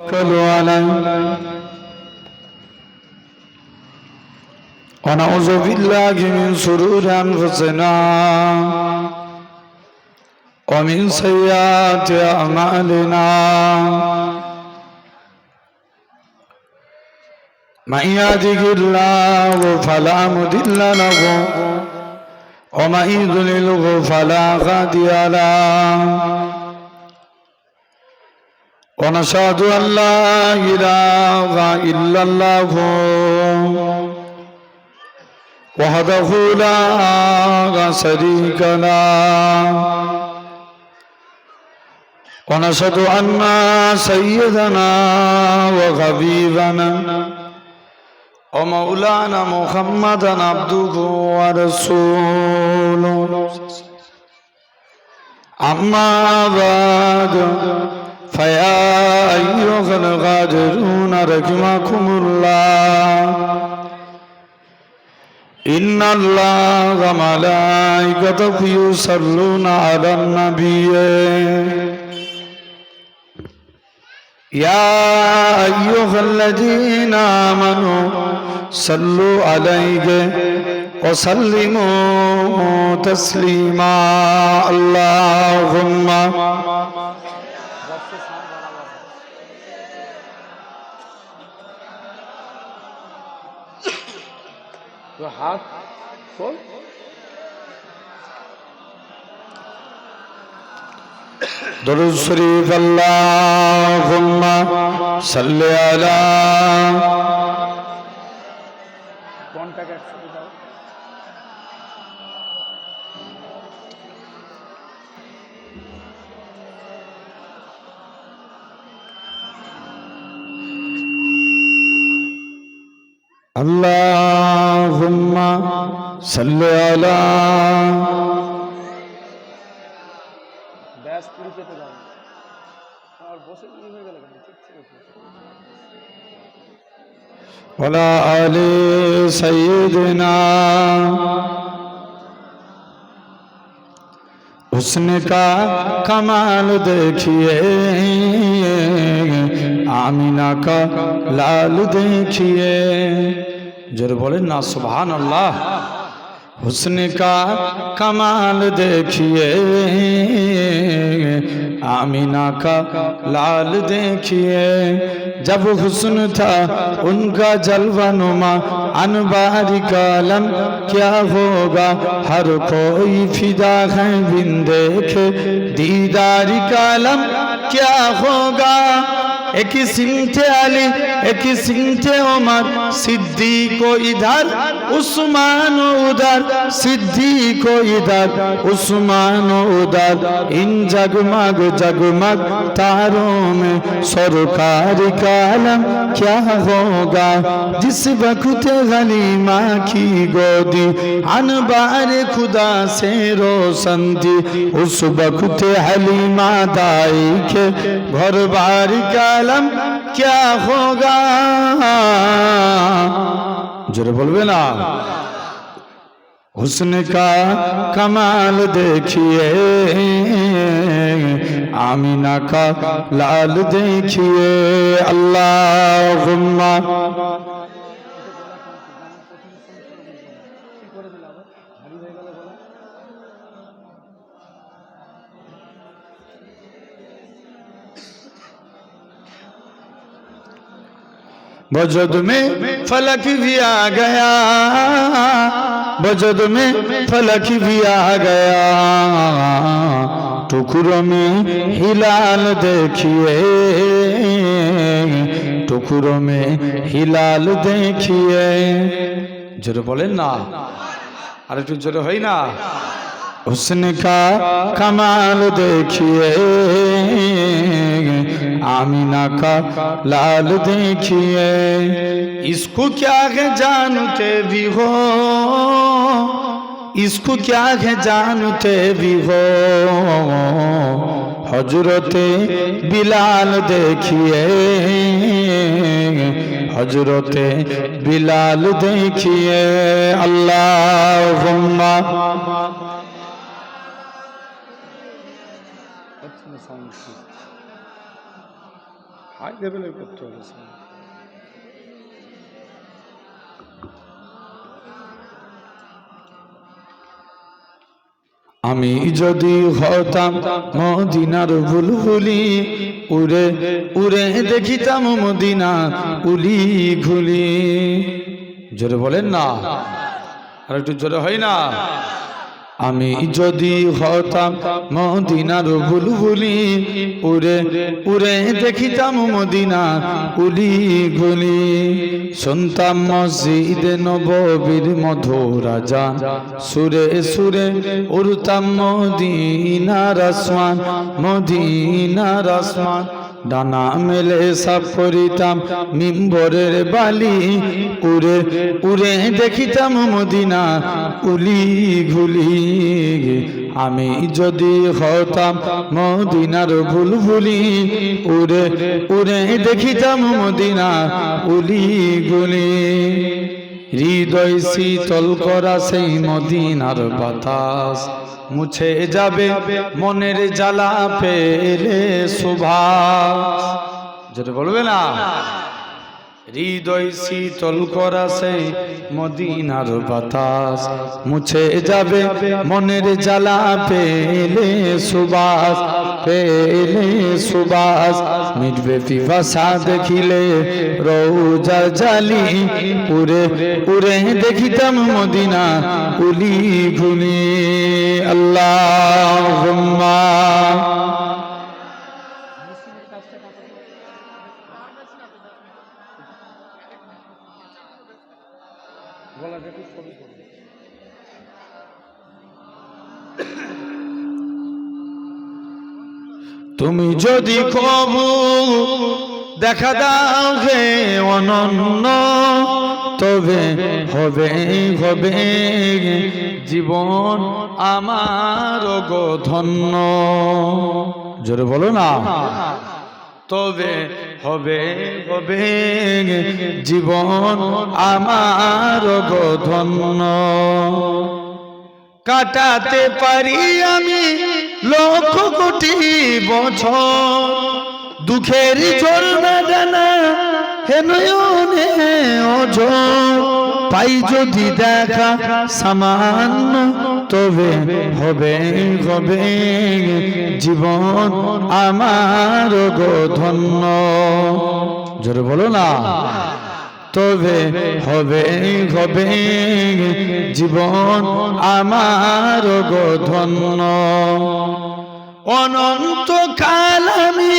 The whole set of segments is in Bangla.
ونتوكل عليه ونعوذ بالله من شرور أنفسنا ومن سيئات أعمالنا من يهده الله فلا مضل له ومن يضلله فلا هادي له ونشهد أن لا إله إلا الله وحده لا شريك له ونشهد أن سيدنا وحبيبنا ومولانا محمدا عبده ورسوله أما بعد فيا أيها الغادرون رحمكم الله إن الله وملائكته يصلون على النبي يا أيها الذين آمنوا صلوا عليه وسلموا تسليما اللهم हाथ खोल दुरूद शरीफ अल्लाहुम्मा सल्ली अला अल्लाहुम्मा सल्ली अला वला आले सय्यदना हुस्न का कमाल देखिए आमीना का लाल देखिए जर बोले ना सुभान अल्लाह हुस्न का कमाल देखिए आमीना का लाल देखिए जब हुस्न था उनका जलवा नुमा अनबारी कालम क्या होगा हर कोई फिदा है बिन देखे दीदारी कालम क्या होगा एक ही सिमटे अली एक ही सिमटे उमर सिद्दीक को इधर उस्मान उधर सिद्दीक को इधर उस्मान उधर इन जगमग जगमग तारों में सरकार का आलम क्या होगा जिस वक्त गलीमा की गोदी अनबार खुदा से रोशन थी उस वक्त हलीमा दाई के घर बार का आलम क्या होगा जोरे बोलबे ना हुस्न का कमाल देखिए आमीना का लाल देखिए अल्लाहुम्मा वजद में फलक भी आ गया वजद में फलक भी आ गया टुकड़ों में हिलाल देखिए टुकड़ों में हिलाल देखिए जोरे बोलें ना अरे तू जोरे होई ना हुस्न का कमाल देखिए आमीना का लाल देखिए इसको क्या है जानते भी हो इसको क्या है जानते भी हो हजरते बिलाल देखिए हजरते बिलाल देखिए अल्लाहुम्मा हाय লেভেলের করতে হবে। আমি যদি হতাম মদিনার বুলবুলি, উড়ে উড়ে দেখিতাম মদিনা উলি ঘুলি। জোরে বলেন না, আর একটু জোরে হয় না? আমি যদি হতাম মদিনার বুলবুলি, উড়ে উড়ে দেখিতাম মদিনা উলি গুলি। শুনতাম মসজিদে নববীর মধুর আযান, সুরে সুরে উড়তাম মদিনার আসমান, মদিনার আসমান। ডানা মেলে সাফ করিতাম মিম্বরের বালি, উড়ে উড়ে দেখিতাম মদিনা উলি ঘুলি। আমি যদি হতাম মদিনার বুলবুলি, উড়ে উড়ে দেখিতাম মদিনা উলি গুলি। হৃদয় শীতল করা সেই মদিনার বাতাস, মুছে যাবে মনের জ্বালা পেলে সুভাষ। যেটা বলবে না, হৃদয় শীতল করা সেই মদিনার বাতাস, মুছে যাবে মনের জ্বালা পেলে সুবাস, পেলে সুবাস। মিটবে পিপাসা দেখিলে রওজা জালি, উড়ে উড়ে দেখিতাম মদিনা উলি ঘুলি। আল্লাহুম্মা তুমি যদি কবু দেখা দাও হে অনন্য, তবে হবে হবে জীবন আমার গো ধন্য। জোরে বলো না, তবে হবে হবে জীবন আমার গো ধন্য। কাটাতে পারি আমি লক্ষ কোটি বছর, দুঃখের ঝরনা ডানা হে নয়নে ওঝর। পাই যদি দেখা সামান্য, তবে হবে হবে জীবন আমার গো ধন্য। জোরে বলো না, তবে হবে হবে জীবন আমার গো ধন্য। অনন্ত কাল আমি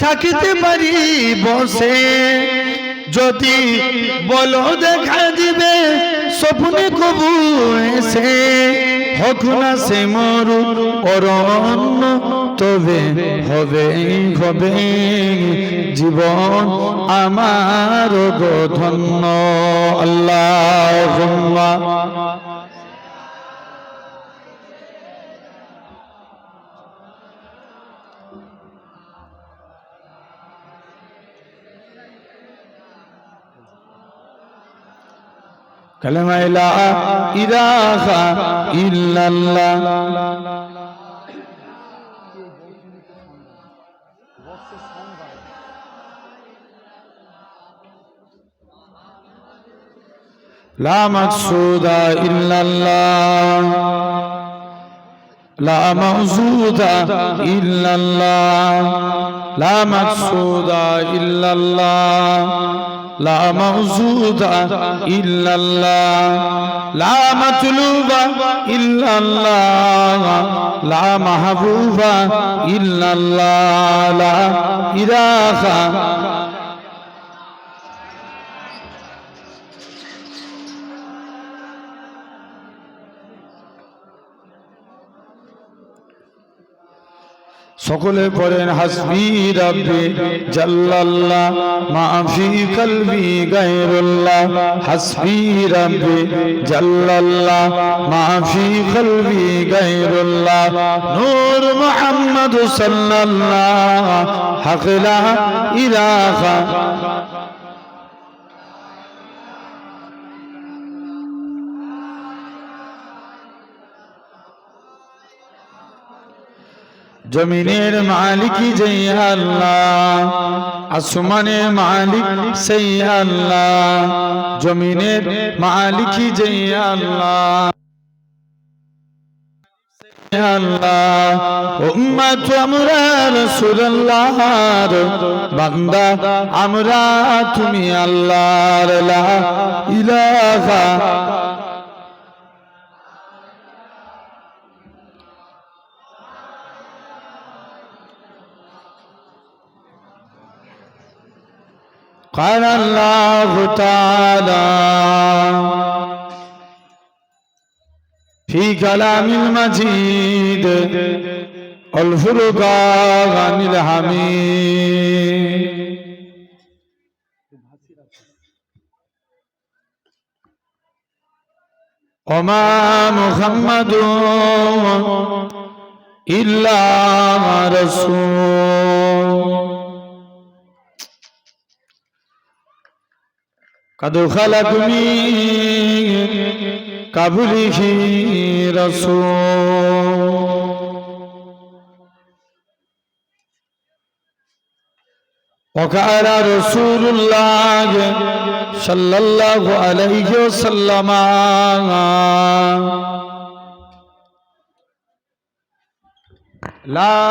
থাকিতে পারি বসে, যদি বলো দেখা দিবে স্বপ্নে কবু এসে। হোক না সে মরু অরণ্য, তবে হবে হবে জীবন আমার গো ধন্য। আল্লাহুম্মা কালেমা লা ইলাহা ইল্লাল্লাহ। লা মাকসুদা ইল্লাল্লাহ, লা মাওজুদা ইল্লাল্লাহ, লা মাকসুদা ইল্লাল্লাহ, লা মাওজুদা ইল্লাল্লাহ, লা মাতলুবা ইল্লাল্লাহ, লা মাহবুবা ইল্লাল্লাহ, লা ইলাহা। সকলে পড়েন হাসবি রাব্বি জাল্লাল্লাহ মা ফি কলবি গায়রুল্লাহ। হাসবি রাব্বি জাল্লাল্লাহ মা ফি কলবি গায়রুল্লাহ। নূর মুহাম্মদ সাল্লাল্লাহ হক লা ইলাহা। জমিনের মালিক যে আল্লাহ, আসমানের মালিক সেই আল্লাহ, জমিনের মালিক যে আল্লাহ আল্লাহ। উম্মত আমরা রাসূলুল্লাহর বান্দা, আমরা তুমি আল্লাহর লা ইলাহা قال الله تعالى في كلام المجيد الفرقان الحميد وما محمد إلا رسول قد خلق من قبله رسول وقال رسول الله صلى الله عليه وسلم لا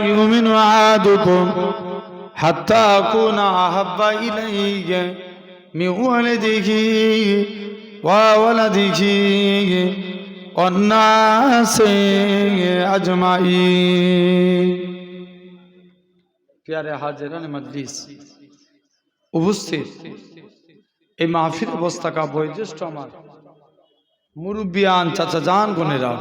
يؤمن أحدكم حتى أكون أحب إليه من ولده وولده والناس أجمعين। প্যারে হাজিরান মজলিস, উপস্থিত এই মাহফিল অবস্থাকা বয়োজ্যেষ্ঠ আমার মুরব্বিয়ান চাচা জান বোনেরা,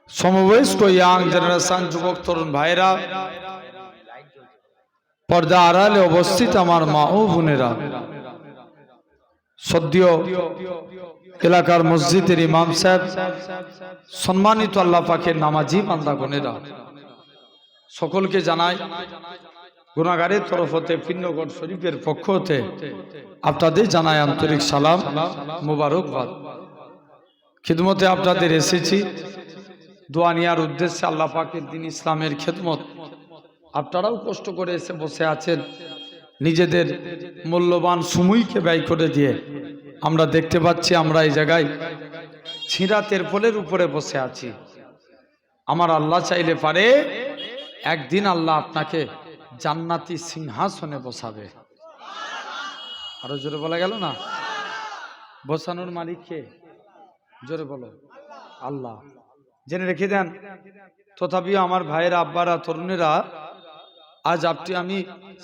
সমবয়স্ক ইয়াং জেনারেশন যুবক তরুণ ভাইরা, পর্দা আড়ালে অবস্থিত আমার মা ও বোনেরা, সদ্য এলাকার মসজিদের ইমাম সাহেব, সম্মানিত আল্লাহ পাকের নামাজি বান্দা বোনেরা, সকলকে জানাই গুনাহগারের তরফ হতে পিন্নগড় শরীফের পক্ষ হতে আপনাদের জানাই আন্তরিক সালাম মোবারকবাদ। খিদমতে আপনাদের এসেছি দোয়া নেওয়ার উদ্দেশ্যে। আল্লাহ পাকের দ্বীন ইসলামের খেদমত আপনারাও কষ্ট করে এসে বসে আছেন, নিজেদের মূল্যবান সময়কে ব্যয় করে দিয়ে আমরা দেখতে পাচ্ছি আমরা এই জায়গায় ছিঁড়া তেরপলের উপরে বসে আছি। আমার আল্লাহ চাইলে পারে একদিন আল্লাহ আপনাকে জান্নাতি সিংহাসনে বসাবে। আরো জোরে বলা গেল না? বসানোর মালিক কে? জোরে বলো, আল্লাহ। জেনে রেখে দেন। তথাপিও আমার ভাইয়েরা, আব্বারা, তরুণেরা, আজ আমি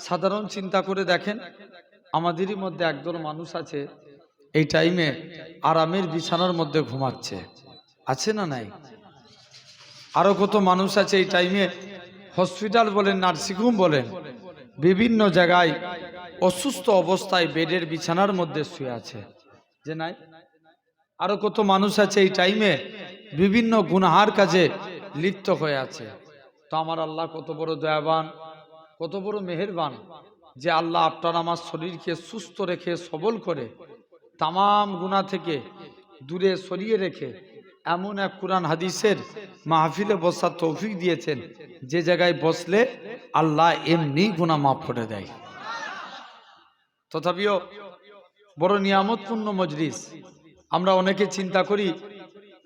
সাধারণ চিন্তা করে দেখেন, আমাদেরই মধ্যে একদল মানুষ আছে এই টাইমে আরামের বিছানার মধ্যে ঘুমাচ্ছে, আছে না নাই? আরো কত মানুষ আছে এই টাইমে হসপিটাল বলেন, নার্সিংহোম বলেন, বিভিন্ন জায়গায় অসুস্থ অবস্থায় বেডের বিছানার মধ্যে শুয়ে আছে, যে নাই? আরো কত মানুষ আছে এই টাইমে বিভিন্ন গুনাহার কাজে লিপ্ত হয়ে আছে। তো আমার আল্লাহ কত বড় দয়াবান, কত বড় মেহেরবান যে আল্লাহ আপনার আমার শরীরকে সুস্থ রেখে সবল করে তামাম গুনাহ থেকে দূরে সরিয়ে রেখে এমন এক কুরআন হাদিসের মাহফিলে বসার তৌফিক দিয়েছেন যে জায়গায় বসলে আল্লাহ এমনি গুনাহ মাফ করে দেয়। তথাপিও বড় নিয়ামতপূর্ণ মজলিস। আমরা অনেকে চিন্তা করি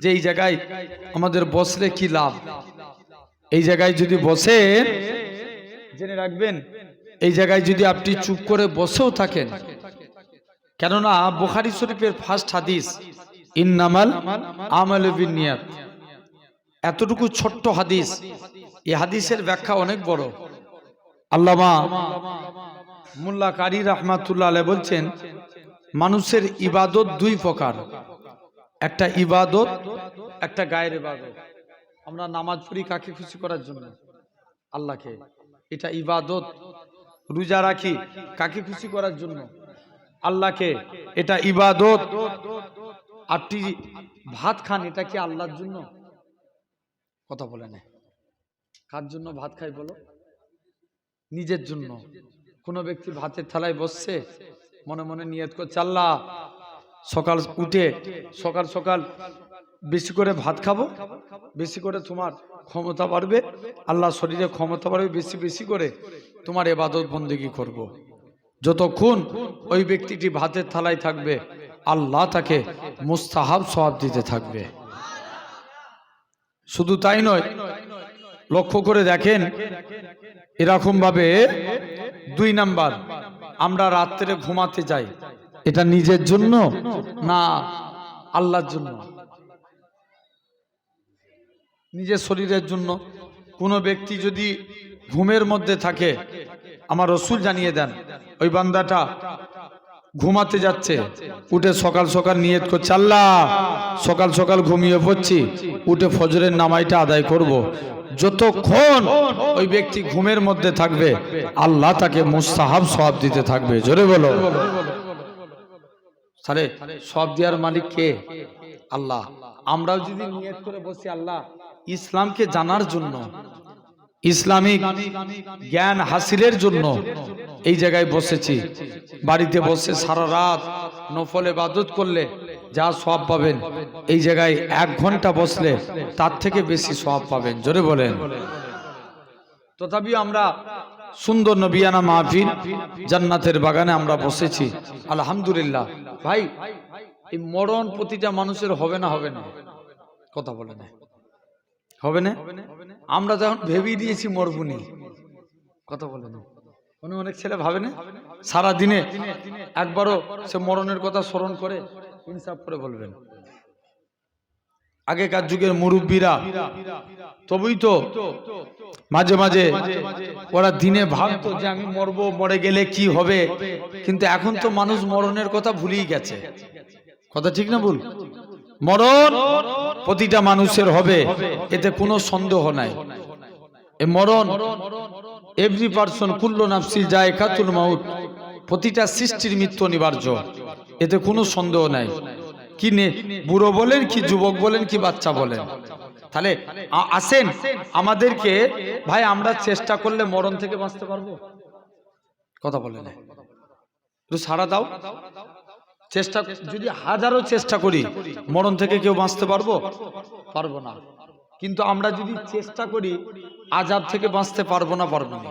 যে এই জায়গায় আমাদের বসলে কি লাভ। এই জায়গায় যদি বসে, জেনে রাখবেন, এই জায়গায় যদি আপনি চুপ করে বসেও থাকেন, কেননা বুখারী শরীফের ফার্স্ট হাদিস ইন্নামাল আমালু বিন্নিয়াত, এতটুকু ছোট্ট হাদিস, এই হাদিসের ব্যাখ্যা অনেক বড়। আল্লামা মোল্লা কারি রাহমাতুল্লাহ আলাইহি বলছেন, মানুষের ইবাদত দুই প্রকার, একটা ইবাদত, একটা গায়ের ইবাদত। আমরা নামাজ পড়ি কাকে খুশি করার জন্য? আল্লাহকে, এটা ইবাদত। রোজা রাখি কাকে খুশি করার জন্য? আল্লাহকে, এটা ইবাদত। আপনি ভাত খান, এটা কি আল্লাহর জন্য? কথা বলে না। কার জন্য ভাত খাই বলো? নিজের জন্য। কোন ব্যক্তি ভাতের থালায় বসছে, মনে মনে নিয়ত করছে, আল্লাহ সকাল উঠে সকাল সকাল বেশি করে ভাত খাবো, বেশি করে তোমার ক্ষমতা বাড়বে, আল্লাহ শরীরে ক্ষমতা বাড়বে, বেশি বেশি করে তোমার ইবাদত বন্দেগী করব। যতক্ষণ ওই ব্যক্তিটি ভাতের থালায় থাকবে আল্লাহ তাকে মুস্তাহাব সওয়াব দিতে থাকবে। শুধু তাই নয়, লক্ষ্য করে দেখেন এরকম ভাবে 2 নাম্বার, আমরা রাত্রে ঘুমাতে যাই, এটা নিজের জন্য না আল্লাহর জন্য? নিজের শরীরের জন্য। কোনো ব্যক্তি যদি ঘুমের মধ্যে থাকে, আমার রসুল জানিয়ে দেন ওই বান্দাটা ঘুমাতে যাচ্ছে, উঠে সকাল সকাল নিয়ত করছে আল্লাহ সকাল সকাল ঘুমিয়ে পড়ছি, উঠে ফজরের নামাজটা আদায় করব। যতক্ষণ ওই ব্যক্তি ঘুমের মধ্যে থাকবে আল্লাহ তাকে মুস্তাহাব সওয়াব দিতে থাকবে। জোরে বলো। তাহলে সওয়াব দেওয়ার মালিক কে? আল্লাহ। আমরাও যদি নিয়ত করে বসি আল্লাহ ইসলামকে জানার জন্য, ইসলামিক জ্ঞান হাসিলের জন্য এই জায়গায় বসেছি, বাড়িতে বসে সারা রাত নফল ইবাদত করলে যা সওয়াব পাবেন, এই জায়গায় 1 ঘন্টা বসলে তার থেকে বেশি সওয়াব পাবেন। জোরে বলেন। তথাপি আমরা সুন্দর নবিয়ানা মাহফিল জান্নাতের বাগানে আমরা বসেছি আলহামদুলিল্লাহ। ভাই এই মরণ প্রতিটা মানুষের হবে না? হবে না? কথা বলে না হবে না? আমরা যখন ভেবে দিয়েছি মরবুনি, কথা বলে না। অনেক ছেলে ভাবে না, সারা দিনে একবারও সে মরণের কথা স্মরণ করে ইনসাফ করে বলবেন। আগেকার যুগের মুরব্বীরা তবেই তো মাঝে মাঝে ওরা দিনে ভাবতো যে আমি মরবো, মরে গেলে কি হবে। কিন্তু এখন তো মানুষ মরণের কথা ভুলেই গেছে। কথা ঠিক না ভুল? মরণ প্রতিটা মানুষের হবে, এতে কোনো সন্দেহ নাই। এই মরণ এভরি পারসন কুল্লু নাফসি যায়কাতুল মাউত, প্রতিটা সৃষ্টির মৃত্যু অনিবার্য, এতে কোনো সন্দেহ নাই। কি বুড়ো বলেন, কি যুবক বলেন, কি বাচ্চা বলেন। তাহলে আসেন আমাদেরকে ভাই, আমরা চেষ্টা করলে মরণ থেকে বাঁচতে পারবো? কথা বলে না, একটু সাড়া দাও। চেষ্টা যদি হাজারো চেষ্টা করি মরণ থেকে কেউ বাঁচতে পারবো? পারবো না। কিন্তু আমরা যদি চেষ্টা করি আযাব থেকে বাঁচতে পারবো না? পারবো না।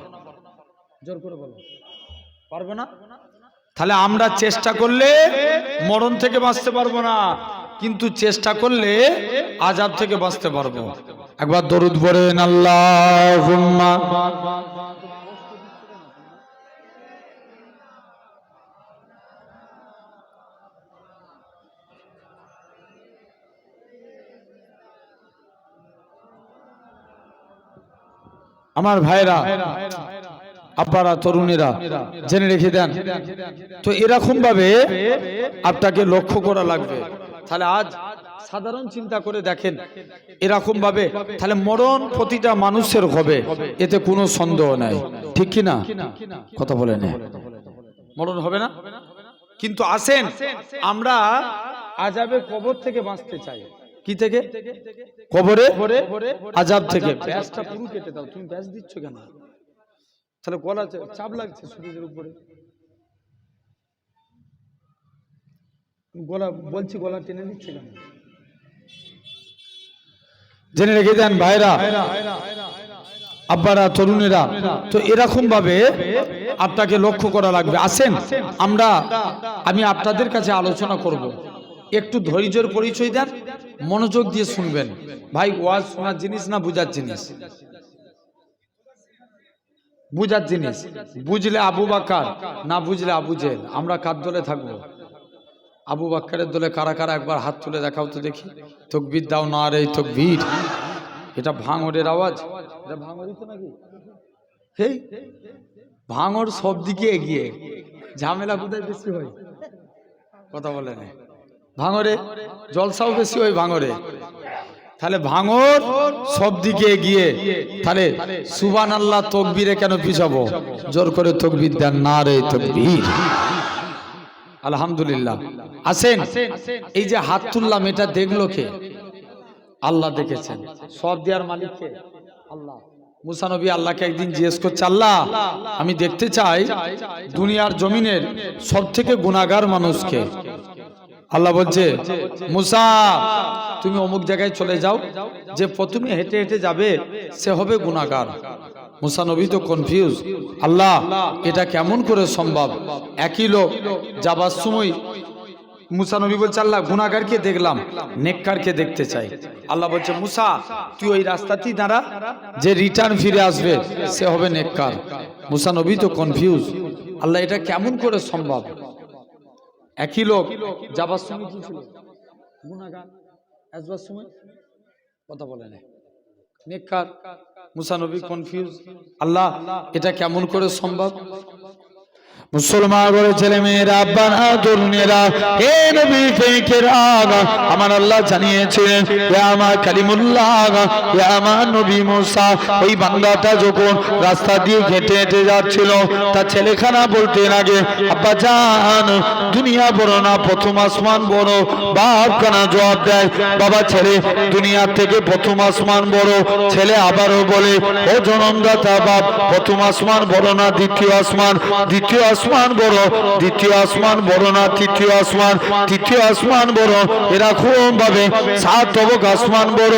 জোর করে বলো, পারবো না? তাহলে আমরা চেষ্টা করলে মরণ থেকে বাঁচতে পারবো না, কিন্তু চেষ্টা করলে আযাব থেকে বাঁচতে পারবো। একবার দরুদ পড়েন আল্লাহুম্মা। আমার ভাইরা, আব্বারা, তরুণীরা জেনে রেখে দেন তো, এরকম ভাবে আপনাকে লক্ষ্য করা লাগবে। তাহলে আজ সাধারণ চিন্তা করে দেখেন এরকম ভাবে, তাহলে মরণ প্রতিটা মানুষের হবে, এতে কোনো সন্দেহ নাই। ঠিক কি না? কথা বলে না, মরণ হবে না। কিন্তু আসেন আমরা আযাবে কবর থেকে বাঁচতে চাই। কি থেকে? কবরে আযাব থেকে। ব্যাসটা পুরো কেটে দাও। তুমি ব্যাস দিচ্ছ কেন? তাহলে গলা চাপ লাগছে শরীরের উপরে। গলা বলছি, গলা টেনে দিচ্ছে কেন? জেনে রেখে দেন ভাইরা, আব্বারা, তরুণেরা, তো এরকম ভাবে আপনাকে লক্ষ্য করা লাগবে। আসেন আমি আপনাদের কাছে আলোচনা করব। একটু ধৈর্যের পরিচয় দেন, মনোযোগ দিয়ে শুনবেন। ভাই ওয়াজ শোনার জিনিস না বুঝার জিনিস? বুঝার জিনিস। বুঝলে আবু বকর, না বুঝলে আবু জেহেল। আমরা কার দলে থাকবো? আবু বকরের দলে কারা কারা একবার হাত তুলে দেখাও তো দেখি। তাকবীর দাও, নারে তাকবীর। এটা ভাঙড়ের আওয়াজ? এটা ভাঙড়ই তো নাকি? হেই, ভাঙড় সব দিকে এগিয়ে, ঝামেলা কোথায় বেশি হয়? কথা বলে না। ভাঙড়ে জলসাও বেশি হয় ভাঙড়ে। তাহলে ভাঙড় সব দিকে এগিয়ে, তাহলে সুবহানাল্লাহ তাকবীরে কেন পিছাবো? জোর করে তাকবীর দেন, নারে তাকবীর। আলহামদুলিল্লাহ। আসেন, এই যে হাত তুললাম এটা দেখলো কে? আল্লাহ দেখেছেন। সব দেওয়ার মালিক কে? আল্লাহ। মুসা নবী আল্লাহকে একদিন জিজ্ঞেস করছে, আল্লাহ আমি দেখতে চাই দুনিয়ার জমিনের সব থেকে গুনাহগার মানুষকে। আল্লাহ বলছে মুসা তুমি অমুক জায়গায় চলে যাও, যে প্রথমে হেঁটে হেঁটে যাবে সে হবে গুনাহগার। মুসা নবী তো কনফিউজ, আল্লাহ এটা কেমন করে সম্ভব? একই লোক যাবার সময় মুসা নবী বলছে আল্লাহ গুনাহগারকে দেখলাম, নেককারকে দেখতে চাই। আল্লাহ বলছে মুসা তুই ওই রাস্তাতেই দাঁড়া, যে রিটার্ন ফিরে আসবে সে হবে নেককার। মুসা নবী তো কনফিউজ, আল্লাহ এটা কেমন করে সম্ভব? একই লোক যাবার সময় কি ছিল গুনাহগার, আসবার সময় কথা বলে না নেককার। মুসা নবী কনফিউজ, আল্লাহ এটা কেমন করে সম্ভব? মুসলমান করে ছেলে মেয়েরা, আব্বারা, তরুণেরা, হে নবী ফেকেরা, আমার আল্লাহ জানিয়েছিলেন ইয়া আমার কালিমুল্লাহ, ইয়া আমার নবী মুসা। ওই বান্দাটা যখন রাস্তা দিয়ে হেঁটে হেঁটে যাচ্ছিল, তার ছেলেখানা বলতে লাগে আব্বা জান দুনিয়া বড় না প্রথম আসমান বড়। বাপ খানা জবাব দেয় বাবা ছেলে দুনিয়ার থেকে প্রথম আসমান বড়। ছেলে আবারও বলে ও জনমদাতা বাপ প্রথম আসমান বড় না দ্বিতীয় আসমান? দ্বিতীয় আসমান বড়। দ্বিতীয় আসমান বড় না তৃতীয় আসমান? তৃতীয় আসমান বড়। এরকম ভাবে সাত তবক আসমান বড়।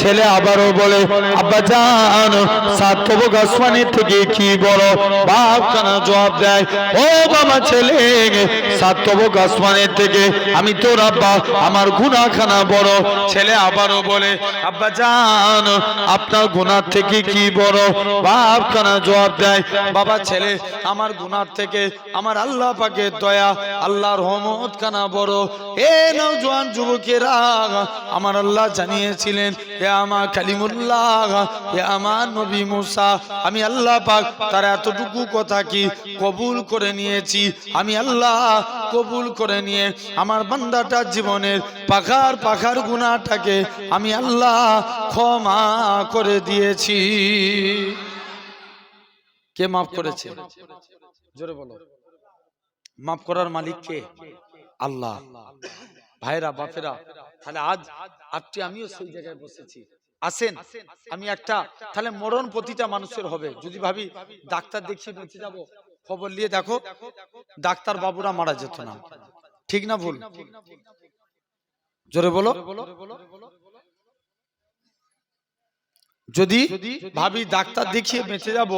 ছেলে আবারও বলে আব্বা জান সাত তবক আসমানের থেকে কি বড়? বাপ কানা জবাব দেয় ও বাবা ছেলে সাত তবক আসমানের থেকে আমি তোর আব্বা আমার গুনাহখানা বড়। ছেলে আবারও বলে আব্বা জান আপনার গুনাহ থেকে কি বড়? বাপ কানা জবাব দেয় বাবা ছেলে আমার গুনাহ থেকে আমার আল্লাহ পাকের দয়া আল্লাহর রহমত কানা বড়। এ নওজোয়ান যুবকেরা আমার আল্লাহ জানিয়েছিলেন হে আমার কালিমুল্লাহ, হে আমার নবী মুসা, আমি আল্লাহ পাক তার এতটুকু কথা কি কবুল করে নিয়েছি। আমি আল্লাহ কবুল করে নিয়ে আমার বান্দাটার জীবনের পাখার পাখার গুনাহটাকে আমি আল্লাহ ক্ষমা করে দিয়েছি। কে মাফ করেছে? জোরে বলো। মাফ করার মালিক কে? আল্লাহ। ভাইরা বাপেরা, তাহলে আজকে আমিও সেই জায়গায় বসেছি। আসেন আমি একটা তাহলে মরণ প্রতিটা মানুষের হবে। যদি ভাবি ডাক্তার দেখিয়ে বেঁচে যাবো, খবর নিয়ে দেখো ডাক্তার বাবুরা মারা যেত না। ঠিক না ভুল? জোরে বলো। যদি ভাবি ডাক্তার দেখিয়ে বেঁচে যাব,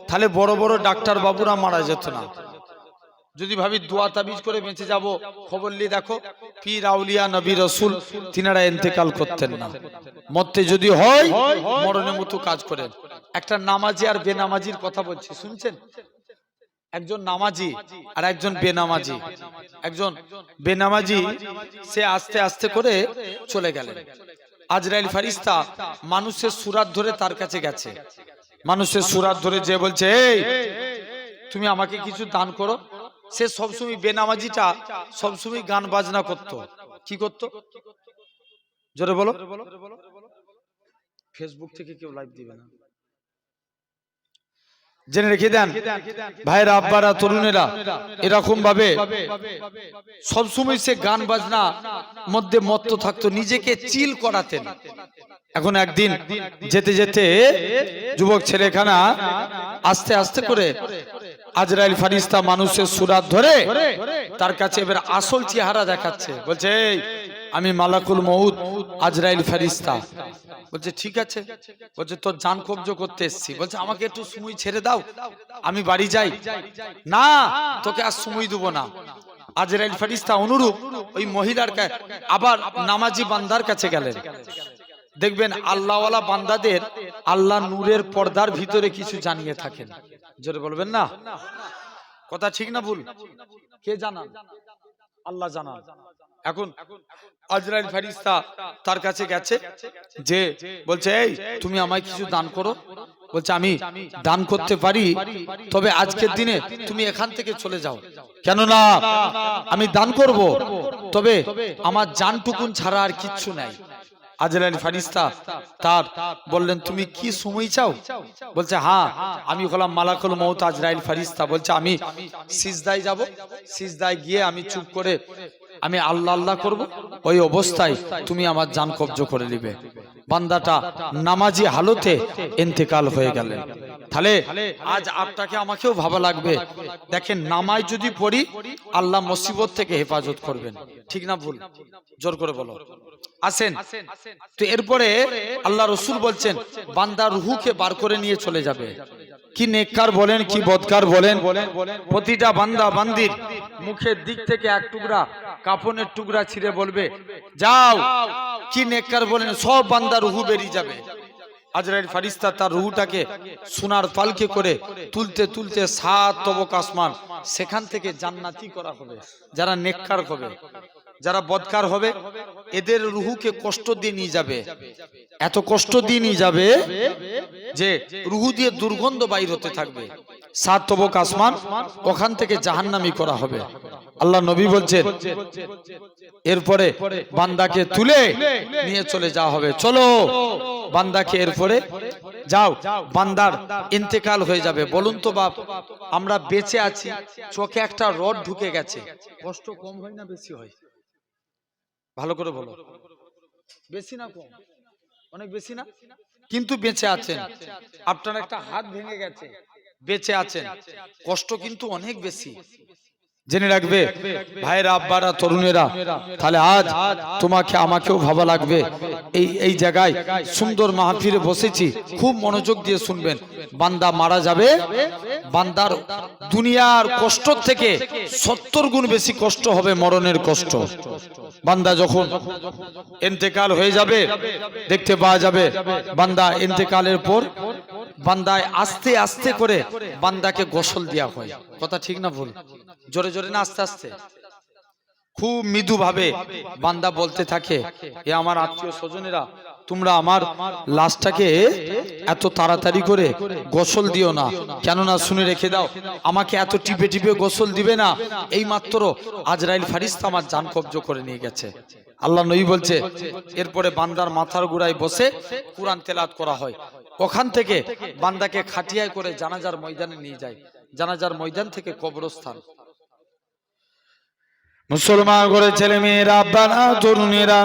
তাহলে বড় বড় ডাক্তার বাবুরা মারা যেত না। যদি ভাবি দোয়া তাবিজ করে বেঁচে যাব, খবর নিয়ে দেখো পীর আউলিয়া নবী রাসূল তিনারা ইন্তেকাল করতেন না। মরতে যদি হয় মরণের মতো কাজ করেন। একটা নামাজি আর বেনামাজির কথা বলছি, শুনছেন? একজন নামাজি আর একজন বেনামাজি। একজন বেনামাজি সে আস্তে আস্তে করে চলে গেলেন। আজরাইল ফেরেশতা মানুষের সুরাত ধরে তার কাছে গেছে। মানুষের সুরাত ধরে যে বলছে এই তুমি আমাকে কিছু দান করো। সে সবসময় বেনামাজিটা সবসময় গান বাজনা করত। কি করত? জোরে বলো। ফেসবুক থেকে কেউ লাইভ দিবে না, জেনে রেখে দেন ভাইরা, আব্বারা, তরুণেরা। এরকম ভাবে সবসময় সে গান বাজনা মধ্যে মত্ত থাকতো, নিজেকে চিল করাতেন। এখন একদিন যেতে যেতে যুবক ছেলেখানা আস্তে আস্তে করে আজরাইল ফেরেশতা মানুষের সুরাত ধরে তার কাছে এবার আসল চেহারা দেখাচ্ছে। বলছে এই আমি মালাকুল মউত আজরাইল ফেরেশতা। বলছে ঠিক আছে। বলছে তোর জান কবজ করতে এসেছি। বলছে আমাকে একটু সময় ছেড়ে দাও, আমি বাড়ি যাই। না তোকে আর সময় দেব না। আজরাইল ফেরেশতা অনুরূপ ওই মহিলার আবার নামাজি বান্দার কাছে গেলেন। দেখবেন আল্লাহওয়ালা বান্দাদের আল্লাহ নূরের পর্দার ভিতরে কিছু জানিয়ে থাকেন। জোরে বলবেন না, কথা ঠিক না ভুল? কে জানান? আল্লাহ জানান। এখন আজরাইল ফেরেশতা তার কাছে গেছে, যে বলছে এই তুমি আমায় কিছু দান করো। বলছে আমি দান করতে পারি, তবে আজকের দিনে তুমি এখান থেকে চলে যাও। কেন না? আমি দান করব, তবে আমার জানটুকুন ছাড়া আর কিচ্ছু নাই। আজরাইল ফেরেশতা তার বললেন তুমি কি সময় চাও? বলছে হ্যাঁ আমি হলাম মালাকুল মউত আজরাইল ফেরেশতা। বলছে আমি সিজদায় যাব, সিজদায় গিয়ে আমি চুপ করে আমি আল্লাহ আল্লাহ করব, ওই অবস্থায় তুমি আমার জান কবজ করে নিবে। বান্দাটা নামাজি হালতে ইন্তেকাল হয়ে গেলেন। তাহলে আজ আপনাকে আমাকেও ভাবা লাগবে। দেখেন, নামাজ যদি পড়ি আল্লাহ মুসিবত থেকে হেফাজত করবেন, ঠিক না ভুল? জোর করে বলো। আসেন, তো এরপরে আল্লাহ রসুল বলছেন বান্দার রুহুকে বার করে নিয়ে চলে যাবে। কি নেককার বলেন, কি বদকার বলেন, প্রতিটা বান্দা বান্দির মুখের দিক থেকে এক টুকরা কাপনের টুকরা ছিঁড়ে বলবে যাও। কি নেককার বলেন, সব বান্দা রুহু বেরিয়ে যাবে। আজরাইল ফারিস্তা তার রুহুটাকে সোনার পালকে করে তুলতে তুলতে 7 তবক আসমান, সেখান থেকে জান্নাতি করা হবে। যারা নেককার হবে, যারা বদকার হবে, এদের রুহুকে কষ্ট দিয়ে নিয়ে যাবে, এত কষ্ট দিয়ে নিয়ে যাবে যে রুহু দিয়ে দুর্গন্ধ বাইর হতে থাকবে। 7 তবক আসমান, ওখান থেকে জাহান্নামী করা হবে। আল্লাহ নবী বলছেন এরপরে বান্দাকে তুলে নিয়ে চলে যাওয়া হবে। চলো বান্দাকে এরপরে যাও, বান্দার ইন্তেকাল হয়ে যাবে। বলুন তো বাপ, আমরা বেঁচে আছি, চোখে একটা রড ঢুকে গেছে, কষ্ট কম হয় না বেশি হয়? ভালো করে বলো, বেশি না কম? অনেক বেশি না? কিন্তু বেঁচে আছেন। আপনার একটা হাত ভেঙে গেছে, বেঁচে আছেন, কষ্ট কিন্তু অনেক বেশি। জেনে রাখবে ভাইরা, আব্বারা, তরুণেরা, তাহলে আজ তোমাকে আমাকেও ভাবা লাগবে। এই জায়গায় সুন্দর মাহফিলে বসেছি, খুব মনোযোগ দিয়ে শুনবেন। বান্দা মারা যাবে, বান্দার দুনিয়ার কষ্ট থেকে 70 গুণ বেশি কষ্ট হবে মরণের কষ্ট। বান্দা যখন ইন্তেকাল হয়ে যাবে, দেখতে পাওয়া যাবে বান্দা ইন্তেকালের পর বান্দায় আস্তে আস্তে করে বান্দাকে গোসল দেওয়া হয়। কথা ঠিক না ভুল? জোরে জোরে না আস্তে আস্তে? খুব মৃদু ভাবে বান্দা বলতে থাকে, এ আমার আত্মীয় স্বজনেরা, তোমরা আমার লাশটাকে এত তাড়াতাড়ি করে গোসল দিও না, কেননা শুনে রেখে দাও, আমাকে এত টিপে টিপে গোসল দিবে না, এই মাত্র আজরাইল ফারিস্তা আমার জান কব্জ করে নিয়ে গেছে। আল্লাহ নবী বলছে এরপরে বান্দার মাথার গোড়ায় বসে কুরআন তেলাওয়াত করা হয়। ওখান থেকে বান্দাকে খাটিয়ায় করে জানাজার ময়দানে নিয়ে যায়। জানাজার ময়দান থেকে কবরস্থান। মুসলমান করে ছেলে মেয়েরা, আব্বারা, তরুণেরা,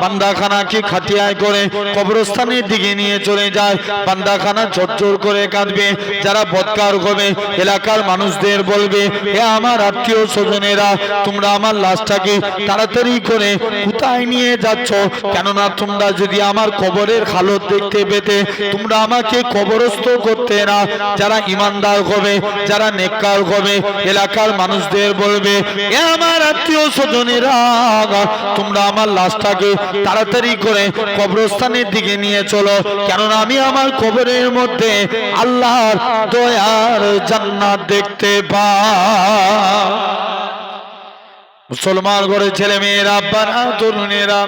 বান্দাখানাকে খাটিয়ায় করে কবরস্থানের দিকে নিয়ে চলে যায়। বান্দাখানা চটচর করে কাঁদবে। যারা বদকার হবে এলাকার মানুষদের বলবে, হে আমার আত্মীয় স্বজনেরা, তোমরা আমার লাশটাকে তাড়াতাড়ি করে কোথায় নিয়ে যাচ্ছ? কেননা তোমরা যদি আমার কবরের হালত দেখতে পেতে তোমরা আমাকে কবরস্থ করতে না। যারা ইমানদার হবে, যারা নেককার হবে, এলাকার মানুষদের বলবে, হে আমার আত্মীয় স্বজনেরা, তোমরা আমার লাশটাকে তাড়াতাড়ি করে কবরস্থানের দিকে নিয়ে চলো, কেননা আমি আমার কবরের মধ্যে আল্লাহর দয়ার জান্নাত দেখতে পাই। মুসলমান ঘরে ছেলে মেয়েরা, আব্বারা, তরুণেরা,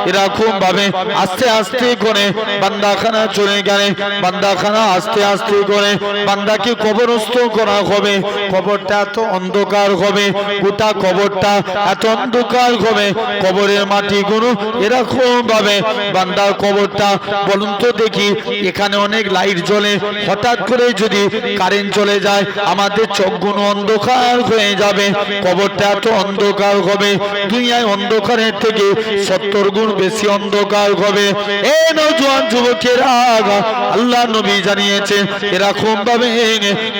এরকম ভাবে আস্তে আস্তে করে বান্দাখানা চলে গেলে বান্দাখানা আস্তে আস্তে করে বান্দাকে কবরস্থ করা হবে। কবরটা এত অন্ধকার হবে, গোটা কবরটা এত অন্ধকার হবে, কবরের মাটিগুলো এরকম ভাবে বান্দার কবরটা, বলুন তো দেখি, এখানে অনেক লাইট জ্বলে, হঠাৎ করে যদি কারেন্ট চলে যায় আমাদের চোখগুলো অন্ধকার হয়ে যাবে। কবরটা এত অন্ধকার হবে, দুনিয়ায় অন্ধকারের থেকে 70 গুণ বেশি অন্ধকার হবে। এই নওজোয়ান যুবকেরা, আল্লাহ নবী জানিয়েছেন এরকম ভাবে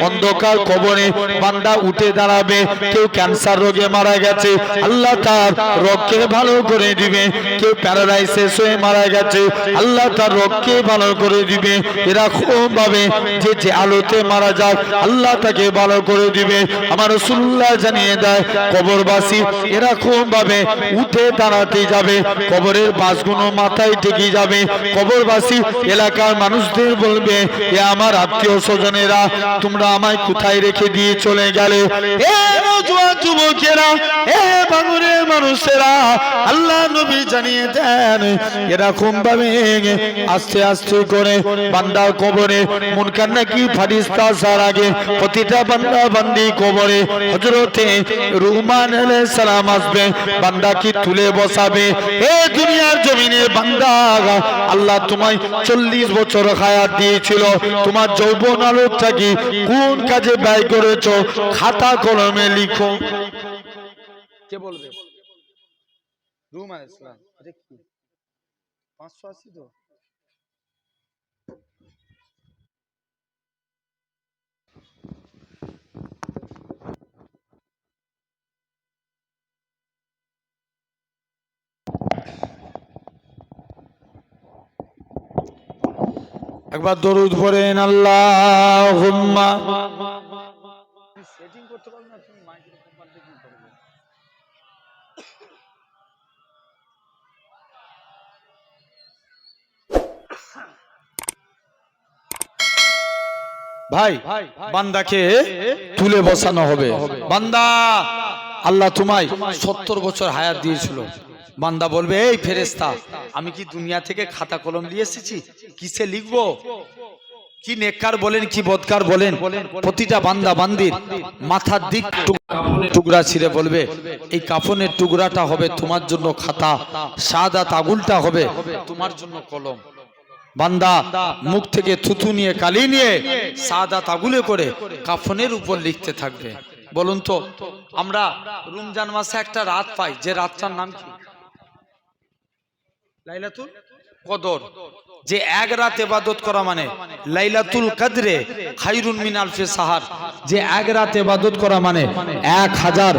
অন্ধকার কবরে বান্দা উঠে দাঁড়াবে। কেউ ক্যান্সার রোগে মারা গেছে, আল্লাহ তার রোগকে ভালো করে দিবে। কেউ প্যারালাইসিস হয়ে মারা গেছে, আল্লাহ তার রোগকে ভালো করে দিবে। এরকম ভাবে যে আলোতে মারা যায় আল্লাহ তাকে ভালো করে দিবে। আমার রাসূলুল্লাহ জানিয়ে দেয় কবরবাসী এরকম ভাবে উঠে দাঁড়াতে যাবে, কবরের বাঁশগুলো মাথায় ঠেকে যাবে। কবরবাসী এলাকার মানুষদের বলবে, এ আমার আত্মীয় স্বজনেরা, তোমরা আমায় কোথায় রেখে দিয়ে চলে গেলে? এ নওজোয়ান যুবকেরা, এ বাঙুরের মানুষেরা, আল্লাহ নবী জানিয়ে দেন এরকম ভাবে আস্তে আস্তে করে বান্দার কবরে মুনকার নাকির ফারিস্তা আসার আগে প্রতিটা বান্দা বান্দি কবরে হযরতে রুহমান আলাইহিস সালাম আসবে, বান্দাকে তুলে বসাবে। এ দুনিয়ার জমিনে বান্দা, আল্লাহ তোমায় 40 বছর হায়াত দিয়েছিল, তোমার যৌবন আলোকটাকে কোন কাজে ব্যয় করেছো খাতা কলমে লিখো। কে বলবে? রুম আলাইহিসসালাম। এটা কি 580 তো? একবার দরুদ পড়েন আল্লাহুম্মা। সেটিং করতে পারো না তুমি, মাইকের কোম্পানিতে কি করবে? ভাই বান্দাকে তুলে বসানো হবে। বান্দা, আল্লাহ তোমায় 70 বছর হায়াত দিয়েছিল। বান্দা বলবে, এই ফেরেশতা, আমি কি দুনিয়া থেকে খাতা কলম নিয়ে এসেছি? কিসে লিখবো? কি নেককার বলেন কি বদকার বলেন, প্রতিটা বান্দা বান্দির মাথার দিক টুকরা ছিঁড়ে বলবে, এই কাফনের টুকরাটা হবে তোমার জন্য খাতা, শাহাদাত আগুলটা হবে তোমার জন্য কলম। বান্দা মুখ থেকে থুতু নিয়ে কালি নিয়ে শাহাদাত আগুলে করে কাফনের উপর লিখতে থাকবে। বলুন তো, আমরা রমজান মাসে একটা রাত পাই, যে রাতটার নাম কি? লাইলাতুল কদর। যে এক রাত ইবাদত করা মানে লাইলাতুল কদরে খায়রুন মিন আলফি সাহার। যে এক রাত ইবাদত করা মানে 1000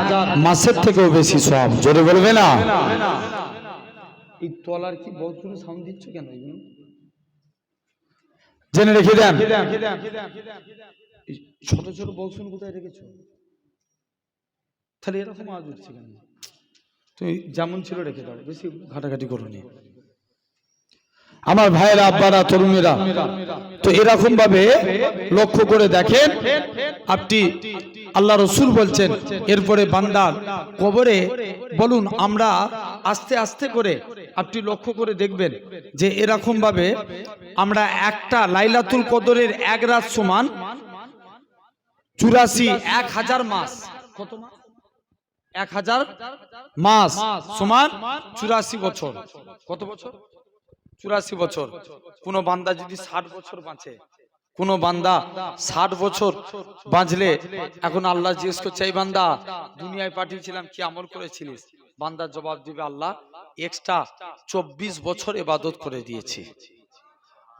মাসের থেকেও বেশি সওয়াব। জোরে বলবে না? এই তলার কি বহুত করে সাউন্ড দিচ্ছ কেন? জেনে রেখে দেন, ছোট ছোট বক্সুন কোথায় রেখেছো? তাহলে এরকম আওয়াজ উঠছে কেন? তুমি যেমন ছিল রেখে দাও, বেশি ঘাটাঘাটি করো নি। আমার ভাইয়েরা, আব্বারা, তরুণেরা, তো এরকম ভাবে লক্ষ্য করে দেখেন আপনি, আল্লাহ রসুল বলছেন এরপরে বান্দার কবরে, বলুন আমরা আস্তে আস্তে করে আপনি লক্ষ্য করে দেখবেন যে এরকম ভাবে আমরা একটা লাইলাতুল কদরের এক রাত সমান 1000 মাস। কত মাস? 1000 মাস সমান 84 বছর। কত বছর? 84 বছর। কোন বান্দা যদি 60 বছর বাঁচে, কোন বান্দা 60 বছর বাঁচলে, এখন আল্লাহ জিজ্ঞেস করছে, এই বান্দা দুনিয়ায় পাঠিয়েছিলাম কি আমল করেছিলিস? বান্দা জবাব দিবে, আল্লাহ এক্সট্রা 24 বছর ইবাদত করে দিয়েছি।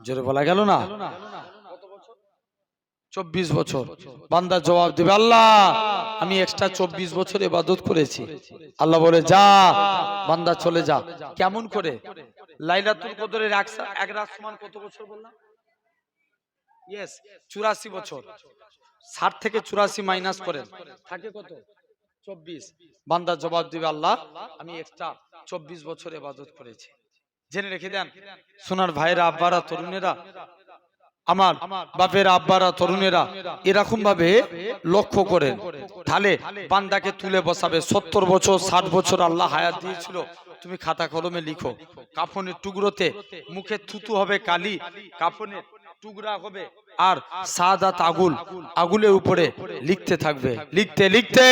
জোরে বলা গেল না? 24 বছর। বান্দা জবাব দিবে, আল্লাহ আমি এক্সট্রা 24 বছর ইবাদত করেছি। আল্লাহ বলে, যা বান্দা চলে যা। কেমন করে? লাইলাতুল কদরের এক রাত সমান কত বছর বললাম? ইয়েস, 84 বছর। 60 থেকে 84 মাইনাস করেন, থাকে কত? 24। বান্দা জবাব দিবে, আল্লাহ আমি এক্সট্রা 24 বছর ইবাদত করেছি। জেনে রেখে দেন সোনার ভাইরা, আব্বারা, তরুণেরা, আমার বাপের আব্বারা, তরুণেরা, এরকম ভাবে লক্ষ্য করেন। তাহলে বান্দাকে তুলে বসাবে। 70 বছর 60 বছর আল্লাহ হায়াত দিয়েছিল, তুমি খাতা কলমে লিখো। কাফনের টুকরোতে মুখে থুতু হবে কালি, কাফনের টুকরা হবে, আর শাহাদাত আগুলের উপরে লিখতে থাকবে। লিখতে লিখতে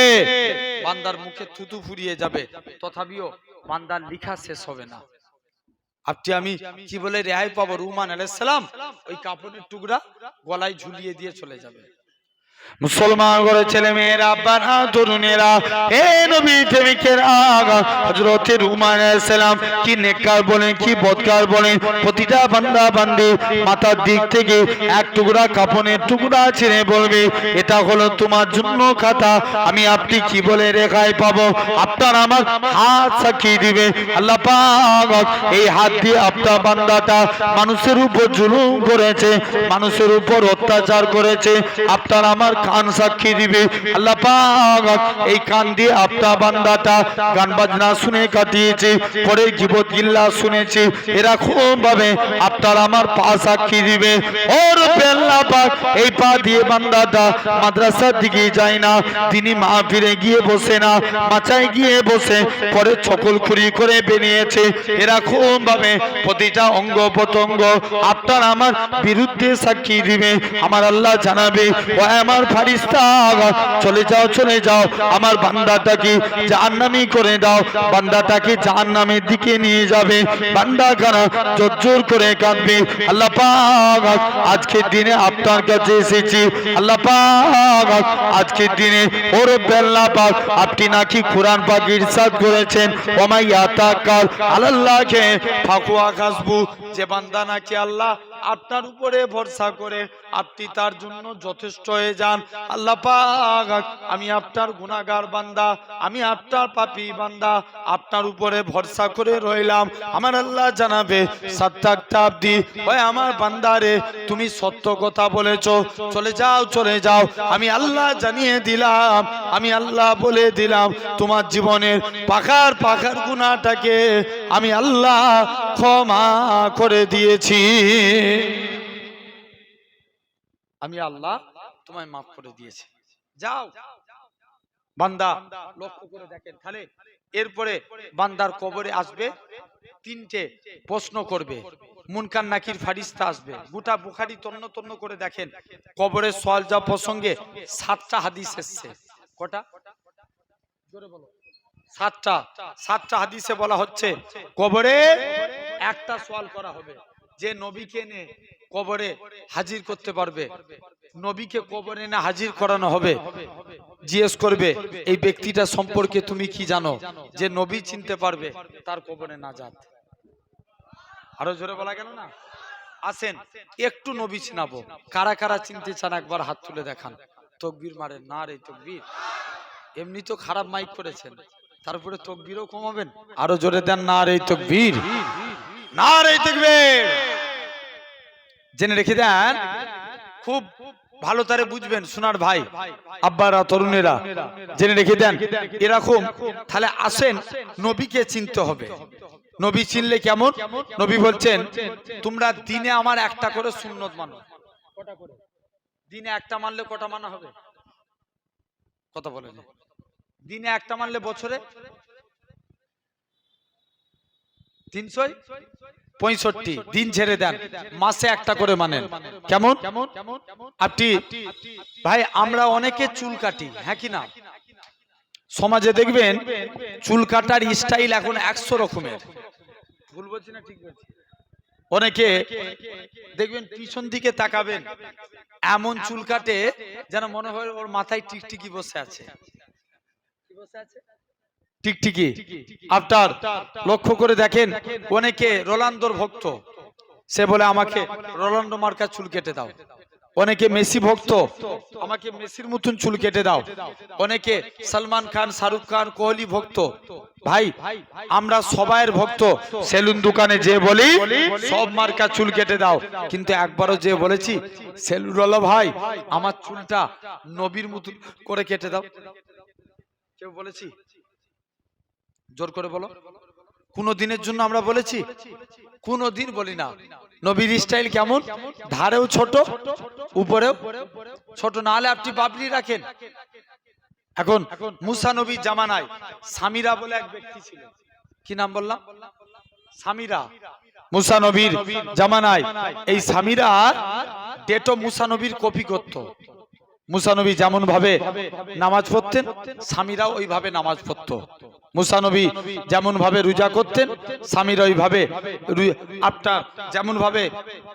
বান্দার মুখে থুতু ফুরিয়ে যাবে, তথাপিও বান্দার লিখা শেষ হবে না। আপনি আমি কি বলে রেহাই পাবো? রুমান আলাইহিস সালাম ওই কাপড়ের টুকরা গলায় ঝুলিয়ে দিয়ে চলে যাবে। মুসলমান ঘরে ছেলে মেয়েরা, আব্বারা, তরুণেরা, হে নবী প্রেমিকেরা, হযরত রুমান আলাইহিস সালাম কি নেককার বলেন কি বদকার বলেন, প্রতিটা বান্দা বান্দি মাথার দিক থেকে এক টুকরা কাপড়ের টুকরা ছিঁড়ে বলবে, এটা হলো তোমার জন্য খাতা। আমি আপনি কি বলে রেখাই পাবো? আপনার আমার হাত সাক্ষী দিবে। আল্লাহ পাক এই হাত দিয়ে আপনার বান্দাটা মানুষের উপর জুলুম করেছে, মানুষের উপর অত্যাচার করেছে, আপনার আমার কান সাক্ষী দিবে। আল্লাহ পাক এই কান দিয়ে আপনার বান্দাটা গান বাজনা শুনে কাটিয়েছে, পরে গীবত গিল্লা শুনেছে, এরকম ভাবে আপনার আমার পা সাক্ষী দিবে। ওর আল্লাহ পাক এই পা দিয়ে বান্দাটা মাদ্রাসার দিকে যায় না, তিনি মাহফিলে গিয়ে বসে না, মাচায় গিয়ে বসে পরে ছকলখুরি করে বেরিয়েছে। এরকম ভাবে প্রতিটা অঙ্গ প্রত্যঙ্গ আপনার আমার বিরুদ্ধে সাক্ষী দিবে। আমার আল্লাহ জানাবে, ও আমার আমার ফারিস্তা চলে যাও চলে যাও, আমার বান্দাটাকে জাহান্নামী করে দাও। বান্দাটাকে জাহান্নামের দিকে নিয়ে যাবে, বান্দা কানা জোর করে কাঁদবে। আল্লাহ পাক আজকের দিনে আপনার কাছে এসেছি আল্লাহ পাক, আজকের দিনে ওর আল্লাহ পাক আপনি নাকি কোরআন পাক ইরশাদ করেছেন ওমাই ইয়াতাকাল আলাল্লাহকে ফাকুয়া কাসবু, যে বান্দা নাকি আল্লাহ আপনার উপরে ভরসা করে আপনি তার জন্য যথেষ্ট হয়ে যান। আল্লাহ পাক আমি আপনার গুনাহগার বান্দা, আমি আপনার পাপী বান্দা, আপনার উপরে ভরসা করে রইলাম। আমার আল্লাহ জানাবে সাত্তাকতাবদি, ওই আমার বান্দারে তুমি সত্য কথা বলেছো, চলে যাও চলে যাও। আমি আল্লাহ জানিয়ে দিলাম, আমি আল্লাহ বলে দিলাম তোমার জীবনের পাখার পাখার গুনাহটাকে আমি আল্লাহ ক্ষমা করে দিয়েছি। আমি আল্লাহ তোমায় মাফ করে দিয়েছি, যাও। বান্দা লক্ষ্য করে দেখেন তাহলে এরপরে বান্দার কবরে আসবে তিনটে প্রশ্ন করবে, মুনকার নাকির ফারিস্তা আসবে। গোটা বুখারী তন্ন তন্ন করে দেখেন কবরের সওয়াল জবাব প্রসঙ্গে 7টা হাদিস এসেছে। কটা? জোরে বলো। 7টা হাদিসে বলা হচ্ছে কবরে একটা সওয়াল করা হবে, যে নবীকে এনে কবরে হাজির করতে পারবে, নবীকে কবরে এনে হাজির করানো হবে। জিজ্ঞেস করবে এই ব্যক্তিটা সম্পর্কে তুমি কি জানো, যে নবী চিনতে পারবে তার কবরে নাজাত। আরো জোরে বলা গেল না? আসেন একটু নবী চিনাবো, কারা কারা চিনতে চান একবার হাত তুলে দেখান। তকবীর মারেন না রে তকবীর, এমনি তো খারাপ মাইক করেছেন, তারপরে তকবীরও কমাবেন। আরো জোরে দেন না রে তকবীর, না রে তকবীর। জেনে রেখে দেন, খুব ভালো তারে বুঝবেন সোনার ভাই আব্বারা তরুণেরা, জেনে রেখে দেন এরকম। তাহলে আসেন নবীকে চিনতে হবে। নবী চিনলে কেমন? নবী বলছেন তোমরা দিনে আমার একটা করে সুন্নত মানো। কটা করে? দিনে একটা মানলে কটা মানা হবে? কথা বলেন। দিনে একটা মানলে বছরে 365 দিন ছেড়ে দেন, মাসে একটা করে মানেন। কেমন? আপনি ভাই আমরা অনেকে চুল কাটি, হ্যাঁ কি না? সমাজে দেখবেন চুল কাটার স্টাইল এখন 100 রকমের। ভুল বলছি না ঠিক বলছি? অনেকে দেখবেন পিছন দিকে তাকাবেন, এমন চুল কাটে যেন মনে হয় ওর মাথায় টিকটিকি বসে আছে। কি বসে আছে? টিকটিকি। আপনার লক্ষ্য করে দেখেন অনেকে রোনালদোর ভক্ত, সে বলে আমাকে রোনালদো মার্কা চুল কেটে দাও। অনেকে মেসি ভক্ত, আমাকে মেসির মতন চুল কেটে দাও। অনেকে সালমান খান, শাহরুখ খান, কোহলি ভক্ত। ভাই আমরা সবাইয়ের ভক্ত, সেলুন দোকানে যে বলি সব মার্কা চুল কেটে দাও, কিন্তু একবারও যে বলেছি সেলুনওয়ালা ভাই আমার চুলটা নবীর মতন করে কেটে দাও? কেউ বলেছি? জোর করে বলো। কোন দিনের জন্য আমরা বলেছি? কোন দিন বলি না। নবীর স্টাইল কেমন? ধারেও ছোট, উপরেও ছোট, না হলে আপনি বাবলি রাখেন। এখন মুসা নবীর জামানায় সামিরা বলে এক ব্যক্তি ছিল। কি নাম বললাম? সামিরা। মুসা নবীর জামানায় এই সামিরা ডেটো মুসা নবীর কপি করত। মুসা নবী যেমন ভাবে নামাজ পড়তেন সামিরাও ওইভাবে নামাজ পড়ত। মুসা নবী যেমন ভাবে রোজা করতেন স্বামীরা ওইভাবে, আপনার যেমন ভাবে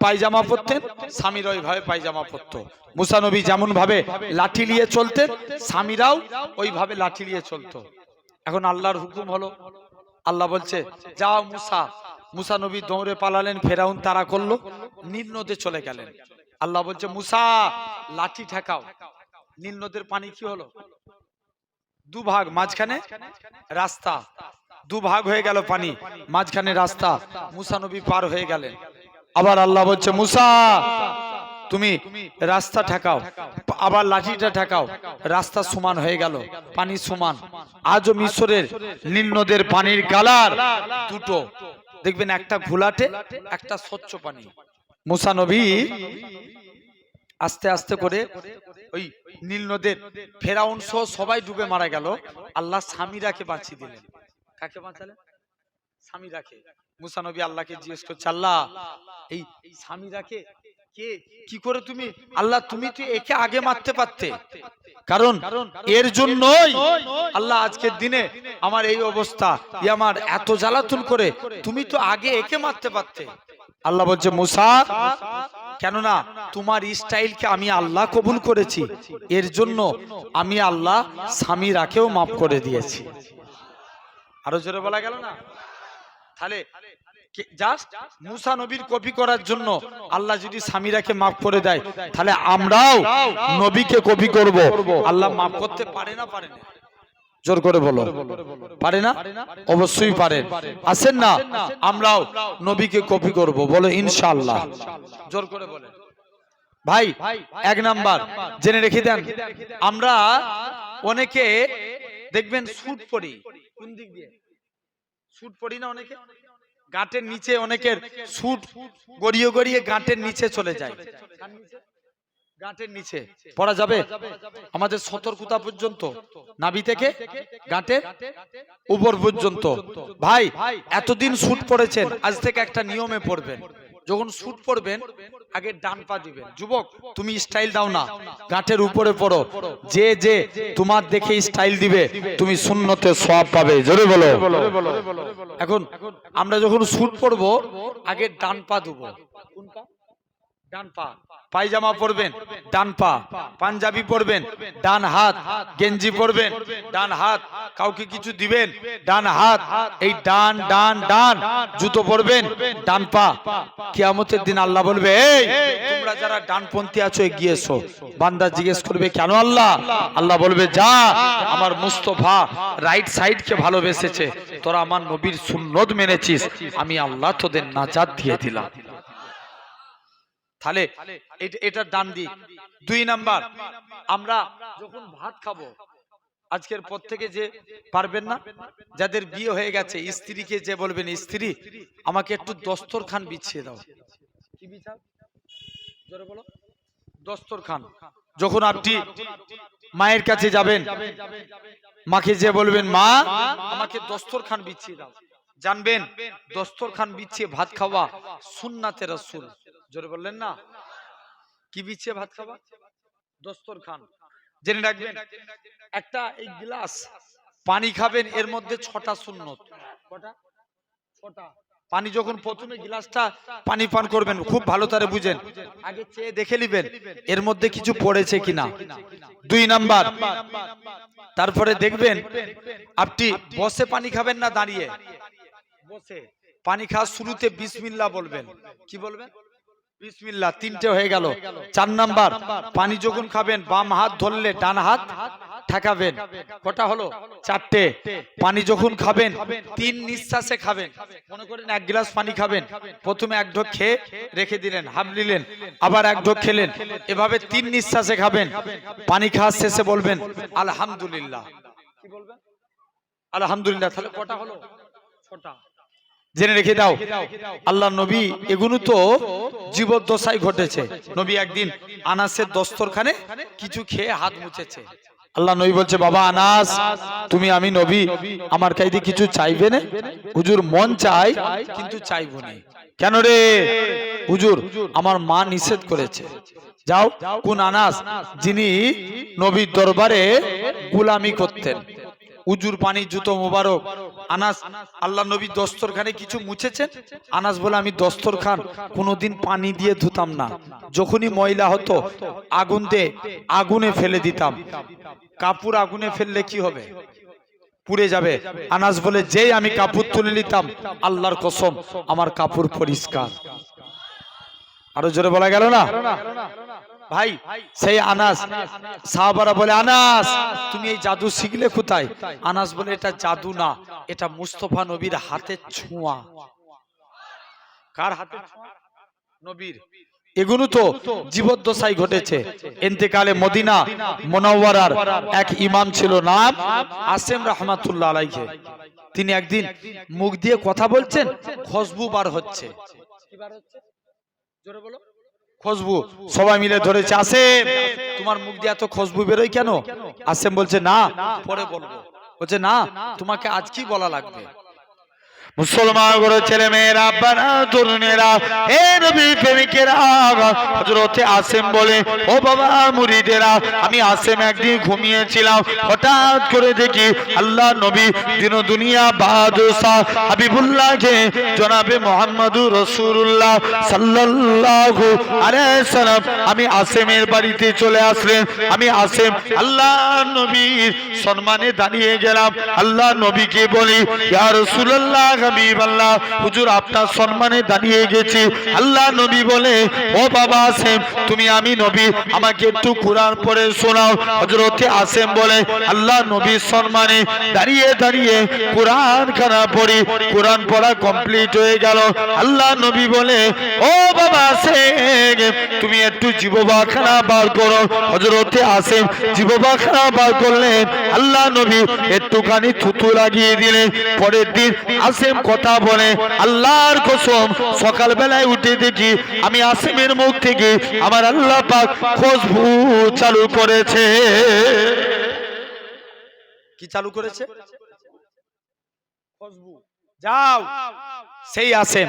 পায়জামা পরতেন স্বামীরা ওইভাবে পায়জামা পরত। মুসা নবী যেমন ভাবে লাঠি নিয়ে চলতেন স্বামীরাও ওইভাবে লাঠি নিয়ে চলতো। এখন আল্লাহর হুকুম হলো, আল্লাহ বলছে যাও মুসা। মুসা নবী দৌড়ে পালালেন, ফেরাউন তাড়া করলো, নীল নদে চলে গেলেন। আল্লাহ বলছে মুসা লাঠি ঠেকাও। নীল নদের পানি কি হলো? দুভাগ, মাঝখানে রাস্তা। দুভাগ হয়ে গেল পানি, মাঝখানে রাস্তা। মুসা নবী পার হয়ে গেলেন। আবার আল্লাহ বলছে মুসা তুমি রাস্তা ঠেকাও, আবার লাঠিটা ঠেকাও। রাস্তা সমান হয়ে গেল, পানি সমান। আজও মিশরের নীল নদের পানির কালার দুটো, দেখবেন একটা ঘোলাটে, একটা স্বচ্ছ পানি। মুসা নবী আস্তে আস্তে করে ওই নীল নদের ফেরাউন সহ সবাই ডুবে মারা গেল। আল্লাহ সামিরাকে বাঁচিয়ে দিলেন। কাকে বাঁচালেন? সামিরাকে। মুসা নবী আল্লাহকে জিজ্ঞেস করছে আল্লাহ এই সামিরাকে কে কি করে তুমি আল্লাহ তুমি তো একে আগে মারতে পারতে, কারণ এর জন্যই আল্লাহ আজকের দিনে আমার এই অবস্থা, আমার এত জ্বালাতন করে, তুমি তো আগে একে মারতে পারতে। আল্লাহ বলছে মুসা, কেননা তোমার স্টাইলকে আমি আল্লাহ কবুল করেছি, এর জন্য আমি আল্লাহ স্বামীরাকেও মাফ করে দিয়েছি। আরো জোরে বলা গেল না? তাহলে জাস্ট মুসা নবীর কপি করার জন্য আল্লাহ যদি স্বামীরাকে মাফ করে দেয়, তাহলে আমরাও নবীকে কপি করব। আল্লাহ মাফ করতে পারে না? পারে না? জোর করে বলো, পারে না? অবশ্যই পারেন। আসেন না, আমরাও নবীকে কপি করব, বলো ইনশাআল্লাহ। জোর করে বলেন ভাই। এক নাম্বার জেনে রেখে দেন, আমরা অনেকে দেখবেন স্যুট পরি, কোন দিক দিয়ে স্যুট পরি না, অনেকে গাঁটের নিচে, অনেকের স্যুট গড়িয়ে গড়িয়ে গাঁটের নিচে চলে যায়। গাঁটের নিচে পড়া যাবে? আমাদের সতর্কতা পর্যন্ত, নাভি থেকে গাঁটের উপর পর্যন্ত। ভাই এতদিন স্যুট পরেছেন, আজ থেকে একটা নিয়মে পড়বেন, যখন স্যুট পরবেন আগে ডান পা দিবেন। যুবক তুমি স্টাইল দাও না, গাঁটের উপরে পড়ো, যে যে তোমার দেখে স্টাইল দিবে তুমি সুন্নতে সওয়াব পাবে। জোরে বলো। এখন আমরা যখন স্যুট পরবো আগে ডান পা দেবো। কোন পা? ডান পা। পায়জামা পরবেন ডান পা, পাঞ্জাবি পরবেন ডান হাত, গেঞ্জি পরবেন ডান হাত, কাউকে কিছু দিবেন ডান হাত, এই ডান ডান ডান, জুতো পরবেন ডান পা। কিয়ামতের দিন আল্লাহ বলবে, এই তোমরা যারা ডানপন্থী আছো এগিয়ে এসো। বান্দা জিজ্ঞেস করবে, কেন আল্লাহ? আল্লাহ বলবে, যা, আমার মুস্তাফা রাইট সাইডকে ভালোবেসেছে, তোরা আমার নবীর সুন্নত মেনেছিস, আমি আল্লাহ তোদের নাজাত দিয়ে দিলাম। তাহলে এটা ডান দিক। দুই নাম্বার, আমরা যখন ভাত খাবো, আজকের পর থেকে যে পারবেন না, যাদের বিয়ে হয়ে গেছে, স্ত্রীকে যে বলবেন, স্ত্রী আমাকে একটু দস্তরখান বিছিয়ে দাও। কি বিছাও? জোরে বলো। দস্তরখান। যখন আপনি মায়ের কাছে যাবেন, মাকে যে বলবেন, মা আমাকে দস্তরখান বিছিয়ে দাও, জানবেন দস্তরখান বিছিয়ে ভাত খাওয়া সুন্নাতে রাসূল। জোরে বললেন না? কি বিছিয়ে ভাত খাওয়া? দস্তরখান। জেনে রাখবেন, একটা এই গ্লাস পানি খাবেন, এর মধ্যে 6টা সুন্নত। কটা? 6টা। পানি যখন প্রথমে গ্লাসটা পানি পান করবেন, খুব ভালো করে বুঝেন, আগে চেয়ে দেখে নেবেন এর মধ্যে কিছু পড়েছে কিনা। 2 নাম্বার, তারপরে দেখবেন আপনি বসে পানি খাবেন না দাঁড়িয়ে? বসে পানি খাওয়ার শুরুতে বিসমিল্লাহ বলবেন। কি বলবেন? বিসমিল্লাহ। 3টে হয়ে গেল। 4 নাম্বার, পানি যখন খাবেন বাম হাত ধরলে ডান হাত ঠেকাবেন। কটা হলো? 4টে। পানি যখন খাবেন 3 নিঃশ্বাসে খাবেন। মনে করেন 1 গ্লাস পানি খাবেন, প্রথমে 1 ঢোক খেয়ে রেখে দিলেন, হাফ নিলেন, আবার 1 ঢোক খেলেন, এভাবে 3 নিঃশ্বাসে খাবেন। পানি খাওয়ার শেষে বলবেন আলহামদুলিল্লাহ। কি বলবেন? আলহামদুলিল্লাহ। তাহলে কটা হলো? 6টা। জেনে রেখে দাও, আল্লাহ নবী এগুলো তো জীবদ্দশায় ঘটেছে। নবী একদিন আনাসের দস্তরখানে কিছু খেয়ে হাত মুছেছে। আল্লাহ নবী বলছে, বাবা আনাস, তুমি আমি নবী, আমার কাছে কিছু চাইবে না? হুজুর মন চাই কিন্তু চাইবো না। কেন রে? হুজুর আমার মা নিষেধ করেছে। যাও। কোন আনাস? যিনি নবীর দরবারে গোলামি করতেন। উজুর পানি, জুতো মোবারক। আনাস আল্লাহ নবী দস্তরখানে কিছু মুছেছেন। আনাস বলে, আমি দস্তরখান কোনোদিন পানি দিয়ে ধুতাম না, যখনই ময়লা হতো আগুনে ফেলে দিতাম। কাপড় আগুনে ফেললে কি হবে? পুড়ে যাবে। আনাস বলে, যেই আমি কাপড় তুলে নিতাম, আল্লাহর কসম আমার কাপড় পরিষ্কার। আরো জোরে বলা গেল না? ভাই সেই আনাস, সাহাবারা বলে, আনাস তুমি এই জাদু শিখলে কোথায়? আনাস বলে, এটা জাদু না, এটা মুস্তাফা নবীর হাতের ছোঁয়া। কার হাতের ছোঁয়া? নবীর। এগুলো তো জীবদ্দশায় ঘটেছে। ইন্তেকালে মদিনা মুনাওয়ারার এক ইমাম ছিল, নাম আসেম রাহমাতুল্লাহ আলাইহি। তিনি একদিন মুখ দিয়ে কথা বলছেন, খুশবু বার হচ্ছে। কি বার হচ্ছে? জোরে বলো। খুশবু। সবাই মিলে ধরেছে, আসেম তোমার মুখ দিয়ে এত খুশবু বেরোয় কেন? আসেম বলছে, না পরে বলবো। বলছে, না তোমাকে আজ কি বলা লাগবে? মুসলমান করে ছেলে মেয়েরা আব্বারা তরুণেরা হে নবী প্রেমিকেরা হযরতে আসিম বলে ও বাবা মুরিদেরা আমি আসিম একদিন ঘুমিয়েছিলাম হঠাৎ করে দেখি আল্লাহ নবী দিন দুনিয়া বাদশাহ হাবিবুল্লাহকে জনাবে মুহাম্মদুর রাসূলুল্লাহ সাল্লাল্লাহু আলাইহি সাল্লাম আমি আসিমের বাড়িতে চলে আসলেন আমি আসিম আল্লাহ নবীর সম্মানে দাঁড়িয়ে গেলাম আল্লাহ নবীকে বলি ইয়া রাসূলুল্লাহ হাবিবাল্লাহ হুজুর আপনার সম্মানে দাঁড়িয়ে গেছি আল্লাহ নবী বলে ও বাবা আসিম তুমি আমি নবী আমাকে একটু কুরআন পড়ে শোনাও হযরতে আসিম বলে আল্লাহ নবীর সম্মানে দাঁড়িয়ে দাঁড়িয়ে কুরআন খানা পড়ি কুরআন পড়া কমপ্লিট হয়ে গেল আল্লাহ নবী বলে ও বাবা আসিম তুমি একটু জিহ্বাখানা বার করো হযরতে আসিম জিহ্বাখানা বার করলেন আল্লাহ নবী একটুখানি থুতু লাগিয়ে দিলেন পরের দিন আসিম কথা বলে আল্লাহর কসম সকাল বেলায় উঠে দেখি আমি আসিমের মুখ থেকে আমার আল্লাহ পাক খুশবু চালু করেছে কি চালু করেছে খুশবু যাও সেই আসিম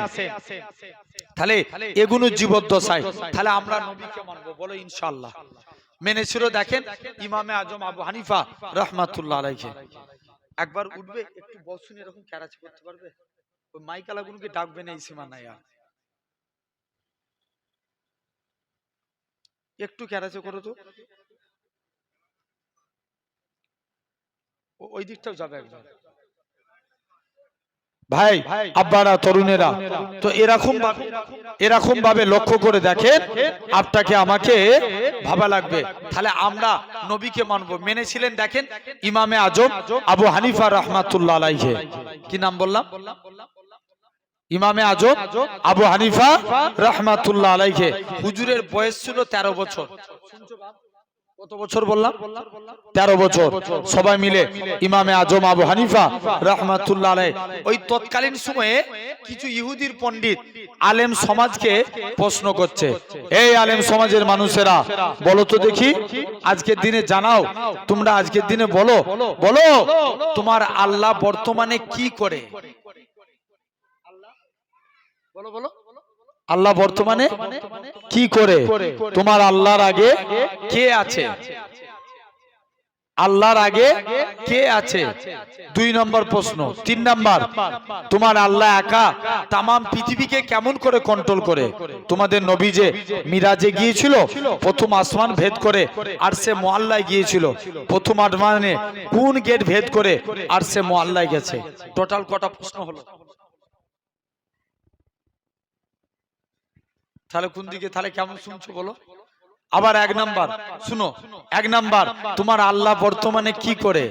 তাহলে এগুলো জীবদ্দশায় তাহলে আমরা নবীকে মানবো বলো ইনশাআল্লাহ মেনেছিল দেখেন ইমামে আজম আবু হানিফা রাহমাতুল্লাহ আলাইহি একবার উঠবে একটু বসুন এরকম ক্যারাচ করতে পারবে ওই মাইকালাগুলোকে ডাকবে না এই সীমা নাই আর একটু ক্যারাচে করো তো ওই দিকটাও যাবে একবার ভাই আব্বারা তরুণেরা তো এরকম ভাবে লক্ষ্য করে দেখেন আপনাকে আমাকে ভাবা লাগবে তাহলে আমরা নবীকে মানবো মেনেছিলেন দেখেন ইমামে আজম আবু হানিফা রাহমাতুল্লাহ আলাইহি কি নাম বললাম ইমামে আজম আবু হানিফা রাহমাতুল্লাহ আলাইহি হুজুরের বয়স ছিল 13 বছর কত বছর বললাম 13 বছর সবাই মিলে ইমামে আজম আবু হানিফা রাহমাতুল্লাহ আলাইহি ওই তৎকালীন সময়ে কিছু ইহুদির পণ্ডিত আলেম সমাজকে প্রশ্ন করছে এই আলেম সমাজের মানুষেরা বলো তো দেখি আজকের দিনে জানাও তোমরা আজকের দিনে বলো বলো তোমার আল্লাহ বর্তমানে কি করে বলো বলো আল্লাহ বর্তমানে কি করে তোমার আল্লাহর আগে কে আছে আল্লাহর আগে কে আছে 2 নম্বর প্রশ্ন 3 নম্বর তোমার আল্লাহ একা তাম পৃথিবীকে কেমন করে কন্ট্রোল করে তোমাদের নবী যে মিরাজে গিয়েছিল প্রথম আসমান ভেদ করে আরশে মুআল্লায় গিয়েছিল প্রথম আসমানে কোন গেট ভেদ করে আরশে মুআল্লায় গেছে টোটাল কটা প্রশ্ন হলো তাহলে কোন দিকে তাহলে কেমন শুনছো বলো আবার 1 নাম্বার শুনো 1 নাম্বার তোমার আল্লাহ বর্তমানে কি করে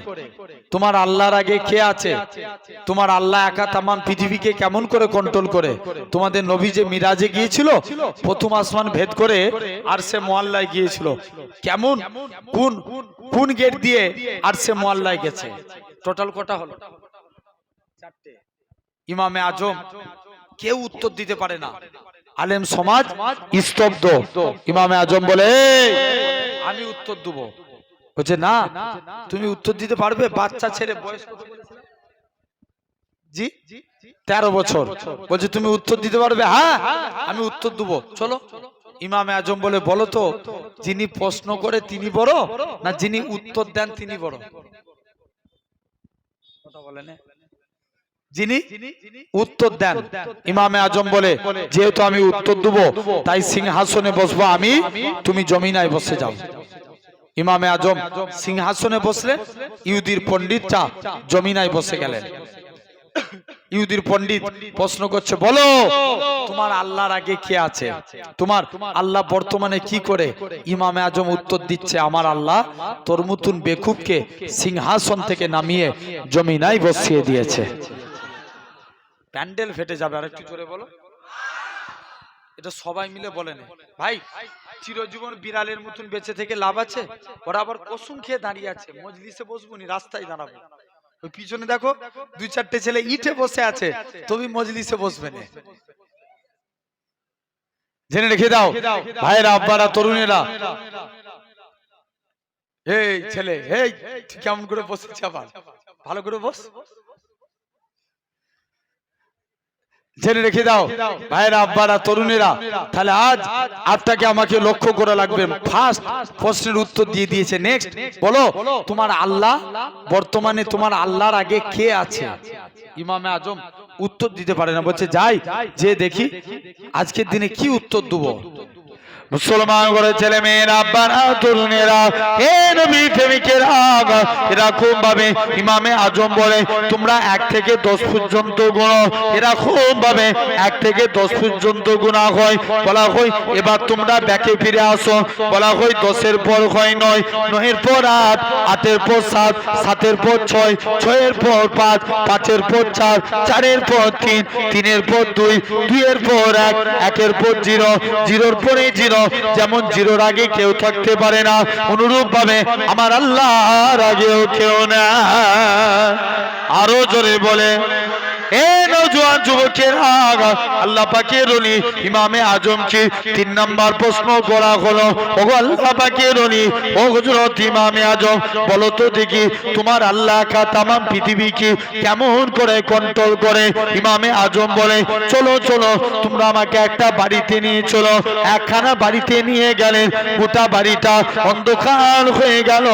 তোমার আল্লাহর আগে কে আছে তোমার আল্লাহ একা তাম পৃথিবীকে কেমন করে কন্ট্রোল করে তোমাদের নবী যে মিরাজে গিয়েছিল প্রথম আসমান ভেদ করে আরশে মুআল্লায় গিয়েছিল কেমন কোন গেট দিয়ে আরশে মুআল্লায় গেছে টোটাল কটা হলো 4টে ইমামে আজম কেউ উত্তর দিতে পারে না আলেম সমাজ স্তব্ধ ইমামে আজম বলে আমি উত্তর দেব বলছে না তুমি উত্তর দিতে পারবে বাচ্চা ছেলে বয়স কত বলেছিলে জি 13 বছর বলছে তুমি উত্তর দিতে পারবে হ্যাঁ আমি উত্তর দেব চলো ইমামে আজম বলে বলো তো যিনি প্রশ্ন করে তিনি বড় না যিনি উত্তর দেন তিনি বড় কথা বলেন যিনি উত্তর দেন ইমামে আজম বলে যেহেতু আমি উত্তর দেব তাই সিংহাসনে বসবো আমি তুমি জমিনায় বসে যাও ইমামে আজম সিংহাসনে বসলেন ইহুদির পণ্ডিতটা জমিনায় বসে গেলেন ইহুদির পণ্ডিত প্রশ্ন করছে বলো তোমার আল্লাহর আগে কে আছে তোমার আল্লাহ বর্তমানে কি করে ইমামে আজম উত্তর দিচ্ছে আমার আল্লাহ তোর মতন বেকুবকে সিংহাসন থেকে নামিয়ে জমিনায় বসিয়ে দিয়েছে প্যান্ডেল ফেটে যাবে আর একটু জোরে বলো এটা সবাই মিলে বলেন ভাই চিরজীবন বিড়ালের মতন বেঁচে থেকে লাভ আছে ওরা আবার কসুম খেয়ে দাঁড়িয়ে আছে মজলিসে বসবো নি রাস্তায় দাঁড়াবো ওই পিছনে দেখো 2-4টে ছেলে ইটে বসে আছে তুমি মজলিসে বসবে না জেনে রেখে দাও ভাইরা আব্বারা তরুণেরা এই ছেলে এই কেমন করে বসেছে আবার ভালো করে বস জেনে রেখে দাও ভাইরা, আব্বারা, তরুণেরা। তাহলে আজ আপনাকে আমাকে লক্ষ্য করা লাগবে। ফার্স্ট প্রশ্নের উত্তর দিয়ে দিয়েছে। নেক্সট বলো, তোমার আল্লাহ বর্তমানে তোমার আল্লাহর আগে কে আছে? ইমামে আজম উত্তর দিতে পারে না, বলছে যাই যে দেখি আজকের দিনে কি উত্তর দেবো। মুসলমান করে ছেলে মেয়েরা, আব্বারা, তরুণেরা, হে নবী প্রেমিকেরা, এরকম ভাবে ইমামে আজম বলে তোমরা 1 থেকে 10 পর্যন্ত গুণো। এরকম ভাবে 1 থেকে 10 পর্যন্ত গুণা হয়। বলা হয় এবার তোমরা ব্যাকে ফিরে আসো। বলা হয় 10-এর পর হয় 9, 9-এর পর 8, 8-এর পর 7, 7-এর পর 6, 6-এর পর 5, 5-এর পর 4, 4-এর পর 3, 3-এর পর 2, 2-এর পর 1, 1-এর পর 0, 0-এর পরে 0। যেমন 0-র আগে কেউ থাকতে পারে না, অনুরূপ ভাবে আমার আল্লাহর আগেও কেউ না। আরো জোরে বলে, এ নওজোয়ান যুবকেরা, আল্লাহ পাকের ওলি ইমামে আজমকে 3 নাম্বার প্রশ্ন করা হলো, ওগো আল্লাহ পাকের ওলি, ও হযরত ইমামে আজম, বলো তো দেখি তোমার আল্লাহ কা তাম পৃথিবীকে কেমন করে কন্ট্রোল করে? ইমামে আজম বলে চলো চলো, তোমরা আমাকে একটা বাড়িতে নিয়ে চলো। একখানা বাড়িতে নিয়ে গেলেন, গোটা বাড়িটা অন্ধকার হয়ে গেল,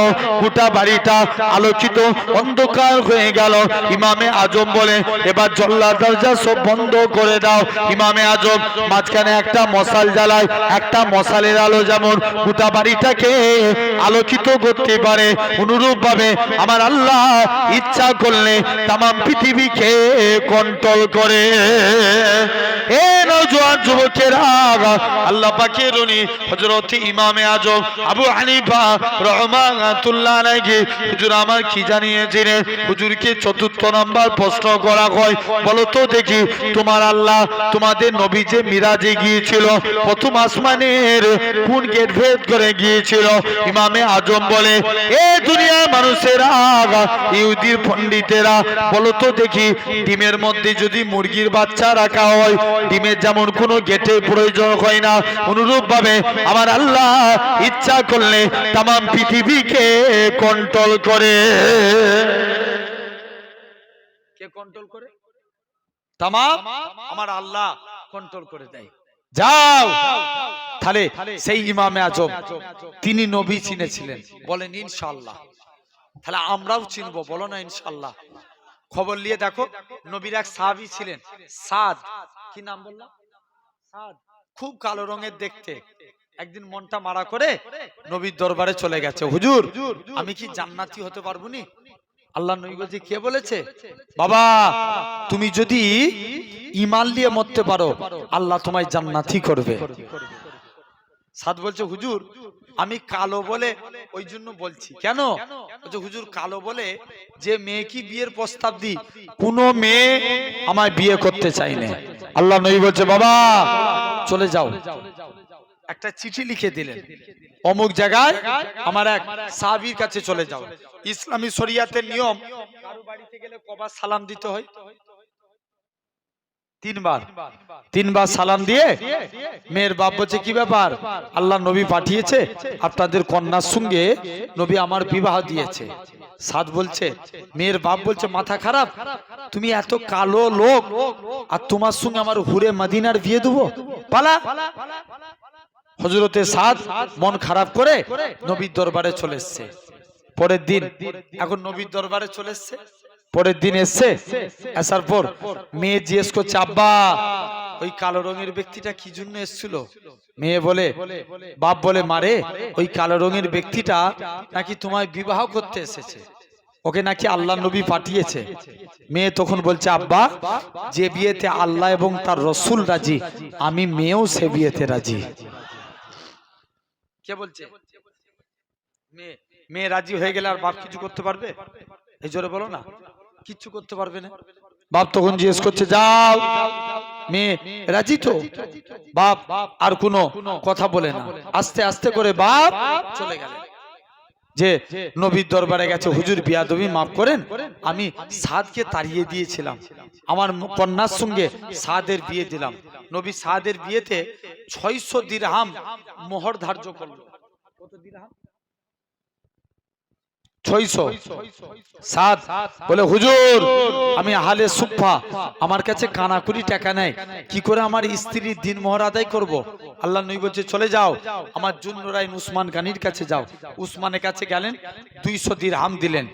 গোটা বাড়িটা আলোকিত অন্ধকার হয়ে গেল। ইমামে আজম বলে এবার জল্লা দরজা সব বন্ধ করে দাও। ইমামে আজম মাঝখানে একটা মশাল জ্বালায়, একটা মশালের আলো যেমন গোটা বাড়িটাকে আলোকিত করতে পারে, অনুরূপ ভাবে আমার আল্লাহ ইচ্ছা করলে তাম পৃথিবীকে কন্ট্রোল করে। এ নওজোয়ান যুবকেরা, আল্লাহ পাকের উনি হযরত ইমামে আজম আবু হানিফা রাহমাতুল্লাহ আলাইহি হুজুর আমার কি জানিয়েছিলেন? হুজুরকে 4র্থ নাম্বার প্রশ্ন করা হয়, বলো তো দেখি তোমার আল্লাহ তোমাদের নবী যে মিরাজে গিয়েছিল, প্রথম আসমানের কোন গেট ভেদ করে গিয়েছিল? ইমামে আজম বলে এ দুনিয়ার মানুষেরা, ইহুদির পণ্ডিতেরা, বলো তো দেখি ডিমের মধ্যে যদি মুরগির বাচ্চা রাখা হয়, ডিমের যেমন কোনো গেটের প্রয়োজন হয় না, অনুরূপ ভাবে আমার আল্লাহ ইচ্ছা করলে তাম পৃথিবীকে কন্ট্রোল করে। কে কন্ট্রোল করে? তামাম আমার আল্লাহ কন্ট্রোল করে দেয়। যাও তাহলে সেই ইমামে আজম তিনি নবী চিনেছিলেন, বলেন ইনশাআল্লাহ। তাহলে আমরাও চিনবো, বলো না ইনশাআল্লাহ। খবর নিয়ে দেখো, নবীর এক সাহাবী ছিলেন সাদ, কি নাম বললাম? সাদ, খুব কালো রঙের দেখতে। একদিন মনটা মারা করে নবীর দরবারে চলে গেছে, হুজুর আমি কি জান্নাতি হতে পারবো নি? আল্লাহ নবী বলছে কে বলেছে? বাবা তুমি যদি ঈমান নিয়ে মরতে পারো আল্লাহ তোমায় জান্নাতি করবে। সাদ বলছে হুজুর আমি কালো বলে ওই জন্য বলছি। কেন? বলছে হুজুর কালো বলে যে মেয়ে কি বিয়ের প্রস্তাব দিই, কোন মেয়ে আমায় বিয়ে করতে চায় না। আল্লাহ নবী বলছে বাবা চলে যাও। একটা চিঠি লিখে দিলেন, অমুক জায়গায় আমার এক সাহাবীর কাছে চলে যাও। ইসলামী শরিয়াতের নিয়ম, কারো বাড়িতে গেলে কবার সালাম দিতে হয়? 3 বার। 3 বার সালাম দিয়ে মেয়ের বাপ বলছে কি ব্যাপার, আল্লাহ নবী পাঠিয়েছে আপনাদের কন্যার সঙ্গে নবী আমার বিবাহ দিয়েছে। সাদ বলছে, মেয়ের বাপ বলছে মাথা খারাপ, তুমি এত কালো লোক আর তোমার সঙ্গে আমার হুরে মদিনার বিয়ে দেবো, পালা। হযরতে সাদ মন খারাপ করে নবীর দরবারে চলে এসেছে। পরের দিন এখন নবীর দরবারে চলে এসেছে, পরের দিন এসছে, আসার পর মেয়ে জিজ্ঞেস করছে আব্বা ওই কালো রঙের ব্যক্তিটা কি জন্য এসেছিল? মেয়ে বলে, বাপ বলে মারে ওই কালো রঙের ব্যক্তিটা নাকি তোমায় বিবাহ করতে এসেছে, ওকে নাকি আল্লাহ নবী পাঠিয়েছে। মেয়ে তখন বলছে আব্বা যে বিয়েতে আল্লাহ এবং তার রসুল রাজি, আমি মেয়েও সে বিয়েতে রাজি। কে বলছে? মেয়ে রাজি হয়ে গেলে আর বাপ কিছু করতে পারবে? এই জোরে বলো না, কিচ্ছু করতে পারবে না। বাপ তখন জিজ্ঞেস করছে যাও মেয়ে রাজি তো? বাপ আর কোনো কথা বলে না, আস্তে আস্তে করে বাপ চলে গেল। যে নবীর দরবারে গেছে, হুজুর বিয়াদবি মাফ করেন, আমি সাদকে তাড়িয়ে দিয়েছিলাম, আমার কন্যার সঙ্গে সাদের বিয়ে দিলাম। নবী সাদের বিয়েতে 600 দিরহাম মোহর ধার্য করল। কত দিরহাম? 607 বলে হুজুর আমি আহলে সুফা, আমার কাছে কানাকুড়ি টাকা নেই, কি করে আমার স্ত্রীর দিন মোহর আদায় করব? আল্লাহ নবী বলছে চলে যাও আমার জুন্নুরাইন উসমান গানির কাছে যাও। উসমানের কাছে গেলেন, 200 দিরহাম দিলেন।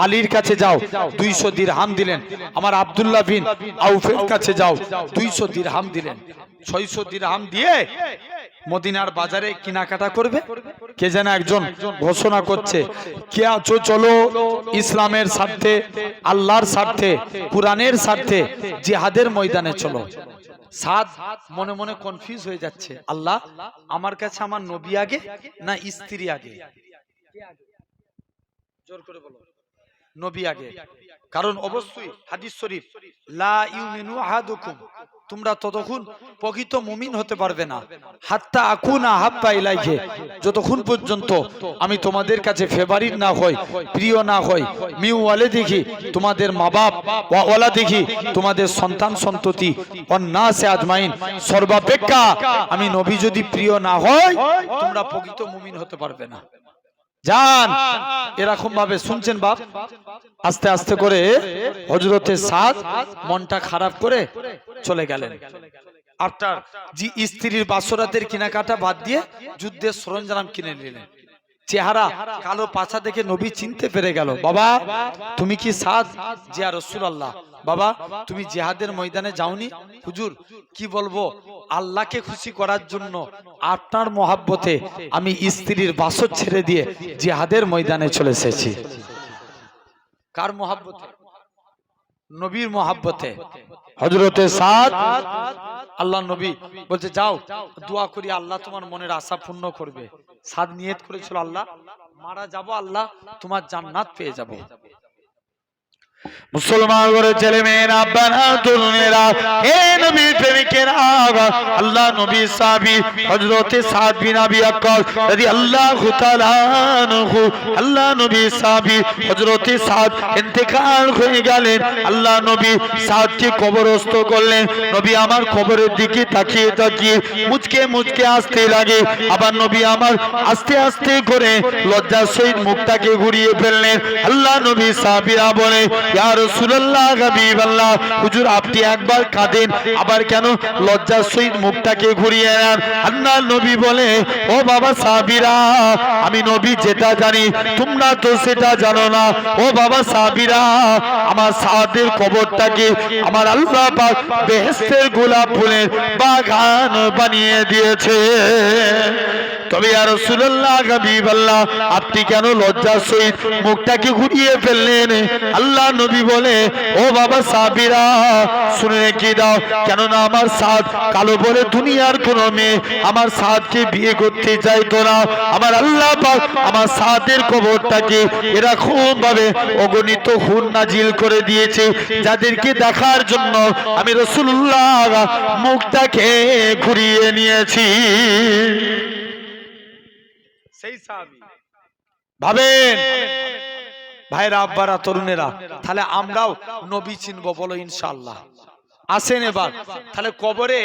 আলীর কাছে যাও, 200 দিরহাম দিলেন। আমার আব্দুল্লাহ বিন আউফের কাছে যাও, 200 দিরহাম দিলেন। 600 দিরহাম দিয়ে মদিনার বাজারে কেনাকাটা করবে। কে যেন একজন ঘোষণা করছে, কে আছো চলো ইসলামের স্বার্থে, আল্লাহর স্বার্থে, কুরআনের স্বার্থে জিহাদের ময়দানে চলো। সাদ মনে মনে কনফিউজ হয়ে যাচ্ছে, আল্লাহ আমার কাছে আমার নবী আগে না স্ত্রী আগে? জোর করে বলো, নবী আগে। কারণ অবশ্যই হাদিস শরীফ, লা ইউমিনু আহাদুকুম, তোমরা ততক্ষণ প্রকৃত মুমিন হতে পারবে না হাত্তা আকুনা হাব্বা ইলাইহি, যতক্ষণ পর্যন্ত আমি তোমাদের কাছে ফেভারিট না হই, প্রিয় না হই, মিউ ওয়ালিদিহি, তোমাদের মা বাপ, ওয়া ওয়ালাদিহি, তোমাদের সন্তান সন্ততি, ওয়ান্নাসে আজমাইন, সর্বাপেক্ষা আমি নবী যদি প্রিয় না হয় তোমরা প্রকৃত মুমিন হতে পারবে না। জান এরকম ভাবে শুনছেন বাপ? আস্তে আস্তে করে হযরতে সাদ মনটা খারাপ করে চলে গেলেন। আফটার জি স্ত্রীর বাসরাতের কেনাকাটা বাদ দিয়ে যুদ্ধের সরঞ্জাম কিনে নিলেন। চেহারা কালো পাছা দেখে নবী চিনতে পেরে গেল, বাবা তুমি কি সাদ? জি ইয়া রাসূলুল্লাহ। বাবা তুমি জিহাদের ময়দানে যাওনি? হুজুর কি বলবো, আল্লাহকে খুশি করার জন্য আপনার মহাব্বতে আমি স্ত্রীর বাসর ছেড়ে দিয়ে জিহাদের ময়দানে চলে এসেছি। কার মহাব্বতে? নবীর মহাব্বতে। হযরতে সাদ, আল্লাহ নবী বলছে যাও দোয়া করি আল্লাহ তোমার মনের আশা পূর্ণ করবে। সাদ নিয়ত করেছিল, আল্লাহ মারা যাব, আল্লাহ তোমার জান্নাত পেয়ে যাব। মুসলমান করে ছেলে মেয়েরা, আব্বারা, তরুণেরা, হে নবীর প্রেমিকেরা, আল্লাহ নবী সাহাবী হযরতে সাদ বিন আবি ওয়াক্কাস রাদিয়াল্লাহু তাআলা আনহু, আল্লাহ নবী সাহাবী হযরতে সাদ ইন্তেকাল হয়ে গেলেন। আল্লাহ নবী সাদকে কবরস্থ করলেন। নবী আমার কবরের দিকে তাকিয়ে তাকিয়ে মুচকে মুচকে আসতে লাগে। আবার নবী আমার আস্তে আস্তে করে লজ্জার সহিত মুখটাকে ঘুরিয়ে ফেললেন। আল্লাহ নবী সাহাবীরা বলে, ইয়া রাসূলুল্লাহ, হাবিবাল্লাহ, হুজুর আপনি একবার কাঁদেন, আবার কেন লজ্জার সহিত মুখটাকে ঘুরিয়ে নেন? আল্লাহ নবী বলে, ও বাবা সাহাবীরা, আমি নবী যেটা জানি তোমরা তো সেটা জানো না। ও বাবা সাহাবীরা, আমার সাদের কবরটাকে আমার আল্লাহ পাক বেহেশতের গোলাপ ফুলের বাগান বানিয়ে দিয়েছে। তবে ইয়া রাসূলুল্লাহ, হাবিবাল্লাহ, আপনি কেন লজ্জার সহিত মুখটাকে ঘুরিয়ে ফেললেন? আল্লাহ নবী বলে, ও বাবা সাহাবীরা শুনে রেখে দাও, কেননা আমার সাদ কালো বলে দুনিয়ার কোনো মেয়ে আমার সাদকে বিয়ে করতে চাইতো না। আমার আল্লাহ পাক আমার সাদের কবরটাকে এরকম ভাবে অগণিত হুর নাজিল করে দিয়েছে, যাদেরকে দেখার জন্য আমি রাসূলুল্লাহ মুখটাকে ঘুরিয়ে নিয়েছি। সেই সাহাবী ভাবেন ভাইরা, আব্বারা, তরুণেরা, তাহলে আমরাও নবী চিনবো, বলো ইনশাআল্লাহ। আসেন এবার তাহলে কবরে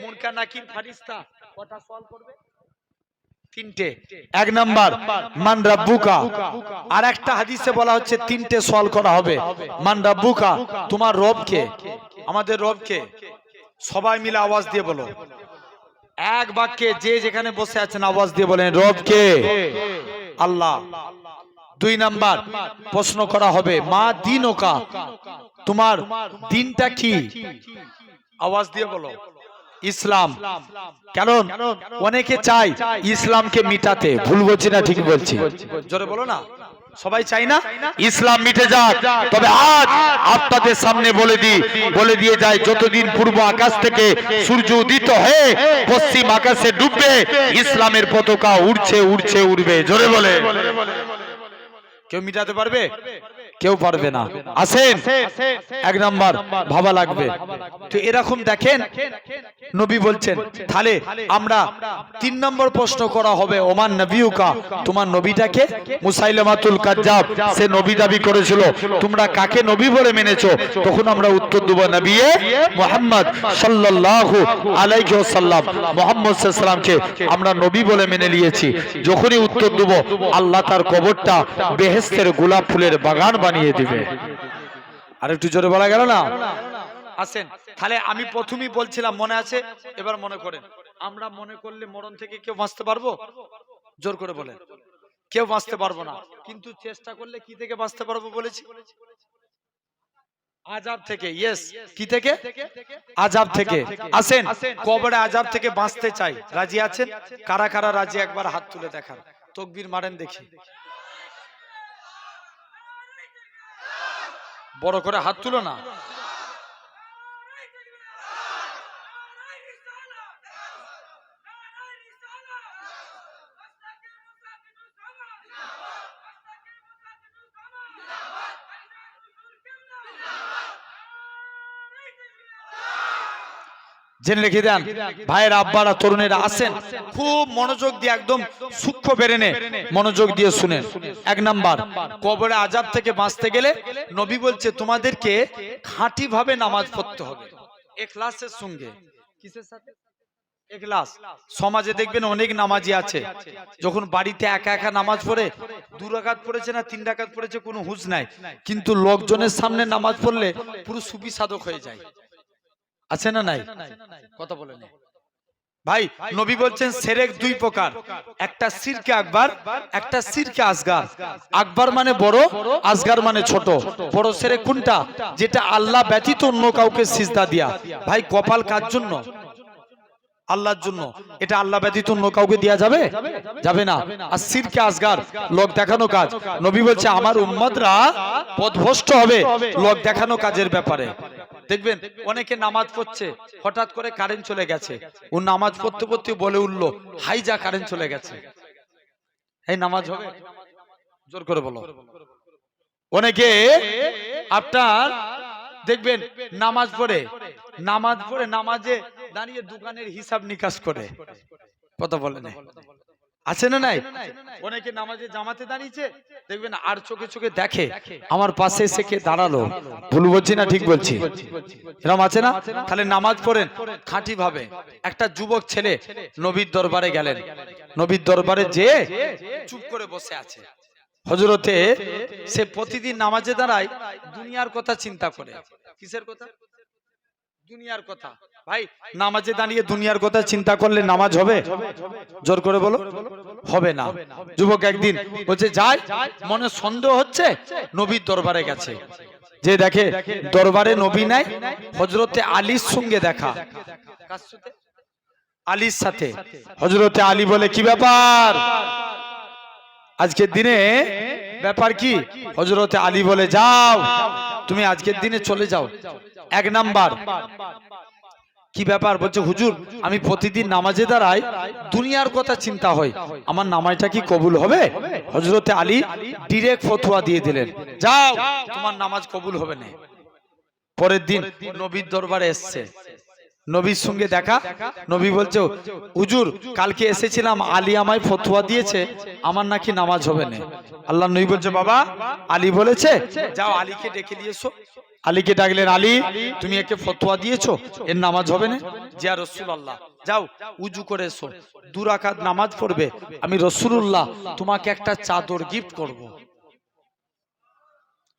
মুনকার নাকির ফারিস্তা কটা সওয়াল করবে? 3টে। 1 নাম্বার মান রাব্বুকা, আর একটা হাদিসে বলা হচ্ছে 3টে সওয়াল করা হবে। মান রাব্বুকা, তোমার রব কে? আমাদের রব কে? সবাই মিলে আওয়াজ দিয়ে বলো, এক বাক্যে যে যেখানে বসে আছেন আওয়াজ দিয়ে বলেন, রব কে? আল্লাহ। 2 নাম্বার প্রশ্ন করা হবে, মা দীনুকা, তোমার দিনটা কি? আওয়াজ দিয়ে বলো, ইসলাম। কারণ অনেকে চায় ইসলামকে মিটাতে, ভুল বলছি না ঠিক বলছি? জোরে বলো না, সবাই চাই না ইসলাম মিটে যাক। তবে আজ আপনাদের সামনে বলে দিয়ে যায়, যতদিন পূর্ব আকাশ থেকে সূর্য উদিত হয়ে পশ্চিম আকাশে ডুববে, ইসলামের পতাকা উড়ছে উড়ছে উড়বে। জোরে বলে, কেউ মিটাতে পারবে? কেউ পারবে না। আসেন, এক নাম্বার ভাবা লাগবে। তো এরকম দেখেন নবী বলছেন। তাহলে আমরা 3 নম্বর প্রশ্ন করা হবে, ওমান নবিউকা, তোমার নবীটাকে? মুসাইলামাতুল কাজ্জাব, সে নবী দাবি করেছিল, তোমরা কাকে নবী বলে মেনেছো? তখন আমরা উত্তর দেব, নবিয়ে মুহাম্মদ সাল্লাল্লাহু আলাইহি ওয়াসাল্লাম, মুহাম্মদ সাল্লাল্লাহু আলাইহি ওয়াসাল্লামকে আমরা নবী বলে মেনে নিয়েছি। যখনই উত্তর দেব, আল্লাহ তার কবরটা বেহেশতের গোলাপ ফুলের বাগান বানিয়ে দিবে। আর একটু জোরে বলা গেল না? আসেন, তাহলে আমি প্রথমেই বলছিলাম, মনে আছে? এবার মনে করেন, আমরা মনে করলে মরণ থেকে কেউ বাঁচতে পারবো? জোর করে বলেন। কেউ বাঁচতে পারবো না, কিন্তু চেষ্টা করলে কি থেকে বাঁচতে পারবো বলেছি? আযাব থেকে। ইয়েস, কি থেকে? আযাব থেকে। আসেন, কবরে আযাব থেকে বাঁচতে চাই, রাজি আছেন? কারা কারা রাজি? একবার হাত তুলে দেখান, তাকবীর মারেন দেখি, বড় করে হাত তুলো না। জেনে রেখে দেন ভাইয়ের আব্বারা, তরুণেরা, আসেন খুব মনোযোগ দিয়ে, একদম সূক্ষ্ম বেরেনে মনোযোগ দিয়ে শুনেন। 1 নাম্বার, কবরে আযাব থেকে বাঁচতে গেলে নবী বলছে তোমাদেরকে খাঁটি ভাবে নামাজ পড়তে হবে, ইখলাসের সঙ্গে। কিসের সাথে? ইখলাস। সমাজে দেখবেন অনেক নামাজি আছে, যখন বাড়িতে একা একা নামাজ পড়ে, 2 রাকাত পড়েছে না 3 রাকাত পড়েছে, কোনো হুঁশ নাই, কিন্তু লোকজনের সামনে নামাজ পড়লে পুরো সুফি সাধক হয়ে যায়। আছে না নাই? কথা বলেন ভাই। নবী বলছেন শিরক 2 প্রকার, একটা শিরকে আকবার, একটা শিরকে আসগার। আকবার মানে বড়, আসগার মানে ছোট। বড় শিরক কোনটা? যেটা আল্লাহ ব্যতীত অন্য কাউকে সিজদা দেয়া। ভাই কপাল কার জন্য? আল্লাহর জন্য। এটা আল্লাহ ব্যতীত অন্য কাউকে দেয়া যাবে? যাবে না। আর শিরকে আসগার, লোক দেখানো কাজ। নবী বলছে আমার উম্মতরা পথভ্রষ্ট হবে লোক দেখানো কাজের ব্যাপারে। দেখবেন অনেকে নামাজ পড়ছে, হঠাৎ করে কারেন্ট চলে গেছে, ও নামাজ পড়তে পড়তে বলে উঠলো, হাই যা কারেন্ট চলে গেছে। এই নামাজ হবে? জোর করে বলো। অনেকে আপনার দেখবেন নামাজ পড়ে নামাজে দাঁড়িয়ে দোকানের হিসাব নিকাশ করে। কথা বলে না? আছে না নাই? অনেকে নামাজে জামাতে দাঁড়িয়েছে, দেখবেন আর চোখে চোখে দেখে আমার পাশে এসে কে দাঁড়ালো, ভুল বলছি না ঠিক বলছি? এরকম আছে না? তাহলে নামাজ পড়েন খাঁটি ভাবে। একটা যুবক ছেলে নবীর দরবারে গেলেন, নবীর দরবারে যে চুপ করে বসে আছে। হযরতে সে প্রতিদিন নামাজে দাঁড়ায়, দুনিয়ার কথা চিন্তা করে। কিসের কথা? দুনিয়ার কথা। ভাই নামাজে দাঁড়িয়ে দুনিয়ার কথা চিন্তা করলে নামাজ হবে? জোর করে বলো, হবে না। যুবক একদিন বলছে যাই, মনে সন্দেহ হচ্ছে, নবীর দরবারে গেছে, যে দেখে দরবারে নবী নাই, হযরতে আলীর সঙ্গে দেখা। কার সাথে? আলীর সাথে। হযরতে আলী বলে কি ব্যাপার আজকের দিনে? ব্যাপার কি? হযরতে আলী বলে যাও তুমি আজকের দিনে চলে যাও। 1 নাম্বার, কি ব্যাপার? বলছে হুজুর আমি প্রতিদিন নামাজে দাঁড়াই, দুনিয়ার কথা চিন্তা হয়, আমার নামাজটা কি কবুল হবে? হযরতে আলী ডাইরেক্ট ফতোয়া দিয়ে দিলেন, যাও তোমার নামাজ কবুল হবে না। পরের দিন নবীর দরবারে এসেছে, নবীর সঙ্গে দেখা। নবী বলছে হুজুর কালকে এসেছিলাম, আলী আমায় ফতোয়া দিয়েছে আমার নাকি নামাজ হবে না। আল্লাহ নবী বলছে বাবা আলী বলেছে, যাও আলীকে ডেকে নিয়ে এসো। আলীকে ডাকলেন, আলী তুমি একে ফতোয়া দিয়েছো এর নামাজ হবে না? জি ইয়া রাসূলুল্লাহ। যাও উজু করে এসো, 2 রাকাত নামাজ পড়বে, আমি রাসূলুল্লাহ তোমাকে একটা চাদর গিফট করব।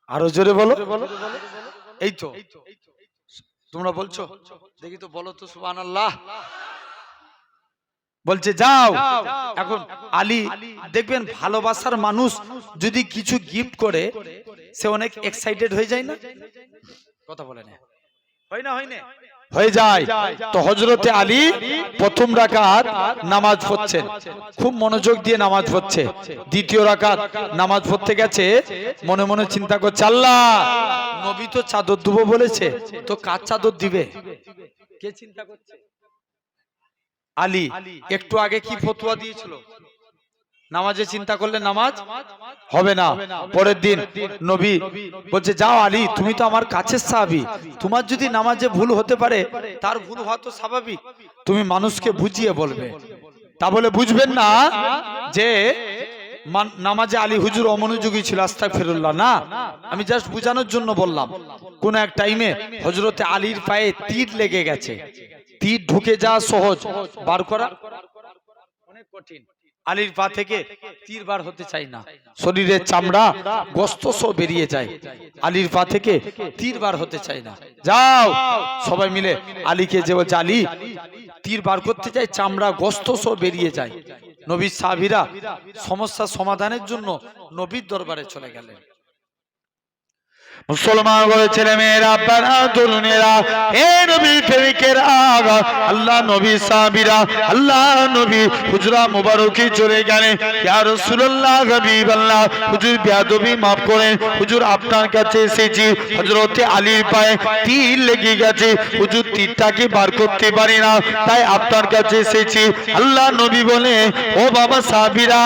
আরো জোরে বলো। এই তো তোমরা বলছো, দেখি তো বলো তো সুবহানাল্লাহ। বলছে যাও। এখন আলী দেখবেন ভালোবাসার মানুষ যদি কিছু গিফট করে সে অনেক এক্সাইটেড হয়ে যায় না? কথা বলে না? হয় না? হয় না? হয়ে যায়। তো হযরতে আলী প্রথম রাকাত নামাজ পড়ছেন, খুব মনোযোগ দিয়ে নামাজ পড়ছে। দ্বিতীয় রাকাত নামাজ পড়তে গেছে, মনে মনে চিন্তা করছে আল্লাহ নবী তো চাদর দেবো বলেছে, তো কার চাদর দিবে? কে চিন্তা করছে? আলী। একটু আগে কি ফতোয়া দিয়েছিল? নামাজে চিন্তা করলে নামাজ হবে না। পরের দিন নবী বলছে, যাও আলী, তুমি তো আমার কাছের সাহাবী, তোমার যদি নামাজে ভুল হতে পারে, তার ভুল হওয়া তো স্বাভাবিক, তুমি মানুষকে বুঝিয়ে বলবে। তা বলে বুঝবেন না যে নামাজে আলী হুজুর অমনোযোগী ছিল, আস্তাগফিরুল্লাহ, না, আমি জাস্ট বুঝানোর জন্য বললাম। কোন এক টাইমে হযরতে আলীর পায়ে তীর লেগে গেছে। তীর ঢুকে যাওয়া সহজ, বার করা অনেক কঠিন। আলীর পা থেকে তীর বার হতে চাই না, শরীরের চামড়া গোশত সব বেরিয়ে যায়। আলীর পা থেকে তীর বার হতে চাই না। যাও সবাই মিলে আলীকে যে বলছে, আলী তীর বার করতে চাই, চামড়া গোশত সব বেরিয়ে যায়। নবীর সাহাবীরা সমস্যা সমাধানের জন্য নবীর দরবারে চলে গেলেন। মুসলমান বলে ছেলে মেয়েরা, আব্বারা, তরুণেরা, হে নবীর প্রেমিকেরা, আল্লাহ নবী সাহাবীরা, আল্লাহ নবী হুজরা মুবারকি চলে গেলেন। ইয়া রাসূলুল্লাহ, হাবিবাল্লাহ, হুজুর বেয়াদবি মাফ করেন, হুজুর আপনার কাছে এসেছি, হযরতে আলীর পায়ে তীর লেগে গেছে, হুজুর তীরটাকে বার করতে পারি না, তাই আপনার কাছে এসেছি। আল্লাহ নবী বলে, ও বাবা সাহাবীরা,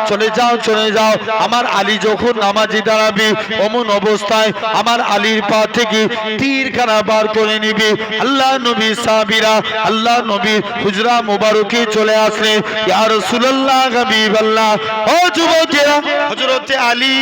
চলে যাও চলে যাও, আমার আলী যখন নামাজে দাঁড়াবে অমন অবস্থায় আমার আলীর পা থেকে তীরখানা বার করে নিবি। আল্লাহ নবী সাহাবীরা আল্লাহ নবী হুজরা মুবারকে চলে আসলে, ইয়া রাসূলুল্লাহ, হাবিবাল্লাহ, ও যুবকেরা, হযরতে আলী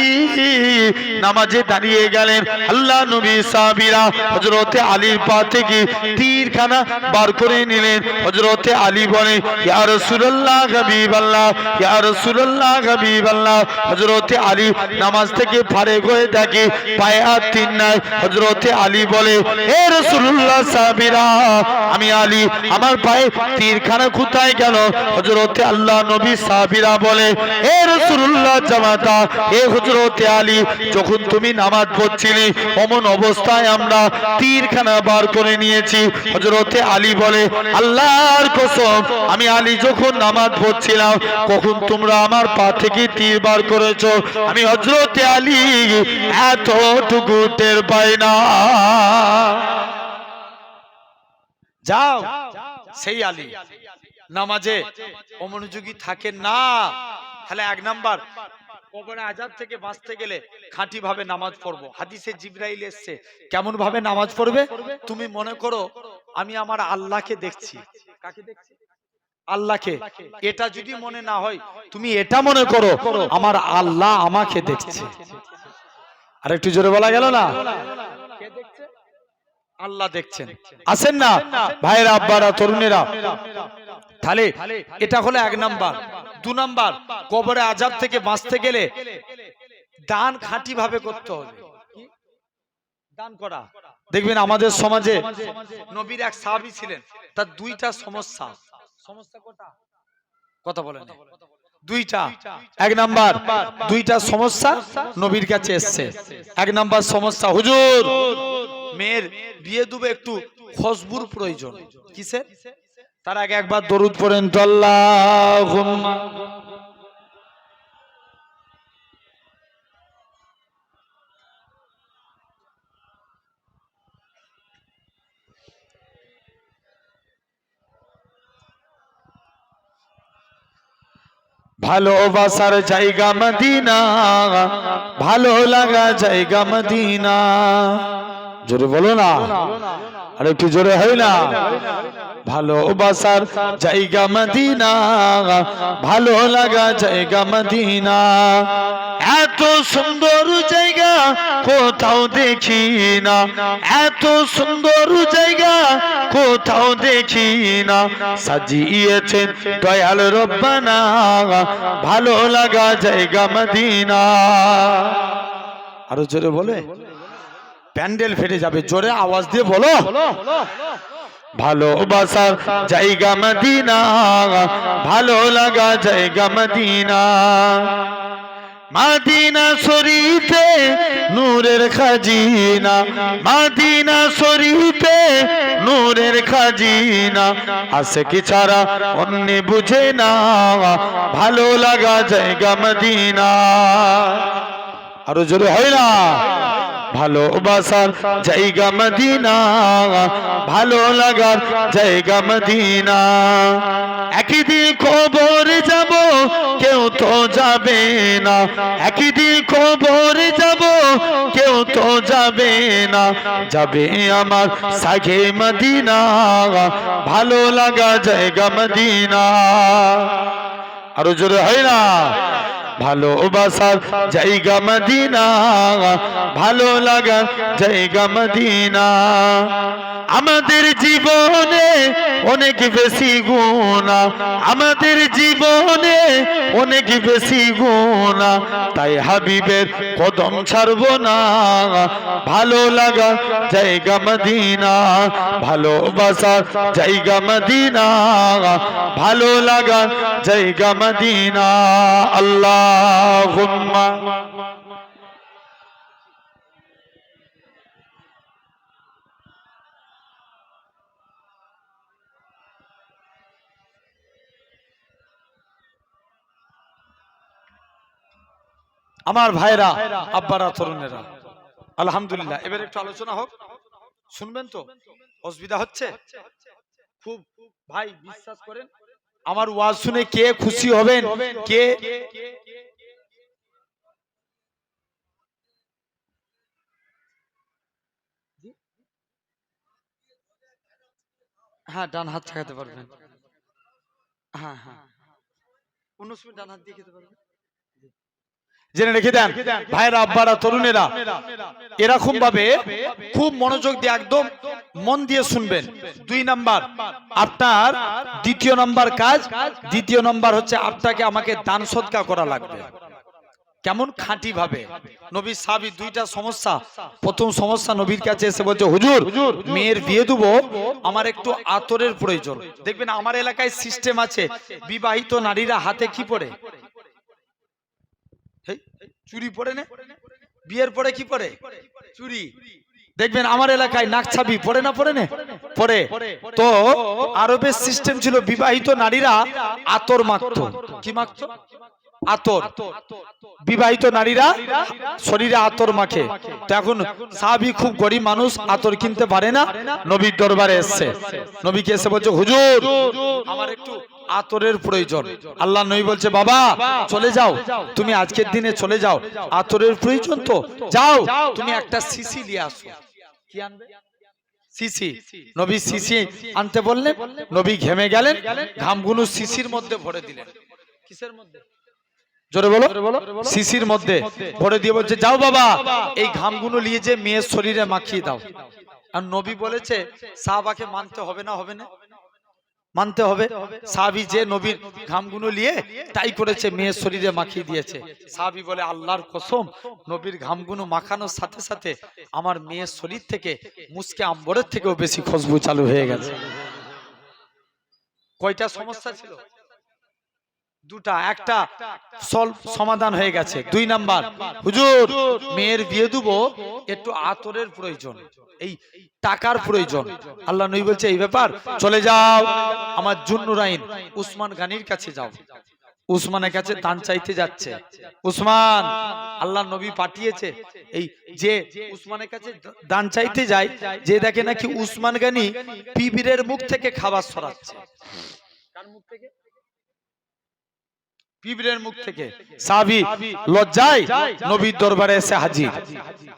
নামাজে দাঁড়িয়ে গেলেন। আল্লাহ নবী সাহাবীরা হযরতে আলীর পা থেকে তীরখানা বার করে নিলেন। হযরতে আলী বলে, ইয়া রাসূলুল্লাহ, হাবিবাল্লাহ, ইয়া রাসূলুল্লাহ, হাবিবাল্লাহ। হযরতে আলী নামাজ থেকে ফারেক হয়ে দেখে পায়ে আর তীর নাই। হযরতে আলী বলে, হে রাসূলুল্লাহ, সাহাবীরা, আমি আলী, আমার পায়ে তীরখানা কোথায় গেল? হযরতে আল্লাহ নবী সাহাবীরা বলে, হে রাসূলুল্লাহ, জামাতা, হে হযরতে আলী, যখন তুমি নামাজ পড়ছিলে অমন অবস্থায় আমরা তীরখানা বার করে নিয়েছি। হযরতে আলী বলে, আল্লাহর কসম, আমি আলী যখন নামাজ পড়ছিলাম কখন তোমরা আমার পা থেকে তীর বার করেছো, আমি হযরতে আলী এতটুকু টের পাই না। যাও, সেই আলী নামাজে অমনোযোগী থাকেন না। তাহলে এক নাম্বার, কবরে আযাব থেকে বাঁচতে গেলে খাঁটি ভাবে নামাজ পড়বো। হাদিসে জিবরাইল এসছে, কেমন ভাবে নামাজ পড়বে? তুমি মনে করো আমি আমার আল্লাহকে দেখছি। কাকে দেখছি? আল্লাহকে। এটা যদি মনে না হয়, তুমি এটা মনে করো আমার আল্লাহ আমাকে দেখছে। আর একটু জোরে বলা গেল না? কে দেখছে? আল্লাহ দেখছেন। আসেন না ভাইরা, আব্বারা, তরুণেরা, তাহলে এটা হলো এক নাম্বার। দু নাম্বার, কবরে আযাব থেকে বাঁচতে গেলে দান খাঁটি ভাবে করতে হবে। দান করা। দেখবেন আমাদের সমাজে নবীর এক সাহাবী ছিলেন, তার দুইটা সমস্যা। সমস্যা কটা? কথা বলেন। দুইটা। এক নাম্বার, দুইটা সমস্যা নবীর কাছে এসছে। এক নাম্বার সমস্যা, হুজুর মেয়ের বিয়ে দেবে, একটু খুশবুর প্রয়োজন। কিসের? তার আগে একবার দরুদ পড়েন তো, আল্লাহুম্মা। ভালোবাসার জায়গা মদিনা, ভালো লাগা জায়গা মদিনা। জোরে বলো না, আর একটু জোরে হয় না? ভালোবাসার জায়গা মদিনা, ভালো লাগা জায়গা মদিনা। এত সুন্দর জায়গা কোথাও দেখি না, এত সুন্দর জায়গা কোথাও দেখি না। সাজিয়েছেন দয়াল রব্বানা, ভালো লাগা জায়গা মদিনা। আরো জোরে বলে, প্যান্ডেল ফেটে যাবে। জোরে আওয়াজ দিয়ে বলো। ভালোবাসার জায়গা মদিনা, ভালো লাগা জায়গা মদিনা। মদিনা শরীফে নূরের খাজিনা, মদিনা শরীফে নূরের খাজিনা। আশিকি ছাড়া অন্য বুঝে না, ভালো লাগা জায়গা মদিনা। আরো জোরে হয় না? ভালোবাসার জায়গা মদিনা, ভালো লাগার জায়গা মদিনা। একদিন কবর যাব কেউ তো যাবে না, একদিন কবর যাব কেউ তো যাবে না, যাবে আমার সাগে মদিনা, ভালো লাগা জায়গা মদিনা। আরো জোরে হয় না? ভালোবাসার জায়গা মদিনা, ভালো লাগার জায়গা মদিনা। আমাদের জীবনে অনেক বেশি গুনাহ, আমাদের জীবনে অনেক বেশি গুনাহ, তাই হাবিবের কদম ছাড়বো না, ভালো লাগা জায়গা মদিনা, ভালোবাসার জায়গা মদিনা, ভালো লাগা জায়গা মদিনা। আল্লাহুম্মা আমার ভাইরা, আব্বারা, তরুণেরা, আলহামদুলিল্লাহ। এবার একটু আলোচনা হোক, শুনবেন তো? অসুবিধা হচ্ছে খুব? ভাই বিশ্বাস করেন, আমার ওয়াজ শুনে কে খুশি হবেন, কে হ্যাঁ ডান হাত ঠেকাতে পারবেন, হ্যাঁ হ্যাঁ 19 মিনিট ডান হাত দিয়ে খেতে পারবেন। জেনে রেখে দেন ভাইরা, আব্বারা, তরুণেরা, এরকম ভাবে খুব মনোযোগ দিয়ে একদম মন দিয়ে শুনবেন। 2 নাম্বার আপনার দ্বিতীয় নাম্বার কাজ, দ্বিতীয় নাম্বার হচ্ছে আপনাকে আমাকে দান সদকা করা লাগবে। কেমন? খাঁটি ভাবে। নবীর সাহাবী 2টা সমস্যা। প্রথম সমস্যা, নবীর কাছে এসে বলছে, হুজুর মেয়ের বিয়ে দেবো, আমার একটু আতরের প্রয়োজন। দেখবেন আমার এলাকায় সিস্টেম আছে, বিবাহিত নারীরা হাতে কি পরে? চুরি পরে না? বিয়ের পরে কি পরে? চুরি। দেখবেন আমার এলাকায় নাকছাবি পরে না? পরে না? পরে। তো আরবের সিস্টেম ছিল, বিবাহিত নারীরা আতর মাখতো। কি মাখতো? আতর। বিবাহিত নারীরা শরীরে আতর মাখে। তো এখন সাহাবী খুব গরিব মানুষ, আতর কিনতে পারে না, নবীর দরবারে এসেছে। নবীকে এসে বলছে, হুজুর আমার একটু আতরের প্রয়োজন। আল্লাহ নবী বলছে, বাবা চলে যাও, তুমি আজকের দিনে চলে যাও, আতরের প্রয়োজন তো যাও, তুমি একটা শিশি নিয়ে আসো। কি আনবে? শিশি। নবী শিশি আনতে বললেন, নবী ঘেমে গেলেন, ঘামগুলো শিশির মধ্যে ভরে দিলেন। কিসের মধ্যে? জোরে বলো। শিশির মধ্যে ভরে দিয়ে বলছে, যাও বাবা এই ঘামগুলো নিয়ে যে মেয়ের শরীরে মাখিয়ে দাও। আর নবী বলেছে সাহাবাকে মানতে হবে না? হবে না? মানতে হবে। সাহাবী যে নবীর ঘামগুলো নিয়ে তাই করেছে, মেয়ের শরীরে মাখিয়ে দিয়েছে। সাহাবী বলে, আল্লাহর কসম, নবীর ঘামগুলো মাখানোর সাথে সাথে আমার মেয়ের শরীর থেকে মুসকে আম্বরের থেকেও বেশি খুশবু চালু হয়ে গেছে। কয়টা সমস্যা ছিল? 2টা। একটা সমাধান হয়ে গেছে। 2 নাম্বার, হুজুর মেয়ের বিয়ে দেবো, একটু আতরের প্রয়োজন, এই টাকার প্রয়োজন। আল্লাহ নবী বলছে, এই ব্যাপার, চলে যাও আমার জুন্নুরাইন উসমান গানির কাছে যাও। উসমানের কাছে দান চাইতে যাচ্ছে। উসমান, আল্লাহ নবী পাঠিয়েছে, এই যে উসমানের কাছে দান চাইতে যায়, যে দেখে নাকি উসমান গানি পিবিরের মুখ থেকে খাবার সরাচ্ছে। কার মুখ থেকে? পিবরের মুখ থেকে। সাহাবী লজ্জায় নবীর দরবারে এসে হাজির।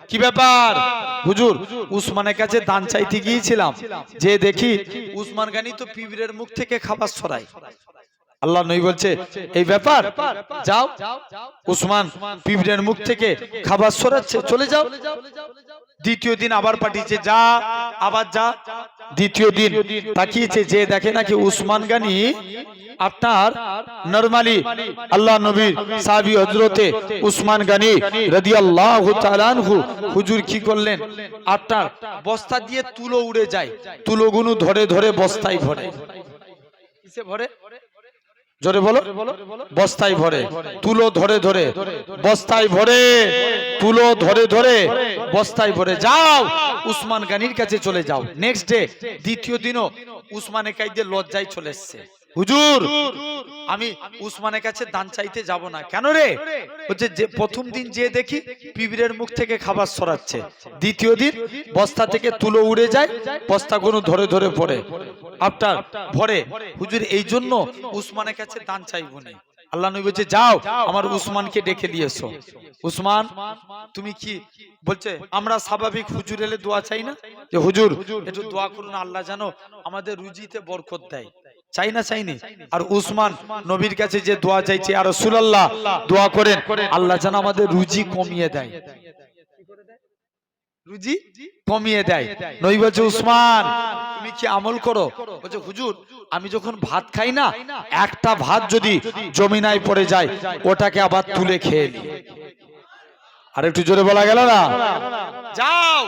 কি ব্যাপার? হুজুর উসমানের কাছে দান চাইতে গিয়েছিলাম, যে দেখি উসমান গানি তো পিবরের মুখ থেকে খাবার সরায়। আল্লাহ নবী বলছে, এই ব্যাপার, যাও, উসমান পিবরের মুখ থেকে খাবার সরাচ্ছে, চলে যাও। দ্বিতীয় দিন আবার পাঠিয়েছে, যা, আবার যা। দ্বিতীয় দিন তাকিয়েছে, যে দেখে নাকি উসমান গানি আপনার নরমালি আল্লাহ নবীর সাহাবী হযরতে উসমান গানি রাদিয়াল্লাহু তাআলা আনহু হুজুর কি করলেন, আপনার বস্তা দিয়ে তুলো উড়ে যায়, তুলোগুলো ধরে ধরে বস্তায় ভরে। কিসে ভরে? জোরে বলো। বস্তায় ভরে, তুলো ধরে ধরে বস্তায় ভরে, তুলো ধরে ধরে বস্তায় ভরে। যাও উসমান গানির কাছে চলে যাও। নেক্সট ডে, দ্বিতীয় দিনও উসমানের কাছে লজ্জায় চলে এসেছে। হুজুর আমি উসমানের কাছে দান চাইতে যাব না। কেন রে? বলছে যে প্রথম দিন যে দেখি পিঁপড়ের মুখ থেকে খাবার সরাচ্ছে, দ্বিতীয় দিন বস্তা থেকে তুলো উড়ে যায়, বস্তাগুলো ধরে ধরে পড়ে আপনার ভরে। হুজুর এই জন্য উসমানের কাছে দান চাইবো না। আল্লাহ নবী বলছে যাও আমার উসমানকে ডেকে নিয়ে এসো। উসমান তুমি কি বলছে? আমরা স্বাভাবিক হুজুর এলে দোয়া চাই না, যে হুজুর একটু দোয়া করুন আল্লাহ যেন আমাদের রুজিতে বরকত দেয়, চাই না চাইনি? আর উসমান নবীর কাছে যে দোয়া চাইছে, আর রাসূলুল্লাহ দোয়া করেন আল্লাহ যেন আমাদের রুজি কমিয়ে দেয়, রুজি কমিয়ে দেয়। নবী বলছে উসমান তুমি কি আমল করো? বলছে হুজুর আমি যখন ভাত খাই না, একটা ভাত যদি জমিনায় পড়ে যায় ওটাকে আবার তুলে খেয়ে নি। আর একটু জোরে বলা গেল না? যাও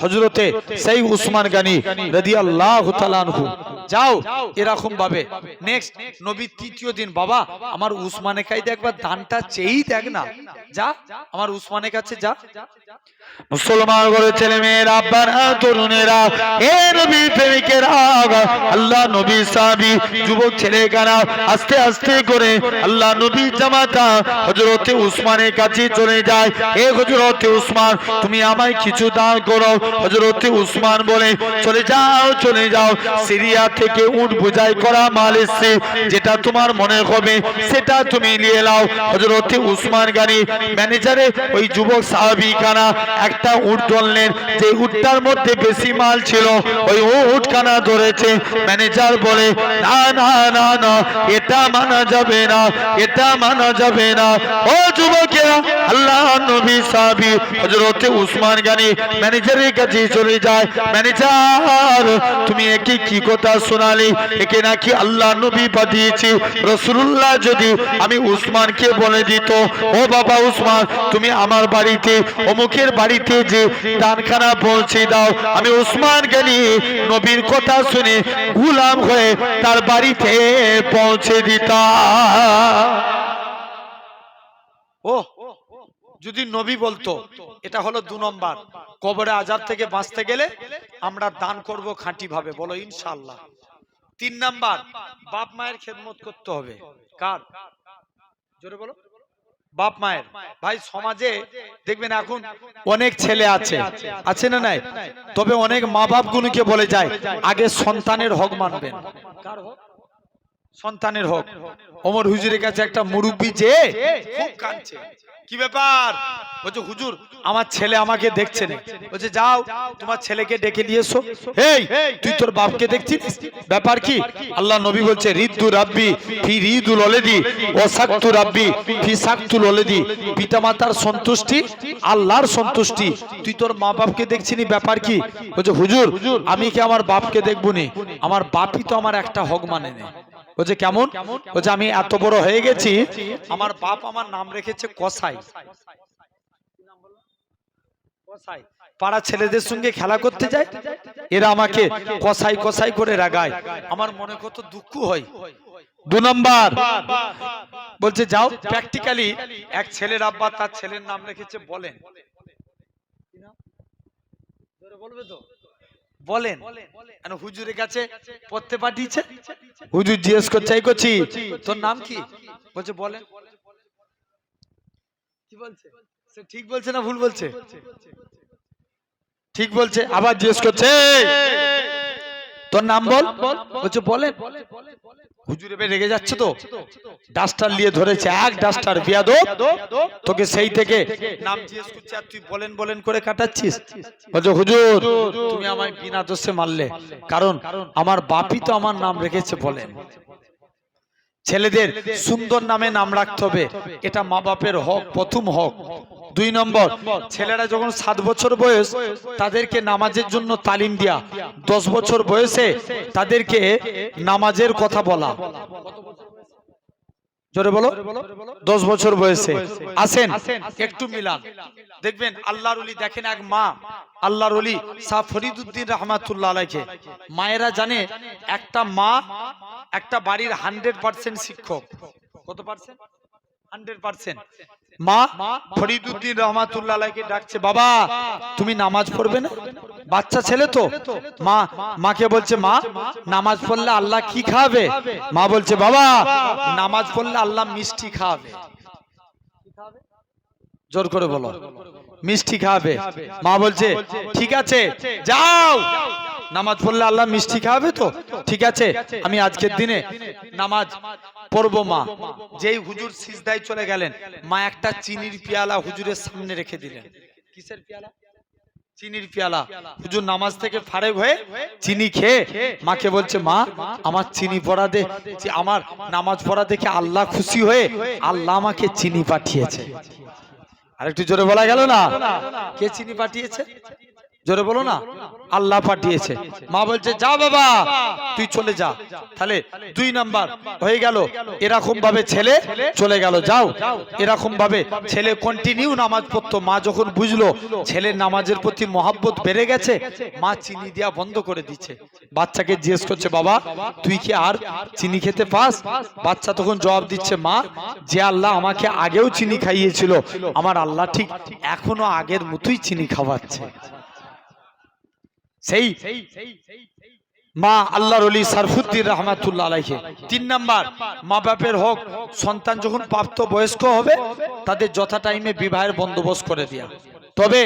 হযরতে সেই উসমান গনি রাদিয়াল্লাহু তাআলা আনহু, যাও এরকম ভাবে নেক্সট নবী তৃতীয় দিন, বাবা আমার উসমানের কাছে একবার দানটা চেয়েই দেখ না, যা আমার উসমানের কাছে যা। মুসলমান ঘরে ছেলে মেয়েরা, আব্বারা, তরুণেরা, হে নবী প্রেমিকেরা, আল্লাহ নবী সাহাবী যুবক ছেলেরা আস্তে আস্তে করে আল্লাহ নবী জামাতা হযরতে উসমানের কাছে চলে যায়। হে হযরতে উসমান তুমি আমায় কিছু দান করো। হযরতে উসমান বলে চলে যাও চলে যাও, সিরিয়া থেকে উট বোঝাই করা মাল এসেছে, যেটা তোমার মনে হবে সেটা তুমি নিয়ে নাও। হযরতে উসমান গনি ম্যানেজারে ওই যুবক সাহাবী খানা একটা উট ধরলেন, যে উটটার মধ্যে বেশি মাল ছিল ওই উটখানা ধরেছে। ম্যানেজার বলে না না না না, এটা মানা যাবে না, এটা মানা যাবে না। ও যুবকেরা, আল্লাহ নবী সাহাবী হযরতে উসমান গনি ম্যানেজারের কাছে চলে যায়। ম্যানেজার তুমি একে কি কথা শোনালি? একে নাকি আল্লাহ নবী পাঠিয়েছে। রাসূলুল্লাহ যদি আমি উসমানকে বলে দিত ও বাবা উসমান তুমি আমার বাড়িতে অমুকের বাড়িতে যে দানখানা পৌঁছে দাও, আমি উসমান গনি নবীর কথা শুনে গোলাম হয়ে তার বাড়িতে পৌঁছে দিতাম। ও যদি নবী বলতো, এটা হলো 2 নম্বর। কবরে আযাব থেকে বাঁচতে গেলে আমরা দান করব খাঁটি ভাবে, বলো ইনশাআল্লাহ। 3 নাম্বার বাপ মায়ের খেদমত করতে হবে। কার? জোরে বলো। বাপ মায়ের। ভাই সমাজে দেখবেন এখন অনেক ছেলে আছে, আছে না নাই? তবে অনেক মা বাপ গুলোকে বলে যায় আগে সন্তানের হক মানবেন। কার হক? সন্তানের হক। ওমর হুজুরের কাছে একটা মুরব্বি যে খুব কাঁদছে, কি ব্যাপার? বলছে হুজুর আমার ছেলে আমাকে দেখছে না। বলছে যাও তোমার ছেলেকে ডেকে নিয়ে এসো। এই তুই তোর বাপকে দেখছিস, ব্যাপার কি? আল্লাহ নবী বলছে রিদ্দু রাব্বি ফি রিদুল ওয়ালিদি ওয়া সাকতু রাব্বি ফি সাকতুল ওয়ালিদি। পিতামাতার সন্তুষ্টি আল্লাহর সন্তুষ্টি, তুই তোর মা বাপকে দেখছিনি, ব্যাপার কি? বলছে হুজুর আমি কি আমার বাপকে দেখবনি? আমার বাপই তো আমার একটা হক মানে না। বলছে কেমন? বলছে আমি এত বড় হয়ে গেছি, আমার বাপ আমার নাম রেখেছে কসাই। পাড়া ছেলেদের সঙ্গে খেলা করতে যায়, এরা আমাকে কসাই কসাই করে রাগায়, আমার মনে কত দুঃখ হয়। 2 নম্বর বলছে যাও প্র্যাকটিক্যালি এক ছেলের আব্বা তার ছেলের নাম রেখেছে বলেন, বলবে তো বলেন, হুজুরের কাছে পড়তে পাঠিয়েছে। হুজুর জিজ্ঞেস করছে এই করছি তোর নাম কি? বলছে বলেন। কি বলছে? সে ঠিক বলছে না ভুল বলছে? ঠিক বলছে। আবার জিজ্ঞেস করছে তোর নাম বল। বলছে বলেন। হুজুর এবার রেগে যাচ্ছে তো ডাস্টার নিয়ে ধরেছে, এক ডাস্টার বিয়াদব, তোকে সেই থেকে নাম জিজ্ঞেস করছে আর তুই বলেন বলেন করে কাটাচ্ছিস। বলছে হুজুর তুমি আমায় বিনা দোষে মারলে, কারণ আমার বাপই তো আমার নাম রেখেছে বলেন। ছেলেদের সুন্দর নামে নাম রাখতে হবে, এটা মা বাপের হক, প্রথম হক। 2 নম্বর ছেলেরা যখন 7 বছর বয়স তাদেরকে নামাজের জন্য তালিম দেয়া, 10 বছর বয়সে তাদেরকে নামাজের কথা বলা। জোরে বলো। 10 বছর বয়সে আসেন একটু মিলান দেখবেন আল্লাহর ওলি। দেখেন এক মা আল্লাহর ওলি শাহ ফরিদউদ্দিন রাহমাতুল্লাহ আলাইহি, মায়েরা জানে একটা মা একটা বাড়ির 100% শিক্ষক। কত পার্সেন্ট? 100%। মা ফরিদউদ্দিন রাহমাতুল্লাহ আলাইহি ডাকছে বাবা তুমি নামাজ পড়বে না? বাচ্চা ছেলে তো মা মাকে বলছে মা নামাজ পড়লে আল্লাহ কি খাওয়াবে? মা বলছে বাবা নামাজ পড়লে আল্লাহ মিষ্টি খাওয়াবে। জোর করে বলো, মিষ্টি খাওয়াবে। মা বলছে ঠিক আছে যাও, নামাজ পড়লে আল্লাহ মিষ্টি খাওয়াবে তো ঠিক আছে, আমি আজকের দিনে নামাজ পড়বো। মা যেই হুজুর সিজদায় চলে গেলেন, মা একটা চিনির পেয়ালা হুজুরের সামনে রেখে দিলেন। কিসের পেয়ালা? চিনির পেয়ালা। হুজুর নামাজ থেকে ফারেক হয়ে চিনি খেয়ে মাকে বলছে মা আমার চিনি পড়া দে, আমার নামাজ পড়া দেখে আল্লাহ খুশি হয়ে আল্লাহ আমাকে চিনি পাঠিয়েছে। আরেকটু জোরে বলা গেল না? কে চিনি পাঠিয়েছে? জোরে বলো না। আল্লাহ পাঠিয়েছে। মা বলছে যা বাবা তুই চলে যা। তাহলে 2 নাম্বার হয়ে গেল। এরকম ভাবে ছেলে চলে গেল। যাও, এরকম ভাবে ছেলে কন্টিনিউ নামাজ পড়তো। মা যখন বুঝলো ছেলের নামাজের প্রতি মহাব্বত বেড়ে গেছে, মা চিনি দেওয়া বন্ধ করে দিচ্ছে। বাচ্চাকে জিজ্ঞেস করছে বাবা তুই কি আর চিনি খেতে পাস? বাচ্চা তখন জবাব দিচ্ছে মা যে আল্লাহ আমাকে আগেও চিনি খাইয়েছিল, আমার আল্লাহ ঠিক এখনো আগের মতোই চিনি খাওয়াচ্ছে। সেই মা আল্লাহর ওলি সরফুদ্দিন রহমাতুল্লাহ আলাইহি। 3 নাম্বার মা বাপের হক, সন্তান যখন প্রাপ্ত বয়স্ক হবে তাদের যথা টাইমে বিবাহের বন্দোবস্ত করে দেয়া। তবে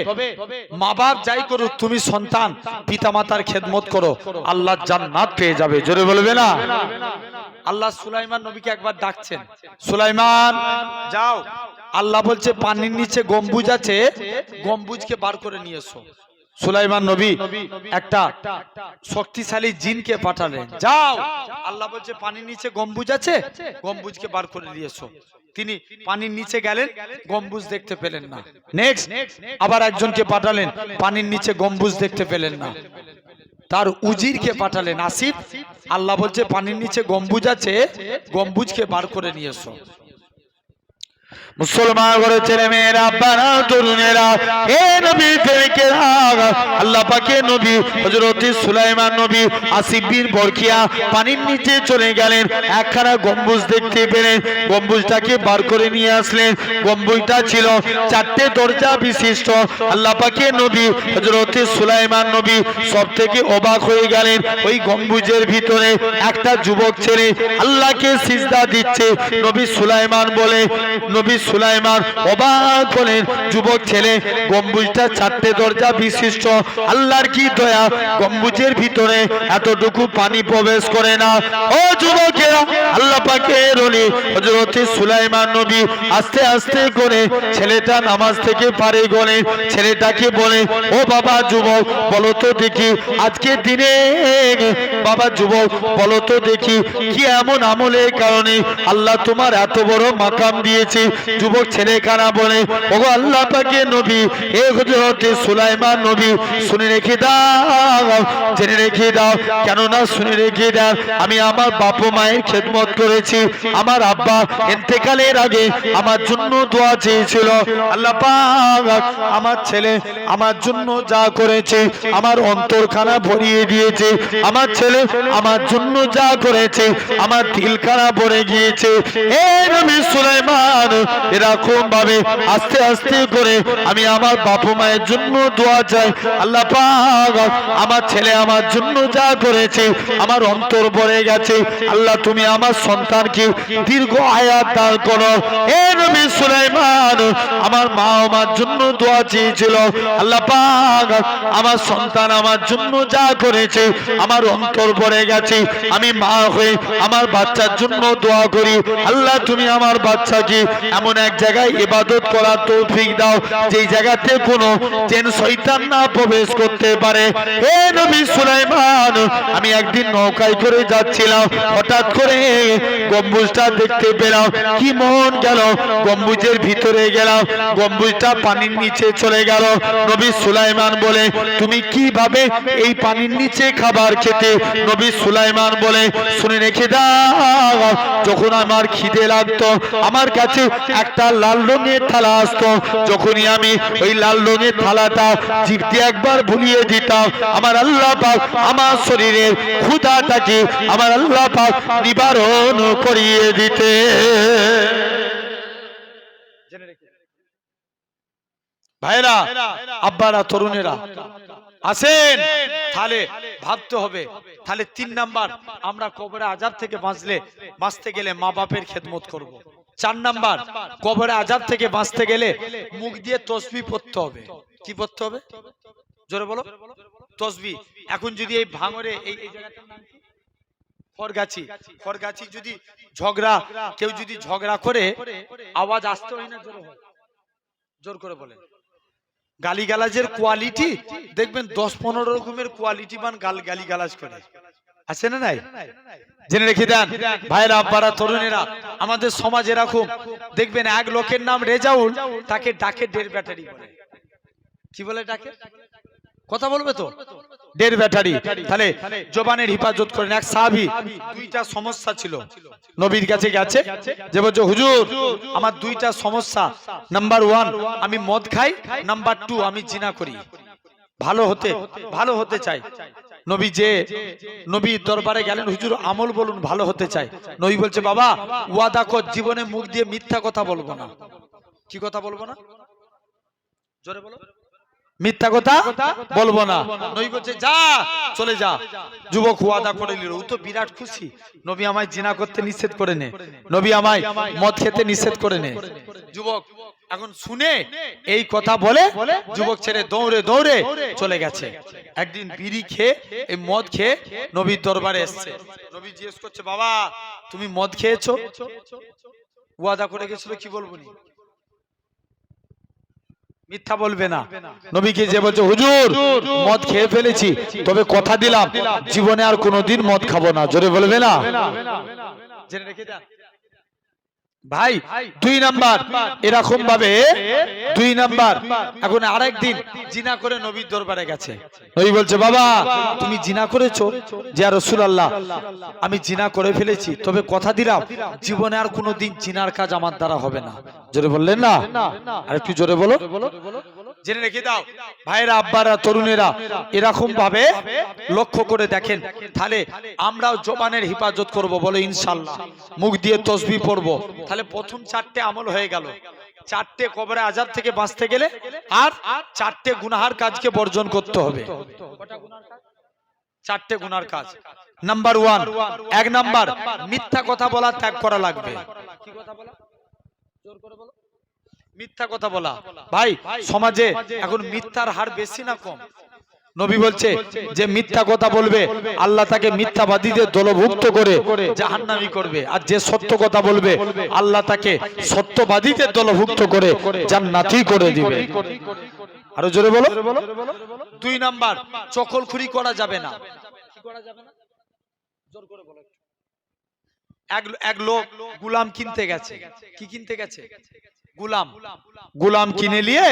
মা বাপ যাই করুক তুমি সন্তান পিতামাতার খেদমত করো, আল্লাহ জান্নাত পেয়ে যাবে। জোরে বলবে না? আল্লাহ সুলাইমান নবীকে একবার ডাকছেন, সুলাইমান যাও। আল্লাহ বলছে পানির নিচে গম্বুজ আছে, গম্বুজকে বার করে নিয়ে এসো। সুলাইমান নবী একটা শক্তিশালী জিনকে পাঠালেন, যাও। আল্লাহ বলছে পানির নিচে গম্বুজ আছে, গম্বুজকে বার করে নিয়ে এসো। তিনি পানির নিচে গেলেন, গম্বুজ দেখতে পেলেন না। নেক্সট আবার একজনকে পাঠালেন, পানির নিচে গম্বুজ দেখতে পেলেন না। তার উজিরকে পাঠালেন আসিফ। আল্লাহ বলছে পানির নিচে গম্বুজ আছে, গম্বুজকে বার করে নিয়ে এসো। মুসলমান ঘরের ছেলে মেয়েরা, বাবা তরুণেরা, হে নবী প্রেমিকেরা, আল্লাহ পাকের নবী হযরত সুলাইমান নবী আসিফ বিন বরকিয়া পানির নিচে চলে গেলেন, একখানা গম্বুজ দেখতে পেলেন। গম্বুজটাকে বার করে নিয়ে আসলেন। গম্বুজটা ছিল 4টে দরজা বিশিষ্ট। আল্লাহ পাকের নবী হযরত সুলাইমান নবী সবথেকে অবাক হয়ে গেলেন। ওই গম্বুজের ভিতরে একটা যুবক ছেলে আল্লাহকে সিজদা দিচ্ছে। নবী সুলাইমান বলে, নবী সুলাইমান অবাক হলেন, যুবক ছেলে, গম্বুজটা 4টে দরজা বিশিষ্ট, আল্লাহর কি দয়া, গম্বুজের ভিতরে এতটুকু পানি প্রবেশ করে না। ও যুবকেরা, আল্লাহ পাকের ওলি হযরত সুলাইমান নবী আস্তে আস্তে করে ছেলেটা নামাজ থেকে পারে গেলেন। ছেলেটাকে বলে, ও বাবা যুবক বলো তো দেখি আজকে দিনে, বাবা যুবক বলো তো দেখি কি এমন আমলের কারণে আল্লাহ তোমার এত বড় মাকাম দিয়েছে। যুবক ছেলে কানা বলে, ওগো আল্লাহ পাকের নবী, এ হযরত সুলাইমান নবী শুনে রেখে দাও, জেনে রেখে দাও, কেন না শুনে রেখে দাও, আমি আমার বাপ মায়ের খেদমত করেছি। আমার আব্বা ইন্তেকালের আগে আমার জন্য দোয়া চেয়েছিল। আল্লাহ পাক আমার ছেলে আমার জন্য যা করেছে, আমার অন্তরখানা ভরিয়ে দিয়েছে। আমার ছেলে আমার জন্য যা করেছে, আমার দিলখানা ভরে গিয়েছে। হে নবী সুলাইমান, এরকম ভাবে আস্তে আস্তে করে আমি আমার বাবা মায়ের জন্য দোয়া চাই। আল্লাহ পাক আমার ছেলে আমার জন্য যা করেছে, আমার অন্তর ভরে গেছে। আল্লাহ তুমি আমার সন্তানকে দীর্ঘ হায়াত দান করো। হে নবী সুলাইমান, আমার মা আমার জন্য দোয়া চেয়েছিল। আল্লাহ পাক আমার সন্তান আমার জন্য যা করেছে, আমার অন্তর ভরে গেছে। আমি মা হয়ে আমার বাচ্চার জন্য দোয়া করি। আল্লাহ তুমি আমার বাচ্চাকে এমন এক জায়গায় ইবাদত করার তৌফিক দাও যেই জায়গাতে কোনো জিন শয়তান না প্রবেশ করতে পারে। হে নবী সুলাইমান, আমি একদিন নৌকায় করে যাচ্ছিলাম, হঠাৎ করে গম্বুজটা দেখতে পেলাম। কি মন গেল, গম্বুজের ভিতরে গেলাম, গম্বুজটা পানির নিচে চলে গেল। নবী সুলাইমান বলে, তুমি কিভাবে এই পানির নিচে খাবার খেতে? নবী সুলাইমান বলে, শুনে রেখে দাও, যখন আমার খিদে লাগতো আমার কাছে একটা লাল রঙের থালা আসতো। যখনই আমি ওই লাল রঙের থালাটা জিভ দিয়ে একবার ভুলিয়ে দিতাম, আমার আল্লাহ পাক আমার শরীরের ক্ষুধাটাকে আমার আল্লাহ পাক নিবারণ করিয়ে দিতে। ভাইরা, আব্বারা, তরুণেরা, আসেন। তাহলে ভাবতে হবে, তাহলে 3 নাম্বার আমরা কবরে আযাব থেকে বাঁচতে গেলে মা বাপের খেদমত করব। 4 নাম্বার কবরে আযাব থেকে বাঁচতে গেলে মুখ দিয়ে তাসবিহ পড়তে হবে। কি পড়তে হবে? জোরে বলো। তাসবিহ। এখন যদি এই ভাঙরে এই জায়গাটার নাম কি? খড়গাছি যদি কেউ যদি ঝগড়া করে আওয়াজ আসতে হয় না জোরে হয়? জোর করে বলেন। গালিগালাজের কোয়ালিটি দেখবেন 10-15 রকমের কোয়ালিটিবান গালিগালাজ করে, আছে না নাই? জেনে রেখে দেন ভাইরা, আব্বারা, তরুণেরা, আমাদের সমাজ এরকম দেখবেন এক লোকের নাম রেজাউল, তাকে ডাকে ডের ব্যাটারি বলে। কি বলে ডাকে? কথা বলবে তো? ডের ব্যাটারি। তাহলে জবানের হিফাজত করেন। এক সাহাবী 2টা সমস্যা ছিল, নবীর কাছে গেছে, যে বলছে হুজুর আমার 2টা সমস্যা, নাম্বার 1 আমি মদ খাই, নাম্বার 2 আমি জিনা করি, ভালো হতে চাই। নবী দরবারে গেলেন, হুজুর আমল বলুন, ভালো হতে চাই। নবী বলছে বাবা ওয়াদা কর জীবনে মুখ দিয়ে মিথ্যা কথা বলবো না। কি কথা বলবো না? জোরে বলো। মিথ্যা কথা বলবো না। নবী বলছে যা, চলে যা। যুবক ওয়াদা করে নিল, ও তো বিরাট খুশি। নবী আমায় জিনা করতে নিষেধ করে নে, নবী আমায় মদ খেতে নিষেধ করে নে। যুবক এখন শুনে এই কথা বলে যুবক ছেড়ে দৌড়ে দৌড়ে চলে গেছে। একদিন বিড়ি খেয়ে এই মদ খেয়ে নবীর দরবারে এসেছে। নবী জিজ্ঞেস করছে বাবা তুমি মদ খেয়েছো? ওয়াদা করে গেছিল, কি বলবো নি? মিথ্যা বলবে না। নবীকে যে বলছে হুজুর মদ খেয়ে ফেলেছি, তবে কথা দিলাম জীবনে আর কোনোদিন মদ খাবো না। জোরে বলবে না? জেনে রেখে দেন ভাই। 2 নাম্বার এরকম ভাবে 2 নাম্বার এখন আরেকদিন জিনা করে নবীর দরবারে গেছে। নবী বলছে বাবা তুমি জিনা করেছো? যে রাসূলুল্লাহ আমি জিনা করে ফেলেছি, তবে কথা দিলাম জীবনে আর কোনোদিন জিনার কাজ আমার দ্বারা হবে না। জোরে বললেন না? আর একটু জোরে বলো। জেনে রেখে দাও ভাইরা, আব্বারা, তরুণেরা, এরকম ভাবে লক্ষ্য করে দেখেন। তাহলে আমরাও জবানের হিফাজত করব, বলো ইনশাআল্লাহ। মুখ দিয়ে তাসবিহ পড়বো। তাহলে প্রথম 4টে আমল হয়ে গেল। 4টে কবরে আযাব থেকে বাঁচতে গেলে আর 4টে গুনাহার কাজকে বর্জন করতে হবে। 4টে গুনার কাজ। নাম্বার 1, 1 নাম্বার মিথ্যা কথা বলা ত্যাগ করা লাগবে। কি কথা বলা? জোর করে বলো। মিথ্যা কথা বলা। ভাই সমাজে এখন মিথ্যার হার বেশি না কম? নবী বলছে যে মিথ্যা কথা বলবে আল্লাহ তাকে মিথ্যাবাদীদের দলভুক্ত করে জাহান্নামী করবে, আর যে সত্য কথা বলবে আল্লাহ তাকে সত্যবাদীদের দলভুক্ত করে জান্নাতি করে দিবে। আরো জোরে বলো। 2 নাম্বার চকলখুরি করা যাবে না। কি করা যাবে না? জোর করে বলো। এক লোক গোলাম কিনতে গেছে। কি কিনতে গেছে? গোলাম কিনে নিয়ে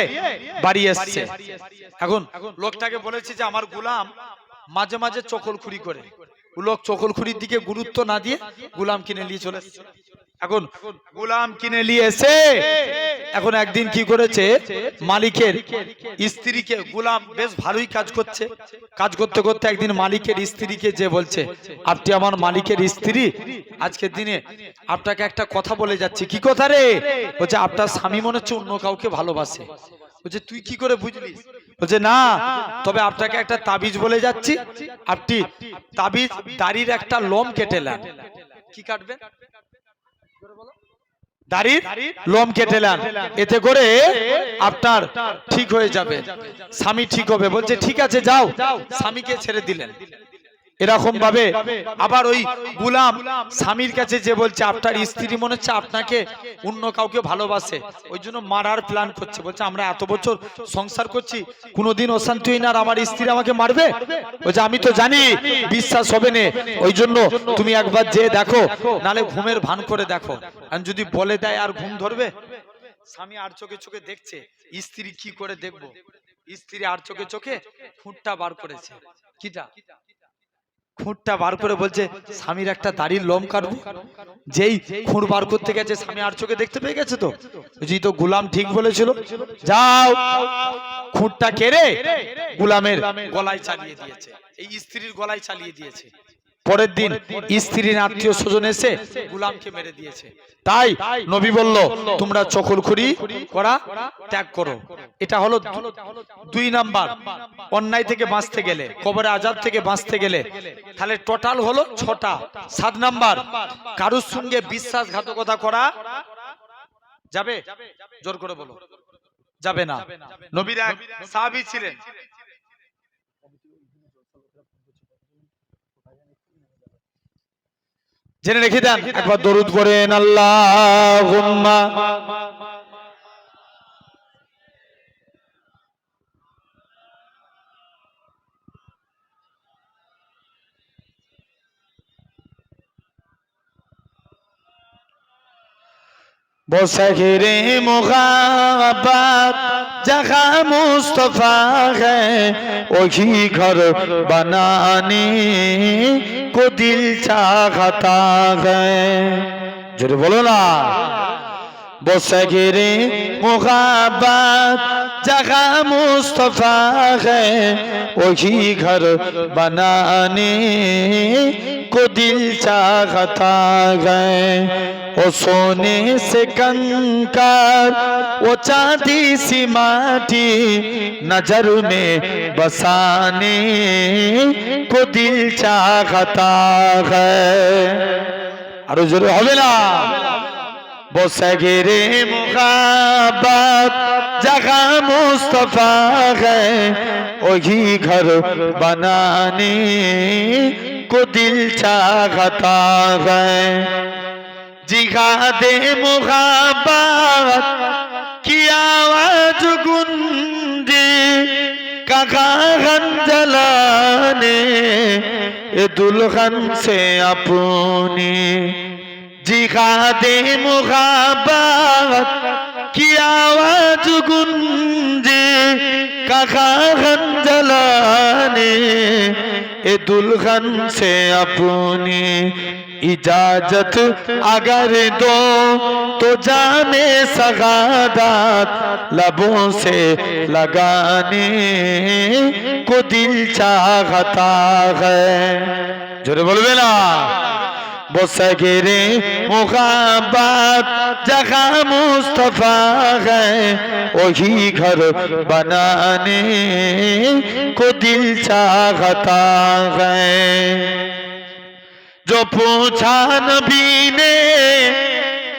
বাড়ি এসছে। এখন লোকটাকে বলেছে যে আমার গোলাম মাঝে মাঝে চকলখুরি করে। লোক চকলখুরির দিকে গুরুত্ব না দিয়ে গোলাম কিনে নিয়ে চলে এসছে। এখন গোলাম কিনে নিয়ে এসে এখন একদিন কি করেছে, মালিকের স্ত্রীকে, গোলাম বেশ ভালোই কাজ করতে করতে একদিন মালিকের স্ত্রীকে যে বলছে আপনি আমার মালিকের স্ত্রী, আজকের দিনে আপনাকে একটা কথা বলে যাচ্ছি। কি কথা রে? বলছে আপনার স্বামী মনে হচ্ছে অন্য কাউকে ভালোবাসে। বলছে তুই কি করে বুঝলি? বলছে না, তবে আপনাকে একটা তাবিজ বলে যাচ্ছি, আপনি তাবিজ দাড়ির একটা লোম কেটে নেন। কি কাটবেন? দাড়ির লোম কেটে নেন, এতে করে আপনার ঠিক হয়ে যাবে, স্বামী ঠিক হবে। বলছে ঠিক আছে যাও, স্বামীকে ছেড়ে দিলেন। এরকম ভাবে আবার ওই গোলাম স্বামীর কাছে যে বলছে আপনার স্ত্রী মনে হচ্ছে আপনাকে অন্য কাউকে ভালোবাসে, ওই জন্য মারার প্ল্যান করছে। বলছে আমরা এত বছর সংসার করছি কোনোদিন অশান্তি হই না, আর আমার স্ত্রী আমাকে মারবে? বলছে আমি তো জানি বিশ্বাস হবে না, ওই জন্য তুমি একবার যে দেখো, নালে ঘুমের ভান করে দেখো, আর যদি বলে দেয় আর ঘুম ধরবে। স্বামী আর চোখে চোখে দেখছে, স্ত্রী কি করে দেখবো? স্ত্রী আর চোখে চোখে খুঁটটা বার করেছে। কিটা? খুঁটটা বার করে বলছে স্বামীর একটা দাড়ির লোম কাটবো। যেই খুঁড় বার করতে গেছে স্বামী আর চোখে দেখতে পেয়ে গেছে, তো জি তো গোলাম ঠিক বলেছিল, যাও খুঁটটা কেড়ে গোলামের গলায় চালিয়ে দিয়েছে, এই স্ত্রীর গলায় চালিয়ে দিয়েছে। পরের দিন স্ত্রীর আত্মীয় স্বজন এসে গোলামকে মেরে দিয়েছে। তাই নবী বলল তোমরা চকলখুরি করা ত্যাগ করো। এটা হলো 2 নাম্বার অন্যায় থেকে বাঁচতে গেলে, কবরে আযাব থেকে বাঁচতে গেলে। তাহলে টোটাল হলো 6টা। 7 নাম্বার কারোর সঙ্গে বিশ্বাসঘাতকতা করা যাবে? জোর করে বলো। যাবে না। নবীর এক সাহাবী ছিলেন, জেনে রেখে দেন, একবার দরুদ পড়েন আল্লাহুম্মা बसगरे मुग़ाबत जहाँ मुस्तफ़ा है वही घर बनाने को दिल चाहता है। जोरे बोलो ना। बसगरे मुग़ाबत जहाँ मुस्तफ़ा है वही घर बनाने को दिल चाहता है। वो सोने से कंकर वो चांदी सी माटी नजर में बसाने को दिल चाहता है। और जरूर होवे ना। बसगरे मुग़ाबत जहाँ मुस्तफ़ा है वही घर बनाने को दिल चाहता है। जिहादे मुग़ाबत की आवाज गूंजे कहाँ जलाने ये दुल्हन से अपनी। जिहादे मुग़ाबत की आवाज गूंजे कहाँ जलाने ये दुल्हन से अपनी। इजाजत अगर दो तो जाने सगादत लबों से लगाने को दिल चाहता है। जोरे बोलबे ना। बसगरे मुग़ाबत जहाँ मुस्तफ़ा है वही घर बनाने को दिल चाहता है। जो पूछा नबी ने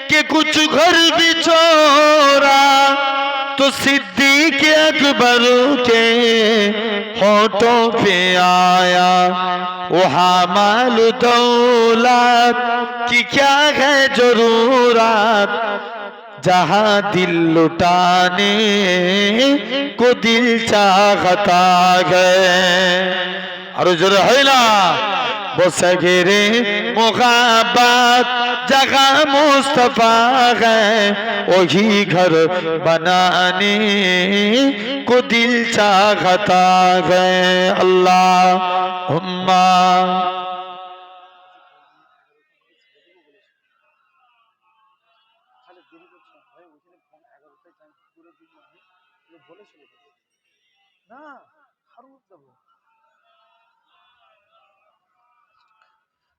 कि कुछ घर भी छोड़ा तो सिद्दीक़ अकबर के होठों पे आया वो हामाल दौलत की क्या है जरूरत जहाँ दिल लुटाने को दिल चाहता है। और जरूर है ना। बसगरे मुग़ाबत जहाँ मुस्तफ़ा है वही घर बनाने को दिल चाहता है। अल्लाहुम्मा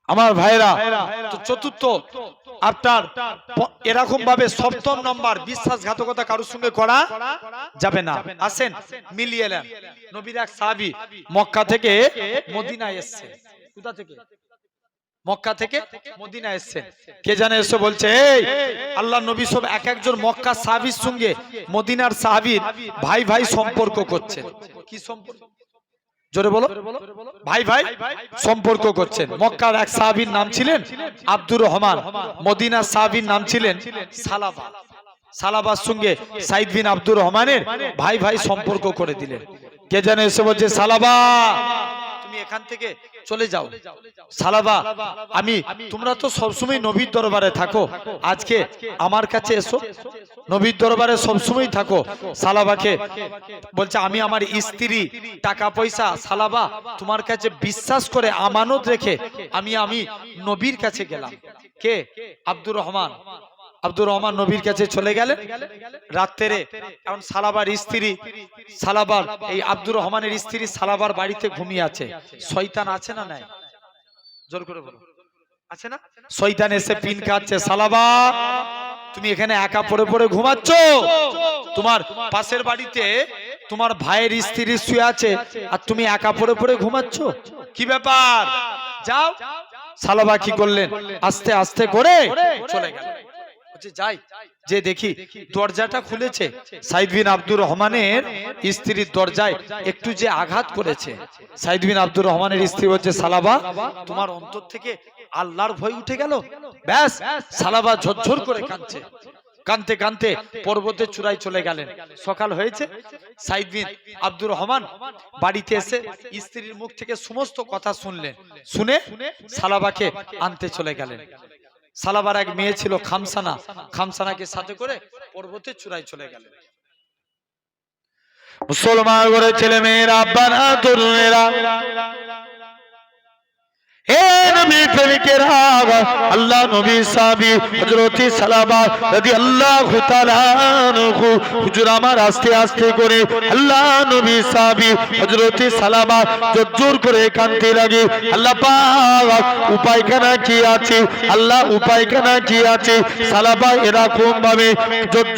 আমার ভাইরা। তো চতুর্থ আপনার এরকম ভাবে 7ম নম্বর বিশ্বাসঘাতকতা কারোর সঙ্গে করা যাবে না। আসেন মিলিয়ে নেন। নবীর এক সাহাবী মক্কা থেকে মদিনায় এসেছে। কোথা থেকে? মক্কা থেকে মদিনা এসেছেন। কে জানে এসে বলছে এই আল্লাহর নবী সব এক একজন মক্কা সাহাবীর সঙ্গে মদিনার সাহাবীর ভাই ভাই সম্পর্ক করছেন। কি সম্পর্ক? জোরে বলো। ভাই ভাই সম্পর্ক করছেন। মক্কার এক সাহাবীর নাম ছিলেন আব্দুর রহমান, মদিনার সাহাবীর নাম ছিলেন সালাবা। সালাবার সঙ্গে সাইদ বিন আব্দুর রহমানের ভাই ভাই সম্পর্ক করে দিলেন। কে জানে এসে বলছে সালাবা তুমি এখান থেকে চলে যাও। সালাবা তোমরা তো সবসময় নবীর দরবারে থাকো, আজকে আমার কাছে এসো, নবীর দরবারে সবসময় থাকো। সালাবাকে বলছে আমি আমার স্ত্রী টাকা পয়সা সালাবা তোমার কাছে বিশ্বাস করে আমানত রেখে আমি নবীর কাছে গেলাম। কে? আব্দুর রহমান। আব্দুর রহমান নবীর কাছে চলে গেলেন রাত্রে। এখন সালাবার স্ত্রী সালাবার এই আব্দুর রহমানের স্ত্রী সালাবার বাড়িতে ঘুমিয়ে আছে। শয়তান আছে না নাই? জোর করে বলো, আছে না? শয়তান এসে পিন খাচ্ছে, সালাবা তুমি এখানে একা পড়ে পড়ে ঘুমাচ্ছ, তোমার পাশের বাড়িতে তোমার ভাইয়ের স্ত্রী শুয়ে আছে আর তুমি একা পড়ে পড়ে ঘুমাচ্ছ, কি ব্যাপার? যাও। সালাবা কি করলেন? আস্তে আস্তে করে চলে গেল। যাই, যে দেখি দরজাটা খুলেছে, সাইদ বিন আব্দুর রহমানের স্ত্রীর দরজায় একটু যে আঘাত করেছে। সাইদ বিন আব্দুর রহমানের স্ত্রী বলছে, সালাবা তোমার অন্তর থেকে আল্লাহর ভয় উঠে গেল? ব্যাস, সালাবা ঝরঝর করে কাঁদছে। কানতে কানতে পর্বতের চূড়ায় চলে গেলেন। সকাল হয়েছে, সাইদ বিন আব্দুর রহমান বাড়িতে এসে স্ত্রীর মুখ থেকে সমস্ত কথা শুনলেন। শুনে সালাবাকে আনতে চলে গেলেন। সালাবার এক মেয়ে ছিল খামসানা, খামসানাকে সাথে করে পর্বতের চূড়ায় চলে গেলেন। মুসলমান ঘরের ছেলে মেয়েরা, আব্বারা, তরুণেরা, হে নবী প্রেমিকেরা, আল্লাহ নবী সাহাবী হযরত সালাবা রাদিয়াল্লাহু তাআলা আনহু, হুজুর আমার আস্তে আস্তে করে আল্লাহ নবী সাহাবী হযরত সালাবা জোর করে কাঁদতে লাগে। আল্লাহ পাক উপায়খানা কি আছে, আল্লাহ উপায়খানা কি আছে? সালাবা এরকম ভাবে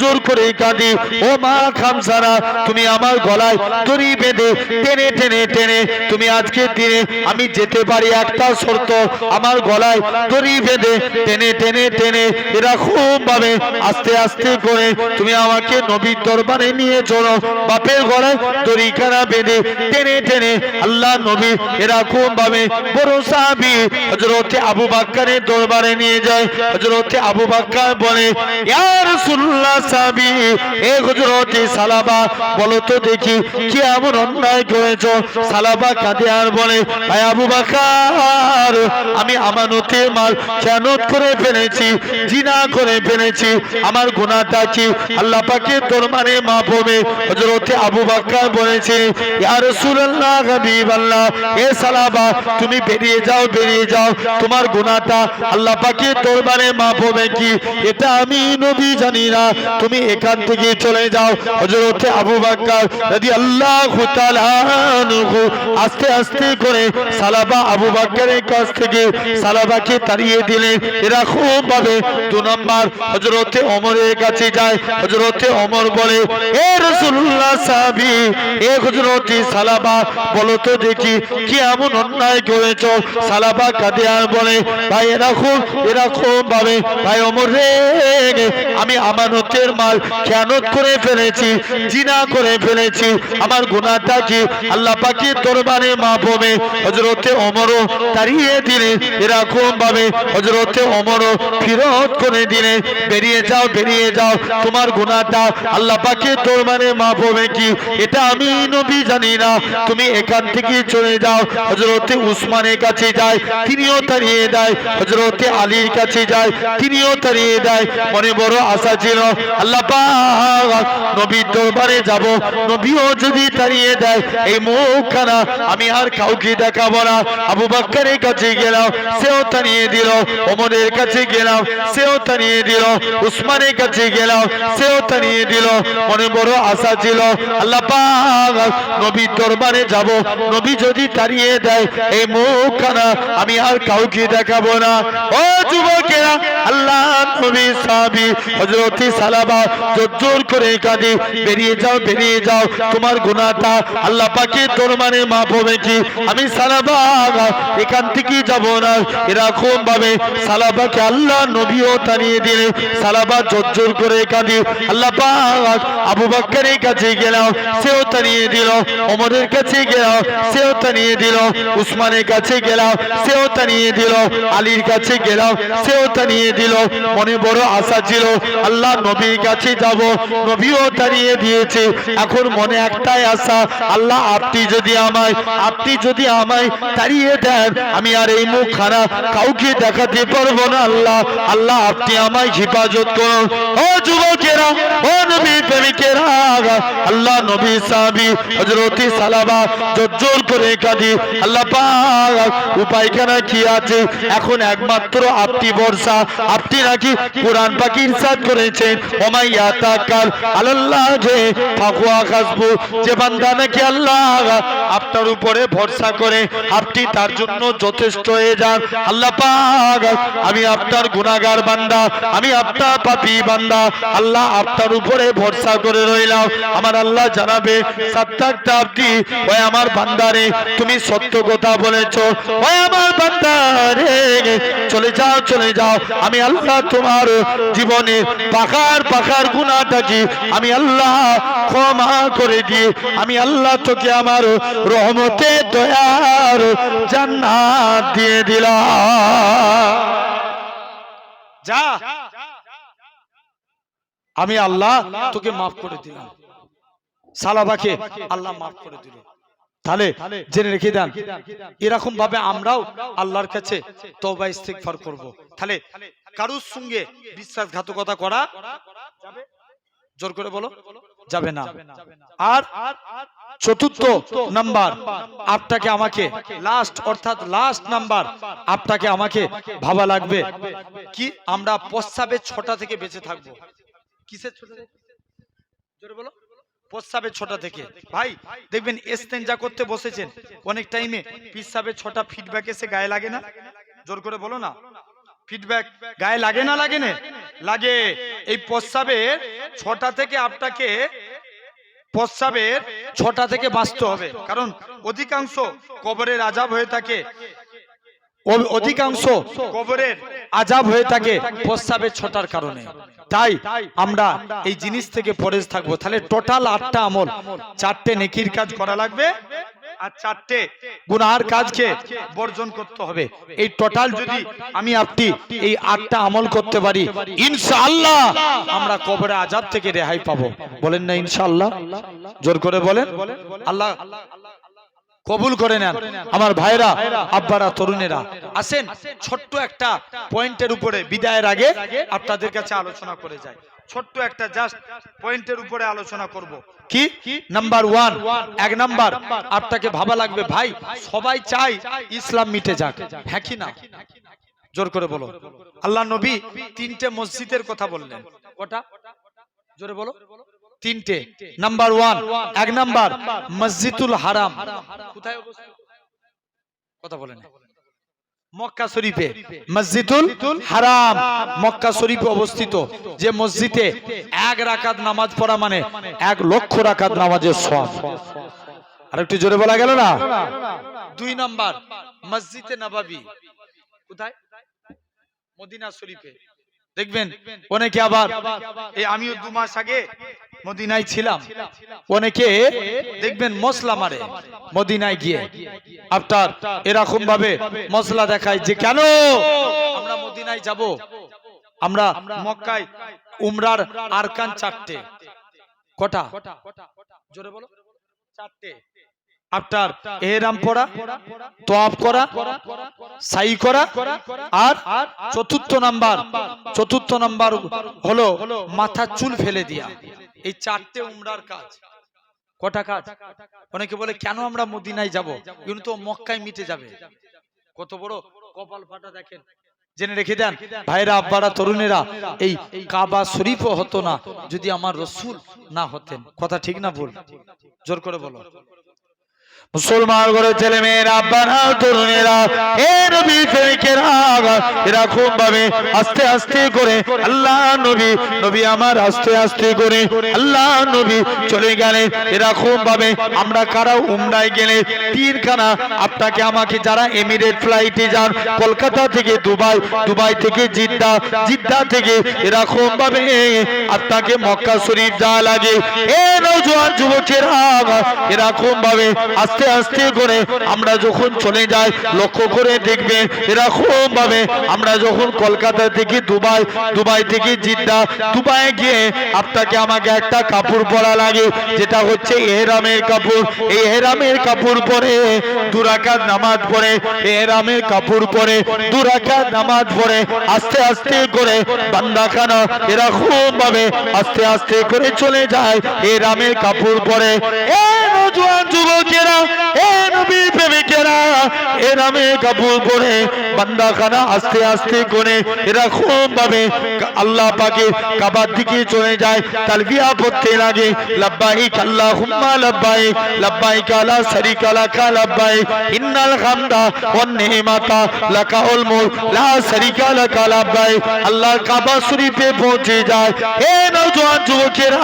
জোর করে কাঁদে, ও মা খামসানা তুমি আমার গলায় দড়ি বেঁধে টেনে টেনে টেনে তুমি আজকে দিনে আমি যেতে পারি একটা শর্ত, আমার গলায় দড়ি বেঁধে টেনে টেনে টেনে এরকম ভাবে আস্তে আস্তে করে তুমি আমাকে নবীর দরবারে নিয়ে চলো। বাপের গলায় দড়িখানা বেঁধে টেনে টেনে আল্লাহ নবী এরকম ভাবে বড় সাহাবী হযরত আবু বকরের দরবারে নিয়ে যায়। হযরত আবু বকর বলে, ইয়া রাসূলুল্লাহ সাহাবী, হে হযরত সালাবা বলো তো দেখি কি এমন অন্যায় করেছো? সালাবা কাঁদে আর বলে, ভাই আবু বকর, আমি আমানতের মাল খেয়ানত করে ফেলেছি, জিনা করে ফেলেছি, আমার গুনাহটা কি আল্লাহ পাকের দরবারে মাফ হবে? হযরত আবু বকর বলেছে, ইয়া রাসূলুল্লাহ হাবিবাল্লাহ, হে সালাবা তুমি বেরিয়ে যাও, বেরিয়ে যাও, তোমার গুনাহটা আল্লাহ পাকের দরবারে মাফ হবে কি এটা আমি নবী জানি না, তুমি এখান থেকে চলে যাও। হযরত আবু বকর রাদিয়াল্লাহু তাআলা আনহু আস্তে আস্তে করে সালাবা আবু বকরের কাছ থেকে সালাবাকে তাড়িয়ে দিলেন। এরকম ভাবে 2 নম্বর হযরত ওমরের কাছে যায়। হযরত ওমর বলে, হে রাসূলুল্লাহ সাহাবী, হে হযরত সালাবা বলো তো দেখি কি এমন অন্যায় করেছো? সালাবা কাঁদে আর বলে, ভাই এরকম ভাবে, ভাই ওমর রে, আমি আমানতের মাল খেয়ানত করে ফেলেছি, জিনা করে ফেলেছি, আমার গুনাহটা কি আল্লাহ পাকের দরবারে মাফ হবে? হযরত ওমরও তাড়িয়ে দিলেন। এরকম ভাবে হযরত ওমরও ফিরত করে দিলেন, বেরিয়ে যাও, বেরিয়ে যাও, তোমার গুনাহটা আল্লাহ পাকের দরবারে মাফ হবে কি এটা আমি নবী জানি না, তুমি এখান থেকে চলে যাও। হযরত উসমানের কাছে যায়, তিনিও তাড়িয়ে দেয়। হযরত আলীর কাছে যায়, তিনিও তাড়িয়ে দেয়। মনে বড় আশা ছিল আল্লাহ পাক নবীর দরবারে যাব, নবীও যদি তাড়িয়ে দেয় এই মুখখানা আমি আর কাউকে দেখাবো না। আবু বকরের কাছে গেলাম, সেও তাড়িয়ে দিল। ওমরের কাছে গেলাম, সেও তাড়িয়ে দিল। উসমানের কাছে গেলাম, সেও তাড়িয়ে দিল। মনে বড় আশা ছিল আল্লাহ পাক নবীর দরবারে যাব, নবী যদি তাড়িয়ে দেয় এই মুখখানা আমি আর কাউকে দেখাবো না। ও যুবকেরা, আল্লাহ নবী সাহাবী হযরত সালাবা জোর করে কাঁদে, বেরিয়ে যাও, বেরিয়ে যাও, তোমার গুনাহটা আল্লাহ পাকের দরবারে মাফ হবে কি আমি সালাবা এখান থেকে যাব না। এরকম ভাবে সালাবাকে আল্লাহ নবীও তাড়িয়ে দিলেন। সালাবা জোর করে কাঁদে, আল্লাহ পাক আবু বকরের কাছে গেলাম, সেও তাড়িয়ে দিল। ওমরের কাছে গেলাম, সেও তাড়িয়ে দিল। উসমানের কাছে গেলাম, সেও তাড়িয়ে দিল। আলীর কাছে গেলাম, সেও তাড়িয়ে দিল। মনে বড় আশা ছিল আল্লাহ নবীর কাছে যাব, নবীও তাড়িয়ে দিয়েছে। এখন মনে একটাই আশা, আল্লাহ আপনি যদি আমায় তাড়িয়ে দেন আমি আর এই মুখখানা কাউকে দেখাতে পারবো না। আল্লাহ আপনি আমায় হেফাজত করুন। ও যুবকেরা, ও নবী প্রেমিকেরা আল্লাহ নবী সাহাবী হযরত সালাবা জোর করে কাঁদি আল্লাহ পাক উপায়খানা কি আছে এখন একমাত্র আপনি ভরসা আপনি নাকি কোরআন পাক ইরশাদ করেছেন ওমাইয়া তাকাল আল্লাহ যে ফাকুয়া হাসবু যে বান্দা নাকি আল্লাহ আপনার উপরে ভরসা করে আপনি তার জন্য যথেষ্ট হয়ে যান আল্লাহ পাক আমি আপনার গুনাহগার বান্দা আমি আপনার পাপী বান্দা আল্লাহ আপনার উপরে ভরসা করে রইলাম আমার আল্লাহ জানাবে সাত্তারটা আপনি ওই আমার বান্দারে তুমি সত্য কথা বলেছো ওই আমার বান্দারে চলে যাও আমি আল্লাহ তোমার জীবনে পাখার গুনাহটা কি আমি আল্লাহ ক্ষমা করে দিয়ে আমি আল্লাহ তোকে আমার রহমতে দয়ার জান্নাত দিয়ে দিলাম যা আমি আল্লাহ তোকে মাফ করে দিলাম সালাবাকে আল্লাহ মাফ করে দিল তাহলে জেনে রেখে দেন এরকম ভাবে আমরাও আল্লাহর কাছে তওবা ইস্তিগফার করব তাহলে কারুর সঙ্গে বিশ্বাসঘাতকতা করা যাবে জোর করে বলো যাবে না আর চতুর্থ নাম্বার আপনাকে আমাকে লাস্ট নাম্বার আপনাকে আমাকে ভাবা লাগবে কি আমরা প্রস্রাবের ছটা থেকে বেঁচে থাকবো কিসের ছটা জোরে বলো প্রস্রাবের ছটা থেকে ভাই দেখবেন ইস্তেঞ্জা করতে বসেছেন অনেক টাইমে পিসাবের ছটা ফিডব্যাক এসে গায়ে লাগে না জোর করে বলো না ফিডব্যাক গায়ে লাগে না লাগে না লাগে এই প্রস্রাবের ছটা থেকে আপনাকে প্রস্রাবের ছটা থেকে বাঁচতে হবে কারণ অধিকাংশ কবরের আযাব হয়ে থাকে প্রস্রাবের ছটার কারণে তাই আমরা এই জিনিস থেকে পরেজ থাকবো তাহলে টোটাল 8টা আমল 4টে নেকির কাজ করা লাগবে আর 4টে গুনাহের কাজকে বর্জন করতে হবে এই টোটাল যদি আমি আপনি এই 8টা আমল করতে পারি ইনশাআল্লাহ আমরা কবরের আযাব থেকে রেহাই পাবো বলেন না ইনশাআল্লাহ জোর করে বলেন আল্লাহ কবুল করে নেন আমার ভাইরা আব্বারা তরুণেরা আসেন ছোট্ট একটা পয়েন্টের উপরে বিদায়ের আগে আপনাদের কাছে আলোচনা করে যাই ছোট্ট একটা জাস্ট পয়েন্টের উপরে আলোচনা করব কি নাম্বার 1 এক নাম্বার আপনাকে ভাবা লাগবে ভাই সবাই চায় ইসলাম মিটে যাক হ্যাঁ কি না জোর করে বলো আল্লাহ নবী 3টে মসজিদের কথা বললেন কটা জোরে বলো 3টে নাম্বার 1 এক নাম্বার মসজিদুল হারাম কোথায় অবস্থিত কথা বলেন মক্কা শরীফে মসজিদুল হারাম মক্কা শরীফে অবস্থিত যে মসজিদে 1 রাকাত নামাজ পড়া মানে 1 লক্ষ রাকাত নামাজের সওয়াব আরেকটু জোরে বলা গেল না 2 নাম্বার মসজিদে নববী কোথায় মদিনা শরীফে দেখবেন অনেকে আবার এই আমিও 2 মাস আগে মদিনায় ছিলাম অনেকে দেখবেন মশলা মারে মদিনায় গিয়ে আপনার এরকম ভাবে মশলা দেখায় যে কেন আমরা মদিনায় যাব আমরা মক্কায় উমরার আরকান 4টে কটা জোরে বলো 4টে আপনার ইহরাম পরা তওয়াফ করা সাই করা আর চতুর্থ নাম্বার হলো মাথা চুল ফেলে দিয়া এই 4টে উমরার কাজ কটা কাজ অনেকে বলে কেন আমরা মদিনায় যাব কিন্তু তো মক্কায় মিটে যাবে কত বড় কপাল ফাটা দেখেন জেনে রেখে দেন ভাইরা আব্বারা তরুণেরা এই কাবা শরীফও হতো না যদি আমার রাসূল না হতেন কথা ঠিক না ভুল জোর করে বলো মুসলমান করে ছেলে মেয়েরা আব্বারা তরুণেরা এ নবী প্রেমিকেরা এরকম ভাবে আস্তে আস্তে করে আল্লাহ নবী আমার আস্তে আস্তে করে আল্লাহ নবী চলে গেলেন এরকম ভাবে আমরা কারা উমরায় গেলে তিনখানা আপনাকে আমাকে যারা এমিরেট ফ্লাইটে যান কলকাতা থেকে দুবাই থেকে জিদ্দা থেকে এরকম ভাবে আপনাকে মক্কা শরীফ যাওয়া লাগে এ নওজোয়ান যুবকেরা এরকম ভাবে আস্তে আস্তে আস্তে করে আমরা যখন চলে যাই, লক্ষ্য করে দেখবেন এরকম ভাবে আমরা যখন কলকাতা থেকে দুবাই, দুবাই থেকে জিদ্দা, দুবাই গিয়ে আপনাকে আমাকে একটা কাপড় পরা লাগে, যেটা হচ্ছে এহরামের কাপড়। এই এহরামের কাপড় পরে 2 রাকাত নামাজ পড়ে, এহরামের কাপড় পরে 2 রাকাত নামাজ পড়ে আস্তে আস্তে করে বান্দাখানা এরকম ভাবে আস্তে আস্তে করে চলে যায় এহরামের কাপড় পরে। এ নওজোয়ান যুবকেরা, এ নবী প্রেমিকেরা, এহরামের কাপড় পরে বান্দাখানা আস্তে আস্তে করে এরকম ভাবে আল্লাহ পাকে কাবার দিকে চলে যায়, তালবিয়া পড়তে লাগে, লাব্বাইক আল্লাহুম্মা লাব্বাইক, লাব্বাইক লা শারীকা লাকা লাব্বাইক, ইন্নাল হামদা ওয়ান নি'মাতা লাকাল মুলক লা শারীকা লাকা লাব্বাইক। আল্লাহ কাবা শরীফে পৌঁছে যায়। এ নওজোয়ান যুবকেরা,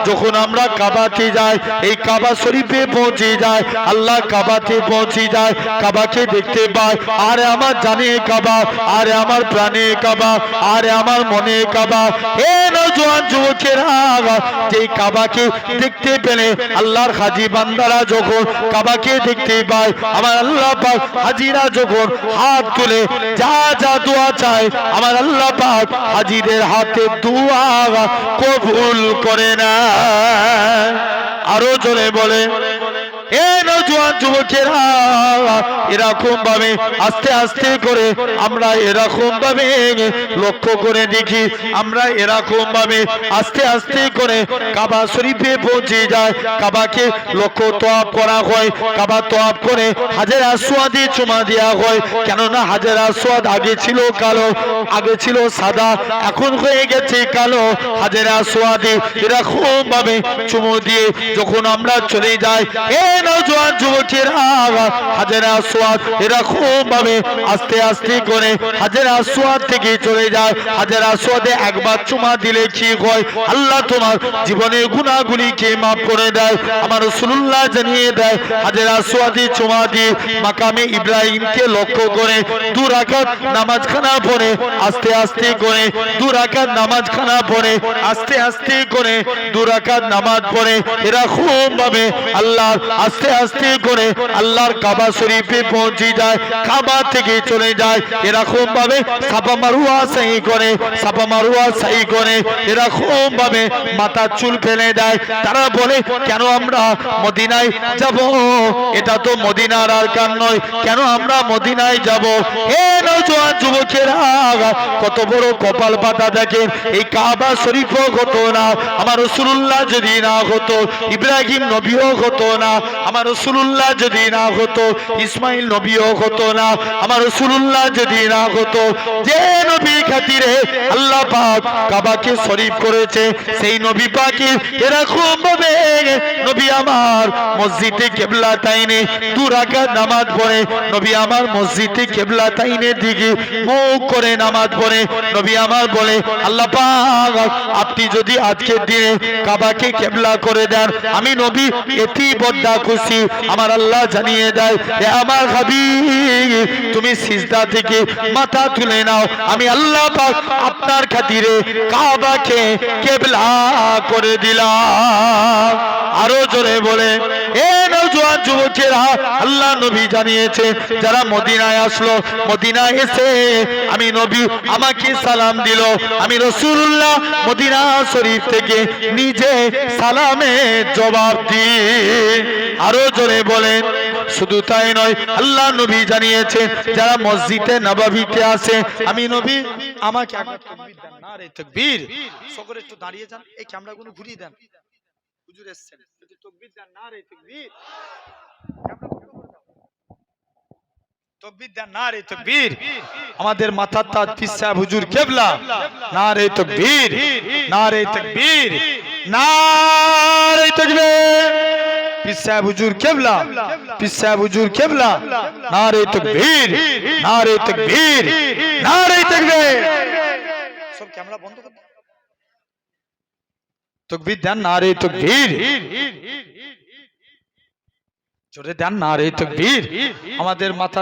যখন আমরা কাবাতে যাই, এই কাবা শরীফে পৌঁছে যায়, আল্লাহ কাবাতে পৌঁছে যায়, কাবাকে দেখতে পায়, আরে আমার জানে কাবা, আরে আমার প্রাণে কাবা, আরে আমার মনে কাবা। এ নওজোয়ান যুবকেরা, যে কাবাকে দেখতে পেলে আল্লাহর হাজী বান্দারা যখন কাবাকে দেখতে পায়, আমার আল্লাহ পাক হাজীরা যখন হাত তুলে যা যা দোয়া চায়, আমার আল্লাহ পাক হাজীদের হাতে দোয়া কবুল করে না। আরো জোরে বলে, এ নওজোয়ান যুবকেরা, এরকম ভাবে আস্তে আস্তে করে আমরা এরকম ভাবে লক্ষ্য করে দেখি, আমরা এরকম ভাবে আস্তে আস্তে করে কাবা শরীফে পৌঁছে যায়, কাবাকে লক্ষ্য তোয়াব করা হয়, কাবা তোয়াব করে হাজরে আসওয়াদে চুমা দেওয়া হয়। কেননা হাজরে আসওয়াদ আগে ছিল কালো, আগে ছিল সাদা, এখন হয়ে গেছে কালো। হাজরে আসওয়াদে এরকম ভাবে চুমু দিয়ে যখন আমরা চলে যাই, এ নওজোয়ান যুবকেরা, হাজরে আসওয়াদ এরকম ভাবে আস্তে আস্তে করে হাজরে আসওয়াদ থেকে চলে যায়। হাজরে আসওয়াদে একবার চুমা দিলে কি হয়? আল্লাহ তোমার জীবনের গুনাহগুলিকে maaf করে দেয়। আমার রাসূলুল্লাহ জানিয়ে দেয়, হাজরে আসওয়াদে চুমা দিয়ে মাকামে ইব্রাহিমকে লক্ষ্য করে 2 রাকাত নামাজ খানা পড়ে আস্তে আস্তে করে 2 রাকাত নামাজ খানা পড়ে আস্তে আস্তে করে 2 রাকাত নামাজ পড়ে এরকম ভাবে আল্লাহ আস্তে আস্তে করে আল্লাহর কাবা শরীফে পৌঁছে যায়, কাবা থেকে চলে যায়। এরকম ভাবে সাফা মারওয়া সাই করে, সাফা মারওয়া সাই করে এরকম ভাবে মাথার চুল ফেলে দেয়। তারা বলে, কেন আমরা মদিনায় যাব? এটা তো মদিনার আরকান নয়, কেন আমরা মদিনায় যাব? এ নওজোয়ান যুবকেরা, কত বড় কপাল পাতা দেখেন। এই কাবা শরীফও হতো না আমার রাসূলুল্লাহ যদি না হতো, ইব্রাহিম নবীও হতো না আমার রাসূলুল্লাহ যদি না হতো, ইসমাইল নবীও হতো না আমার রাসূলুল্লাহ যদি না হতো। যে নবী খাতিরে আল্লাহ পাক কাবাকে শরীফ করেছে, সেই নবী পাকের এরকম ভাবে নবী আমার মসজিদে কিবলাতাইনে 2 রাকাত নামাজ পড়ে, নবী আমার মসজিদে কিবলাতাইনের দিকে মুখ করে নামাজ পড়ে। নবী আমার বলে, আল্লাহ পাক আপনি যদি আজকের দিনে কাবাকে কিবলা করে দেন, আমি নবী এতি বড় খুশি। আমার আল্লাহ জানিয়ে দেয়, হে আমার হাবিব, তুমি সিজদা থেকে মাথা তুলে নাও, আমি আল্লাহ পাক আপনার খাতিরে কাবাকে কিবলা করে দিলাম। আরো জোরে বলে, এ নওজোয়ান যুবকেরা, আল্লাহ নবী জানিয়েছে, যারা মদিনায় আসলো, মদিনায় এসে আমি নবী আমাকে সালাম দিল, আমি রাসূলুল্লাহ মদিনা শরীফ থেকে নিজে সালামের জবাব দিই। আরো জোরে বলেন, শুধু তাই নয়, আল্লাহ নবী জানিয়েছে, যারা মসজিদে নববীতে আসে, আমি নবী আমাকে একবার তাকবীর দেন, নারে তাকবীর। সকলে একটু দাঁড়িয়ে যান, এই ক্যামেরাগুলো ঘুরিয়ে দেন, হুজুর এসেছেন, একটু তাকবীর দেন, নারে তাকবীর। তাকবীর দেন, নারে তাকবীর। আমাদের মাথার তাজ পীর সাহেব হুজুর কিবলা, নারে তাকবীর, নারে তাকবীর, নারে তাকবীর। পীর সাহেব হুজুর কিবলা, পীর সাহেব হুজুর কিবলা, নারে তাকবীর, নারে তাকবীর, নারে তাকবীর। সব ক্যামেরা বন্ধ করে দাও, তাকবীর দেন, নারে তাকবীর, জোরে দেন, নারে তাকবীর। আমাদের মাথা